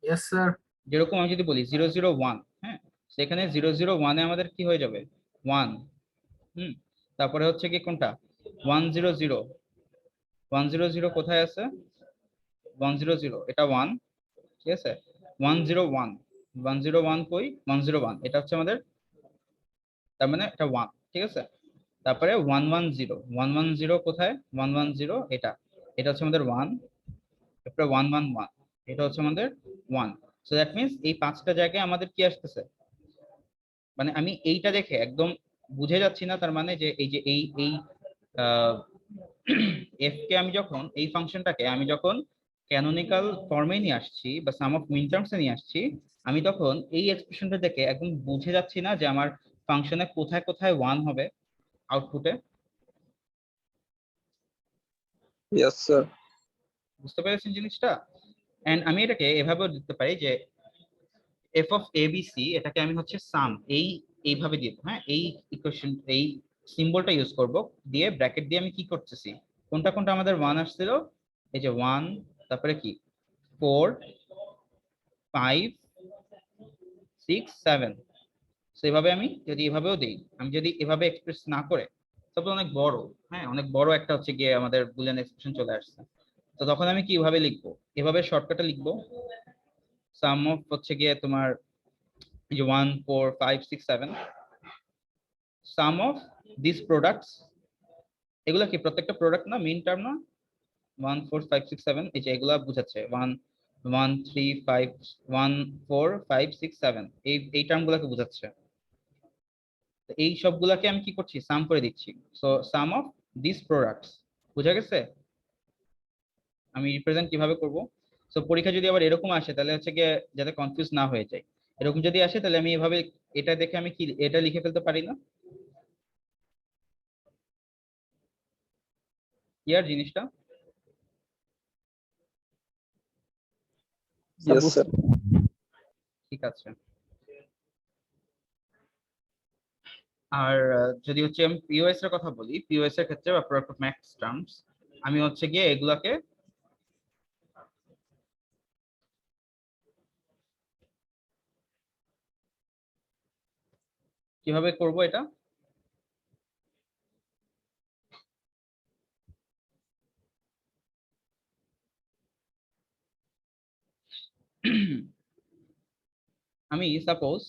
Yes, sir. যেরকম আমি যদি বলি 0 0 1, হ্যাঁ, সেখানে 0 0 1 এ আমাদের কি হয়ে যাবে 1। তারপরে হচ্ছে কি কোনটা 1 0 0, 1 0 0 কোথায় আছে 1 0 0, এটা 1, ঠিক আছে? 1 0 1, 1 0 1 কই 1 0 1, এটা হচ্ছে আমাদের, তার মানে এটা 1, ঠিক আছে? তারপরে 1 1 0, 1 1 0 কোথায় 1 1 0, এটা এটা হচ্ছে আমাদের 1। তারপরে 1 1 1, এটা হচ্ছে আমাদের 1। সো দ্যাট মিন্স এই 5টা জায়গায় আমাদের কি আসতেছে, মানে আমি এইটা দেখে একদম বুঝে যাচ্ছি না তার মানে যে এই যে এই এই এফ কে আমি যখন এই ফাংশনটাকে আমি যখন ক্যানোনিকাল ফর্মে নিয়ে আসছি বা সাম অফ মিন টার্মসে নিয়ে আসছি, আমি তখন এই এক্সপ্রেশনটা দেখে একদম বুঝে যাচ্ছি না যে আমার ফাংশনে কোথায় কোথায় 1 হবে আউটপুটে। Yes, sir. বুঝতে পেরেছেন জিনিসটা? এন্ড আমি এটাকে এভাবেও দিতে পারি যে এফ অফ এবিসি, এটাকে আমি হচ্ছে সাম এইভাবে দিব, হ্যাঁ, এই ইকুয়েশন এই সিম্বলটা ইউজ করব, দিয়ে ব্র্যাকেট দিয়ে আমি কি করতেছি কোনটা কোনটা আমাদের 1 আসছিল, এই যে 1, তারপরে কি 4 5 6 7। সেভাবে আমি যদি এভাবেও দেই, আমি যদি এভাবে এক্সপ্রেস না করে, তবে অনেক বড়, হ্যাঁ, অনেক বড় একটা হচ্ছে গিয়ে আমাদের বুলিয়ান এক্সপ্রেশন চলে আসছে, তো তখন আমি কিভাবে লিখবো, এভাবে শর্টকাটে লিখবো সাম অফ হচ্ছে গিয়ে তোমার এই যে 1 4 5 6 7, সাম অফ দিস প্রোডাক্টস, এগুলা কি প্রত্যেকটা প্রোডাক্ট না, মেইন টার্ম না, 1 4 5 6 7, এই যে এগুলা বুঝাচ্ছে 1 1 3 5 1 4 5 6 7, এই টার্মগুলোকে বুঝাচ্ছে। তো এই সবগুলাকে আমি কি করছি সাম করে দিচ্ছি। So some of this products, বুঝা গেছে আমি রিপ্রেজেন্ট কিভাবে করব? সো পরীক্ষা যদি আবার এরকম আসে তাহলে হচ্ছে গিয়ে যাতে কনফিউজ না হয়ে যায়, এরকম যদি আসে তাহলে আমি এভাবে এটা দেখে আমি কি এটা লিখে ফেলতে পারি না? ক্লিয়ার জিনিসটা? Yes, sir. ঠিক আছে। আর যদি হচ্ছে আমি পিওএস এর কথা বলি, পিওএস এর ক্ষেত্রে বা প্রোডাক্ট অফ ম্যাক্স টার্মস, আমি হচ্ছে গিয়ে এগুলাকে কিভাবে করব এটা? আমি সাপোজ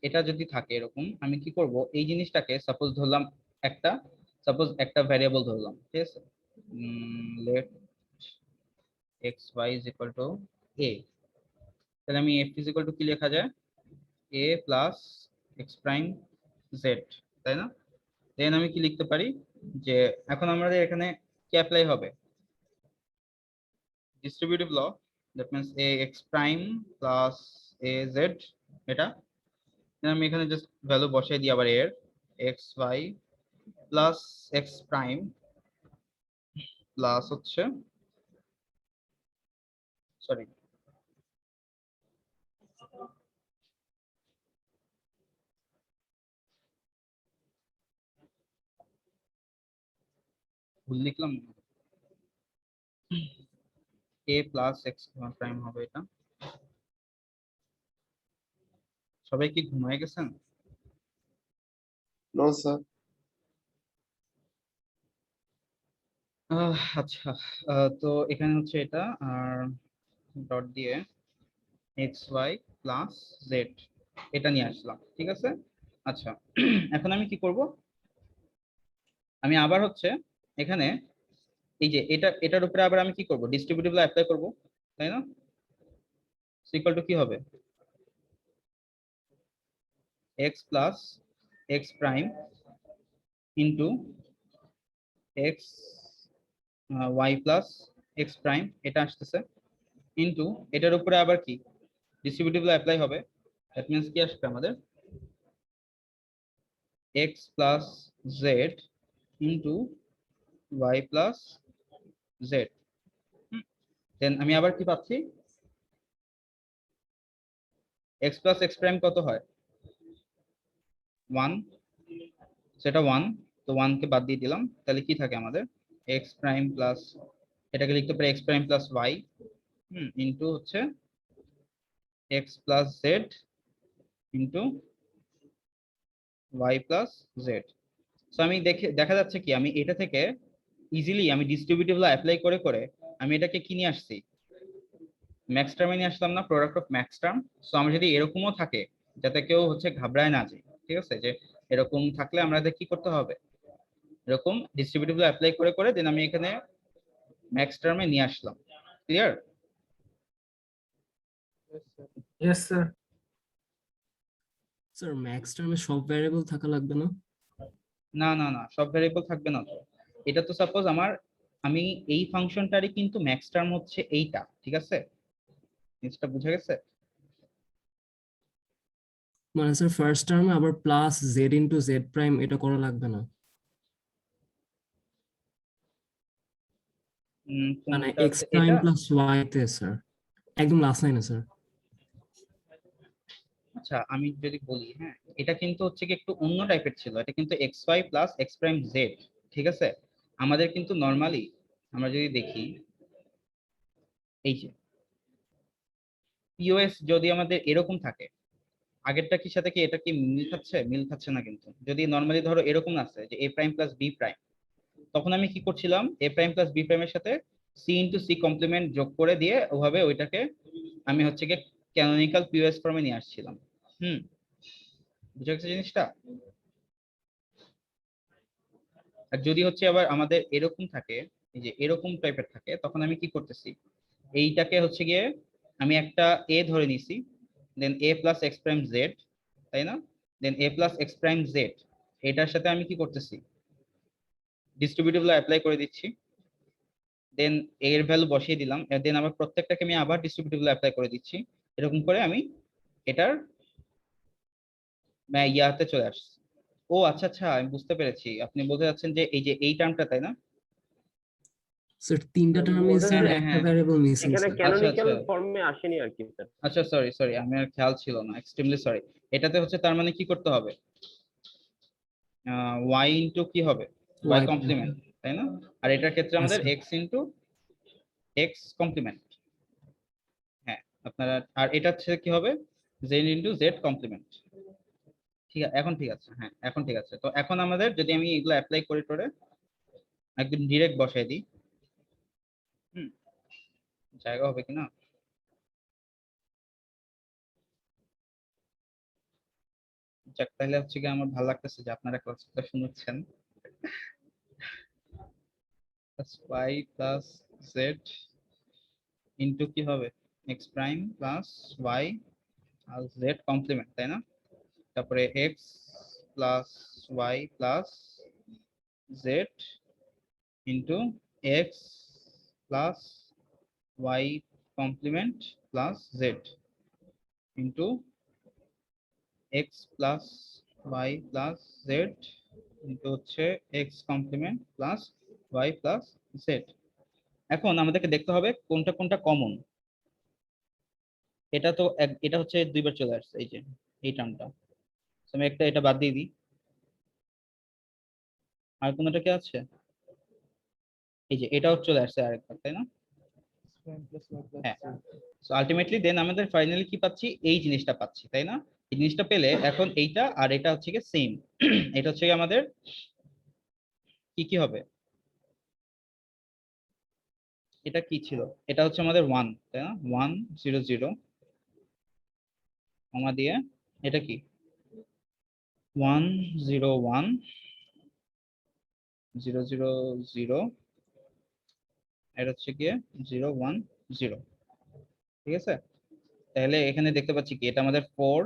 এটা যদি থাকে এরকম, আমি কি করব এই জিনিসটাকে সাপোজ ধরলাম একটা, সাপোজ একটা ভ্যারিয়েবল ধরলাম, ঠিক আছে? Let x y is equal to a, তাহলে আমি এফ ইজ ইকুয়াল টু কি লেখা যায় a plus x prime z, তাই না? দেন আমি কি লিখতে পারি যে এখন আমাদের এখানে কি অ্যাপ্লাই হবে distributive law, that means a x prime plus a z, এটা আমি এখানে জাস্ট ভ্যালু বসাই দিই আবার এর x y plus x prime plus হচ্ছে সরি ভুল লিখলাম এ প্লাস এক্স প্রাইম হবে এটা। সবাই কি ঘুমায় গেছেন? No sir. আচ্ছা, তো এখানে হচ্ছে এটা আর ডট দিয়ে এক্স ওয়াই প্লাস জেড এটা নিয়ে আসলাম, ঠিক আছে। আচ্ছা এখন আমি কি করব, আমি আবার হচ্ছে এখানে এই যে এটার উপরে আবার আমি কি করব, ডিস্ট্রিবিউটিভ ল অ্যাপ্লাই করব, তাই না? ইকুয়াল টু কি হবে, x plus x prime into x y plus x prime এটা আসতেছে ইন্টু এটার উপরে আবার কি ডিস্ট্রিবিউটিভ ল অ্যাপ্লাই হবে। দ্যাট মিন্স কি আসবে আমাদের x plus Z into y plus z. Then আমি আবার কি পাচ্ছি, এক্স প্লাস এক্স প্রাইম কত হয় 1, সেটা 1, তো 1 কে বাদ দিয়ে দিলাম, তাহলে কি থাকে আমাদের এক্স প্রাইম প্লাস এটাকে লিখতে পারি x prime plus y into হচ্ছে x plus Z into y plus z. So আমি দেখা যাচ্ছে কি আমি এটা থেকে ইজিলি আমি ডিস্ট্রিবিউটিভ ল অ্যাপ্লাই করে করে আমি এটাকে কি নিয়ে আসছি, ম্যাক্স টার্মে নিয়ে আসলাম না, product of max term. So আমার যদি এরকমও থাকে যাতে কেউ হচ্ছে ঘাবড়ায় না যায়, ঠিক আছে, যে এরকম থাকলে আমাদের কি করতে হবে, এরকম ডিস্ট্রিবিউটিভ ল অ্যাপ্লাই করে করে দেন আমি এখানে ম্যাক্স টার্মে নিয়ে আসলাম। Clear? Yes, sir. Sir max টার্মে সব ভ্যারিয়েবল থাকা লাগবে না? না না না, সব ভ্যারিয়েবল থাকবে না তো। এটা তো সাপোজ আমি এই ফাংশনটারই কিন্তু ম্যাক্স টার্ম হচ্ছে এইটা, ঠিক আছে, জিনিসটা বুঝা গেছে? মানে স্যার ফার্স্ট টার্মে আবার plus Z into Z prime এটা করা লাগবে না? মানে এক্স কোনটাতে প্রাইম এটা? প্লাস ওয়াই তে স্যার, একদম লাস্ট লাইনে স্যার। আচ্ছা আমি যদি বলি, হ্যাঁ এটা কিন্তু হচ্ছে কি একটু অন্য টাইপের ছিল, এটা কিন্তু x y plus x prime z, ঠিক আছে। আমাদের কিন্তু নর্মালি আমরা যদি দেখি এই যে পিওএস যদি আমাদের এরকম থাকে, আগেরটা কি সাথে কি এটা কি মিল খাচ্ছে না, কিন্তু যদি নর্মালি ধরো এরকম আছে যে a prime plus b prime, তখন আমি কি করছিলাম এ প্রাইম প্লাস বি প্রাইমের সাথে সি ইন্টু সি কমপ্লিমেন্ট যোগ করে দিয়ে ওভাবে ওইটাকে আমি হচ্ছে কি ক্যানোনিক্যাল পিওএস ফর্মে নিয়ে আসছিলাম। বুঝা গেছে জিনিসটা? আর যদি হচ্ছে আবার আমাদের এরকম থাকে, এই যে এরকম টাইপের থাকে, তখন আমি কি করতেছি, এইটাকে হচ্ছে গিয়ে আমি একটা এ ধরে নিছি, দেন a plus x prime z, তাই না, দেন a plus x prime Z, এটার সাথে আমি কি করতেছি ডিস্ট্রিবিউটিভ ল অ্যাপ্লাই করে দিচ্ছি, দেন এর ভ্যালু বসিয়ে দিলাম, দেন আবার প্রত্যেকটাকে আমি আবার ডিস্ট্রিবিউটিভ ল অ্যাপ্লাই করে দিচ্ছি, এরকম করে আমি এটার ইয়াতে চলে আসছি। ও আচ্ছা আচ্ছা, আমি বুঝতে পেরেছি, আপনি বলতে চাচ্ছেন যে এই যে এই টার্মটা, তাই না? স্যার তিনটা টার্মে বোঝা স্যার যায়। একটা হ্যাঁ। ভ্যারিয়েবল মিসিং এখানে স্যার। ক্যানোনিক্যাল আচ্ছা। ফর্মে আসেনি আর কি স্যার। আচ্ছা সরি সরি, আমি আর খেয়াল ছিল না, এক্সট্রিমলি সরি। এটাতে হচ্ছে তার মানে কি করতে হবে, ওয়াই ইন্টু কি হবে ওয়াই Y কমপ্লিমেন্ট, তাই না? আর এটার ক্ষেত্রে আমাদের আচ্ছা। X into x complement. হ্যাঁ আপনারা, আর এটা হচ্ছে কি হবে জেড ইন্টু জেড কমপ্লিমেন্ট। ঠিক আছে, এখন ঠিক আছে, হ্যাঁ এখন ঠিক আছে। তো এখন আমাদের যদি আমি এগুলো অ্যাপ্লাই করে টোরে একদম ডিরেক্ট বসাই দিই, জায়গা হবে কিনা। যাক, তাহলে হচ্ছে কি আমার ভালো লাগতেছে যে আপনারা ক্লাসটা শুনছেন। y প্লাস জেড ইন্টু কি হবে এক্স প্রাইম প্লাস ওয়াই আর জেড কমপ্লিমেন্ট, তাই না? তারপরে X plus Y plus Z into x plus Y complement plus Z into x plus Y plus Z into হচ্ছে X complement plus Y plus Z. এখন আমাদেরকে দেখতে হবে কোনটা কোনটা কমন। এটা তো এটা হচ্ছে দুইবার চলে আসছে, এই যে এই টার্মটা। আমি একটা এটা বাদ দিয়ে দিই। আর কোনটা কি আছে? এই যে এটাও চলে আসছে আরেকবার, তাই না? হ্যাঁ। সো আলটিমেটলি দেন আমাদের ফাইনালি কি পাচ্ছি? এই জিনিসটা পাচ্ছি, তাই না? এই জিনিসটা পেলে এখন এইটা আর এটা হচ্ছে কি সেম। এটা হচ্ছে কি আমাদের কি কি হবে? এটা কি ছিল? এটা হচ্ছে আমাদের 1, তাই না? 1 0 0 কমা দিয়ে এটা কি 1 0 1 0 0 0, এটা হচ্ছে গিয়ে 0 1 0। ঠিক আছে? তাহলে এখানে দেখতে পাচ্ছি কি এটা আমাদের 4,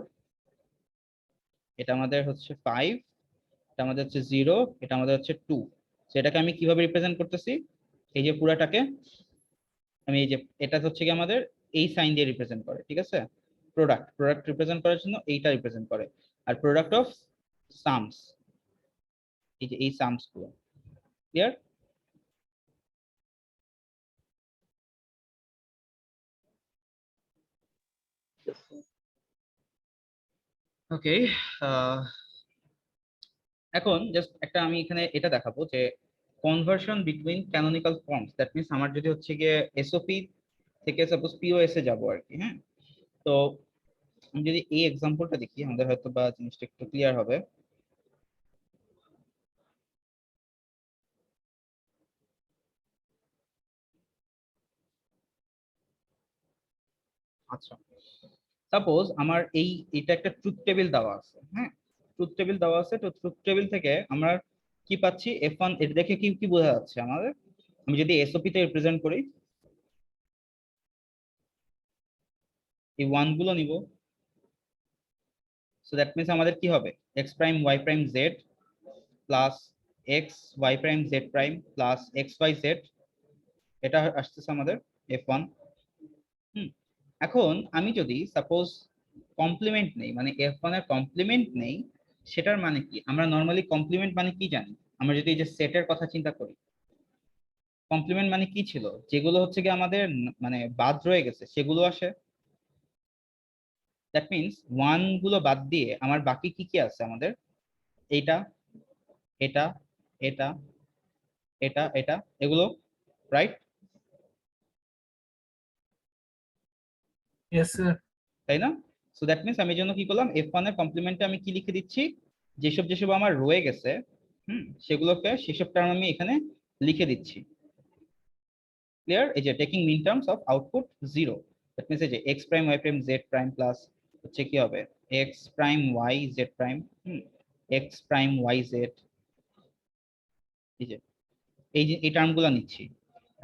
এটা আমাদের হচ্ছে 5, এটা আমাদের হচ্ছে 0, এটা আমাদের হচ্ছে 2। সেটাকে আমি কিভাবে রিপ্রেজেন্ট করতেছি? এই যে পুরাটাকে আমি এই যে এটা হচ্ছে কি আমাদের এই সাইন দিয়ে রিপ্রেজেন্ট করে, ঠিক আছে? প্রোডাক্ট রিপ্রেজেন্ট করার জন্য এইটা রিপ্রেজেন্ট করে। আর প্রোডাক্ট অফ সামস, এই যে এই সামস গুলো। ক্লিয়ার? ওকে। এখন জাস্ট একটা আমি এখানে এটা দেখাবো যে conversion between canonical forms. That means আমার যদি হচ্ছে গিয়ে এসওপি থেকে সাপোজ পিওএস এ যাবো আর কি, হ্যাঁ? তো আমি যদি এই এক্সাম্পলটা দেখি আমাদের হয়তো বা জিনিসটা একটু ক্লিয়ার হবে। আচ্ছা, সাপোজ আমার এটা একটা ট্রুথ টেবিল দেওয়া আছে, হ্যাঁ? ট্রুথ টেবিল দেওয়া আছে, তো ট্রুথ টেবিল থেকে আমরা কি পাচ্ছি? F1 এটা দেখে কি কি বোঝা যাচ্ছে আমাদের? আমি যদি এসওপি তে রিপ্রেজেন্ট করি, এই 1 গুলো নিব। সো দ্যাট মিনস আমাদের কি হবে? X prime y prime z plus x y prime z prime plus x y z, এটা আসতেছে আমাদের F1। এখন আমি যদি সাপোজ কমপ্লিমেন্ট নেই, মানে F1 এর কমপ্লিমেন্ট নেই, সেটার মানে কি? আমরা নর্মালি কমপ্লিমেন্ট মানে কি জানি? আমরা যদি এই যে সেটের কথা চিন্তা করি, কমপ্লিমেন্ট মানে কি ছিল? যেগুলো হচ্ছে কি আমাদের মানে বাদ রয়ে গেছে সেগুলো আসে। দ্যাট মিনস 1 গুলো বাদ দিয়ে আমার বাকি কি কি আছে আমাদের? এইটা, এটা, এটা, এটা, এটা, এগুলো, রাইট? Yes, sir. তাই না? সো দ্যাট মিনস আমি এই জন্য কি করলাম? F1 এর কমপ্লিমেন্টে আমি কি লিখে দিচ্ছি? যেসব যেসব আমার রয়ে গেছে, সেগুলোকে সেসব টার্ম আমি এখানে লিখে দিচ্ছি। ক্লিয়ার? এই যে taking mean terms of output 0, that means এই যে x prime y prime z prime plus হচ্ছে কি হবে x prime y z prime, x prime y z, এই যে এই টার্মগুলো নিচ্ছি।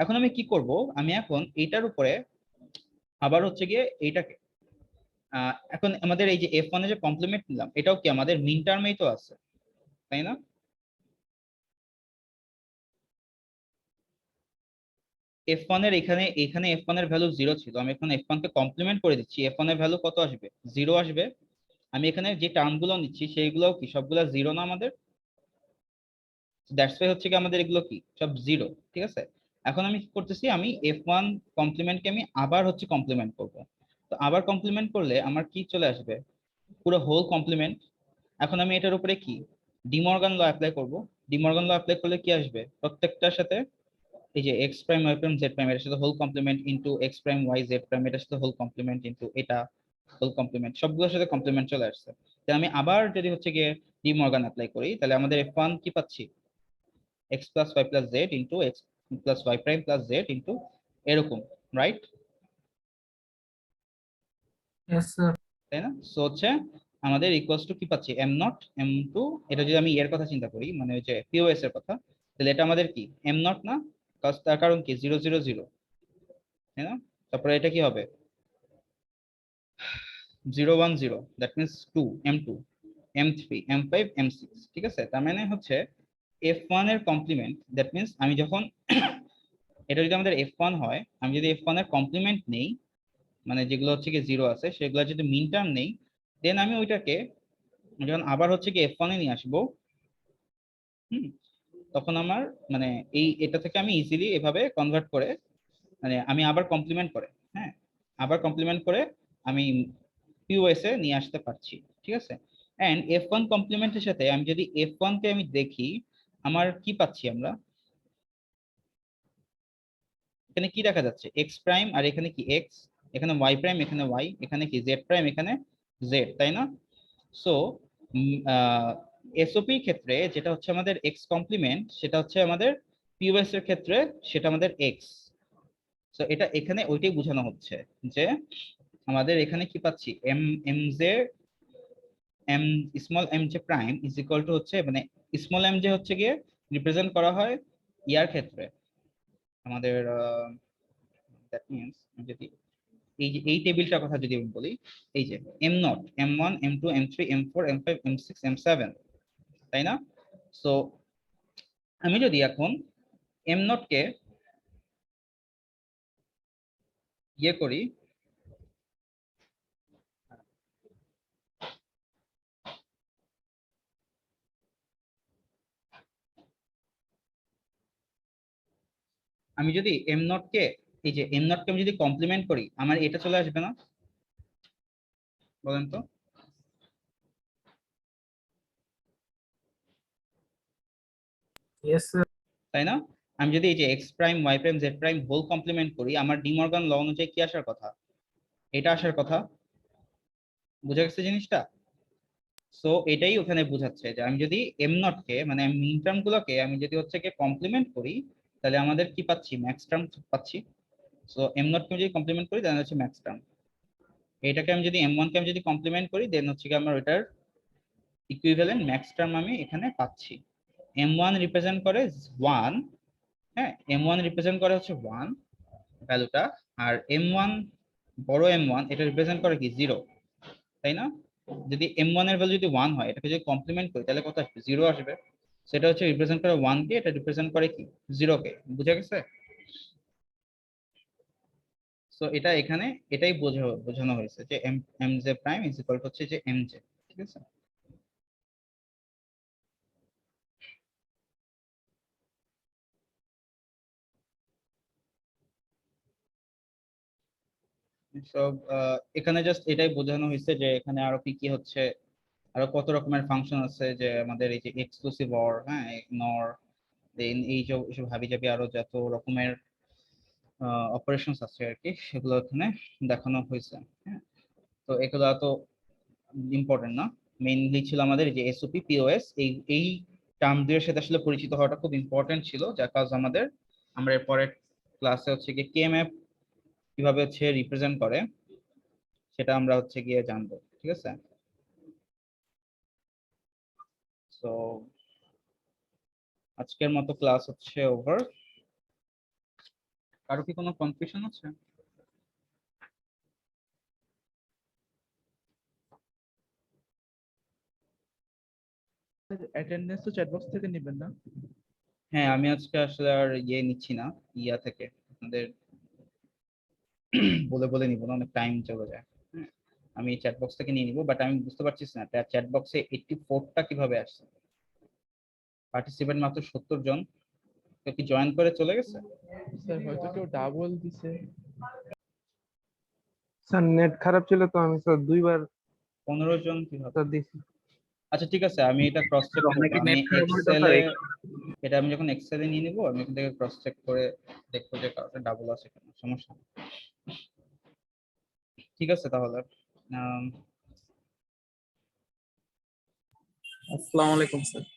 এখন আমি কি করব? আমি এখন এইটার উপরে আবার হচ্ছে গিয়ে এইটাকে এখন আমাদের এই যে F1 এর যে কমপ্লিমেন্ট নিলাম, এটাও কি আমাদের মিন টার্মেই তো আছে, তাই না? F1 এর এখানে F1 এর ভ্যালু 0 ছিল, আমি এখন F1 কে কমপ্লিমেন্ট করে দিচ্ছি, F1 এর ভ্যালু কত আসবে? 0 আসবে। আমি এখানে যে টার্মগুলো নিচ্ছি সেইগুলো কি সবগুলো 0 না আমাদের? দ্যাটস ওয়াই হচ্ছে কি আমাদের এগুলো কি সব 0, ঠিক আছে? এখন আমি কি করতেছি? আমি F1 কমপ্লিমেন্টকে আমি আবার হচ্ছে কমপ্লিমেন্ট করব। তো আবার কমপ্লিমেন্ট করলে আমার কি চলে আসবে? পুরো হোল কমপ্লিমেন্ট। এখন আমি এটার উপরে কি ডিমর্গান ল অ্যাপ্লাই করব। ডিমর্গান ল অ্যাপ্লাই করলে কি আসবে? প্রত্যেকটার সাথে এই যে x prime y prime z prime এটার সাথে whole complement into x prime y z prime এটার সাথে হোল কমপ্লিমেন্ট ইনটু এটা হোল কমপ্লিমেন্ট, সবগুলোর সাথে কমপ্লিমেন্ট চলে আসছে। তাহলে আমি আবার যদি হচ্ছে গিয়ে ডি মর্গান অ্যাপ্লাই করি, তাহলে আমাদের F1 কি পাচ্ছি? X plus Y plus z into x plus y prime plus z into এরকম, রাইট? Yes, sir. তাই না? সো হচ্ছে আমাদের ইকুয়ালস টু কি পাচ্ছি? এম নট এম টু, এটা যদি আমি এর কথা চিন্তা করি মানে ওই যে পিওএস এর কথা, তাহলে এটা আমাদের কি এম নট না? তার কারণ কি 0 0 0, তাই না? তারপরে এটা কি হবে? 0 1 0, that means 2 m2 m3 m5 m6, ঠিক আছে? তার মানে হচ্ছে F1 এর কমপ্লিমেন্ট, দ্যাট মিনস আমি যখন এটা যদি আমাদের F1 হয়, আমি যদি F1 এর কমপ্লিমেন্ট নেই, মানে যেগুলো হচ্ছে কি 0 আছে সেগুলো যদি মিন টার্ম নেই, দেন আমি ওইটাকে যখন আবার হচ্ছে কি F1 এ নিয়ে আসবো, তখন আমার মানে এটা থেকে আমি ইজিলি এভাবে কনভার্ট করে, মানে আমি আবার কমপ্লিমেন্ট করে, হ্যাঁ, আবার কমপ্লিমেন্ট করে আমি পিওএস এ নিয়ে আসতে পারছি, ঠিক আছে। এন্ড F1 কমপ্লিমেন্টের সাথে আমি যদি F1 কে আমি দেখি, আমার কি পাচ্ছি আমরা, এখানে কি দেখা যাচ্ছে, এক্স প্রাইম, আর এখানে কি এক্স, এখানে ওয়াই প্রাইম, এখানে ওয়াই, এখানে কি জেড প্রাইম, এখানে জেড, তাই না? সো এসওপি ক্ষেত্রে যেটা হচ্ছে আমাদের এক্স কমপ্লিমেন্ট, সেটা হচ্ছে আমাদের পিওএস এর ক্ষেত্রে সেটা আমাদের এক্স। সো এটা এখানে ওইটাই বোঝানো হচ্ছে যে আমাদের এখানে কি পাচ্ছি, M M J M small m J prime is equal to হচ্ছে মানে স্মল এম জে হচ্ছে গিয়ে রিপ্রেজেন্ট করা হয় ইয়ার ক্ষেত্রে আমাদের দ্যাট মিনস যদি এই যে এই টেবিলটার কথা যদি আমি বলি, এই যে M0 M1 M2 M3 M4 M5 M6 M7, তাই না? সো আমি যদি এখন M0 কে ইয়ে করি, আমি যদি M0 কে এই যে M0 কে আমি যদি কমপ্লিমেন্ট করি, আমার এটা চলে আসবে না? বলেন তো। Yes, sir. তাই না? আমি যদি এই যে x prime y prime z prime whole complement করি, আমার ডিমর্গান ল অনুযায়ী কি আসার কথা, এটা আসার কথা। বুঝা গেছে জিনিসটা? সো এটাই ওখানে বোঝাচ্ছে যে আমি যদি M0 কে মানে মিন টার্ম গুলোকে আমি যদি হচ্ছে কে কমপ্লিমেন্ট করি, তাহলে আমাদের কি পাচ্ছি, ম্যাক্স টার্ম পাচ্ছি। সো M0 কে যদি কমপ্লিমেন্ট করি তাহলে হচ্ছে ম্যাক্স টার্ম। এটাকে আমি যদি M1 কে আমি যদি কমপ্লিমেন্ট করি দেন হচ্ছে কি আমার ওটার ইকুইভ্যালেন্ট ম্যাক্স টার্ম আমি এখানে পাচ্ছি। M1 রিপ্রেজেন্ট করে 1, হ্যাঁ, M1 রিপ্রেজেন্ট করে হচ্ছে 1 ভ্যালুটা, আর M1 বড় M1 এটা রিপ্রেজেন্ট করে কি 0, তাই না? যদি M1 এর ভ্যালু যদি 1 হয়, এটাকে যদি কমপ্লিমেন্ট করি তাহলে কত আসবে, 0 আসবে। সেটা হচ্ছে রিপ্রেজেন্ট করে 1 কে, এটা রিপ্রেজেন্ট করে কি 0 কে। বুঝা গেছে? সো এটা এখানে এটাই বোঝানো হয়েছে যে M J prime is equal to হচ্ছে যে এম জে, ঠিক আছে। সব এখানে জাস্ট এটাই বোঝানো হয়েছে যে এখানে আরো কি কি হচ্ছে, আরো কত রকমের ফাংশন আছে, যে আমাদের এই যে এক্সক্লুসিভ অর, হ্যাঁ, নর, এই যে এসব হাবি জাবি আরো যত রকমের অপারেশনস আছে আর কি, সেগুলো এখানে দেখানো হয়েছে, হ্যাঁ। তো এগুলো তো ইম্পর্টেন্ট না, মেইনলি ছিল আমাদের এই যে এসওপি পিওএস, এই টার্ম দুয়ের সাথে আসলে পরিচিত হওয়াটা খুব ইম্পর্টেন্ট ছিল, যার কাজ আমাদের আমরা এর পরের ক্লাসে হচ্ছে কি কেএমএফ কিভাবে হচ্ছে রিপ্রেজেন্ট করে সেটা আমরা হচ্ছে গিয়ে জানবো, ঠিক আছে। সো আজকের মতো ক্লাস হচ্ছে ওভার। কারো কি কোনো কনফিউশন আছে? অ্যাটেন্ডেন্স তো চ্যাট বক্স থেকে নেবেন না? হ্যাঁ, আমি আজকে আসলে আর ইয়ে নিচ্ছি না, ইয়া থেকে আপনাদের বলে বলে নিব না, অনেক টাইম চলে যায়, হ্যাঁ। আমি চ্যাট বক্স থেকে নিয়ে নিব, বাট আমি বুঝতে পারছি না চ্যাট বক্সে 84টা কিভাবে আসছে, পার্টিসিপেন্ট মাত্র 70 জন, কেউ কি জয়েন করে চলে গেছে? স্যার হয়তো কেউ ডাবল দিছে। স্যার নেট খারাপ ছিল তো আমি স্যার দুইবার 15 জন কিভাবে? স্যার দিছি। আচ্ছা ঠিক আছে, আমি এটা ক্রস চেক করবো, অনেকে আমি নেট খারাপ হলে তো এক্সেলে স্যার এটা আমি যখন এক্সেলে নিয়ে নিবো, আমি এখান থেকে ক্রস চেক করে দেখবো যে কারোটা ডাবল আছে কিনা, সমস্যা নেই। ঠিক আছে তাহলে আসসালামু আলাইকুম স্যার।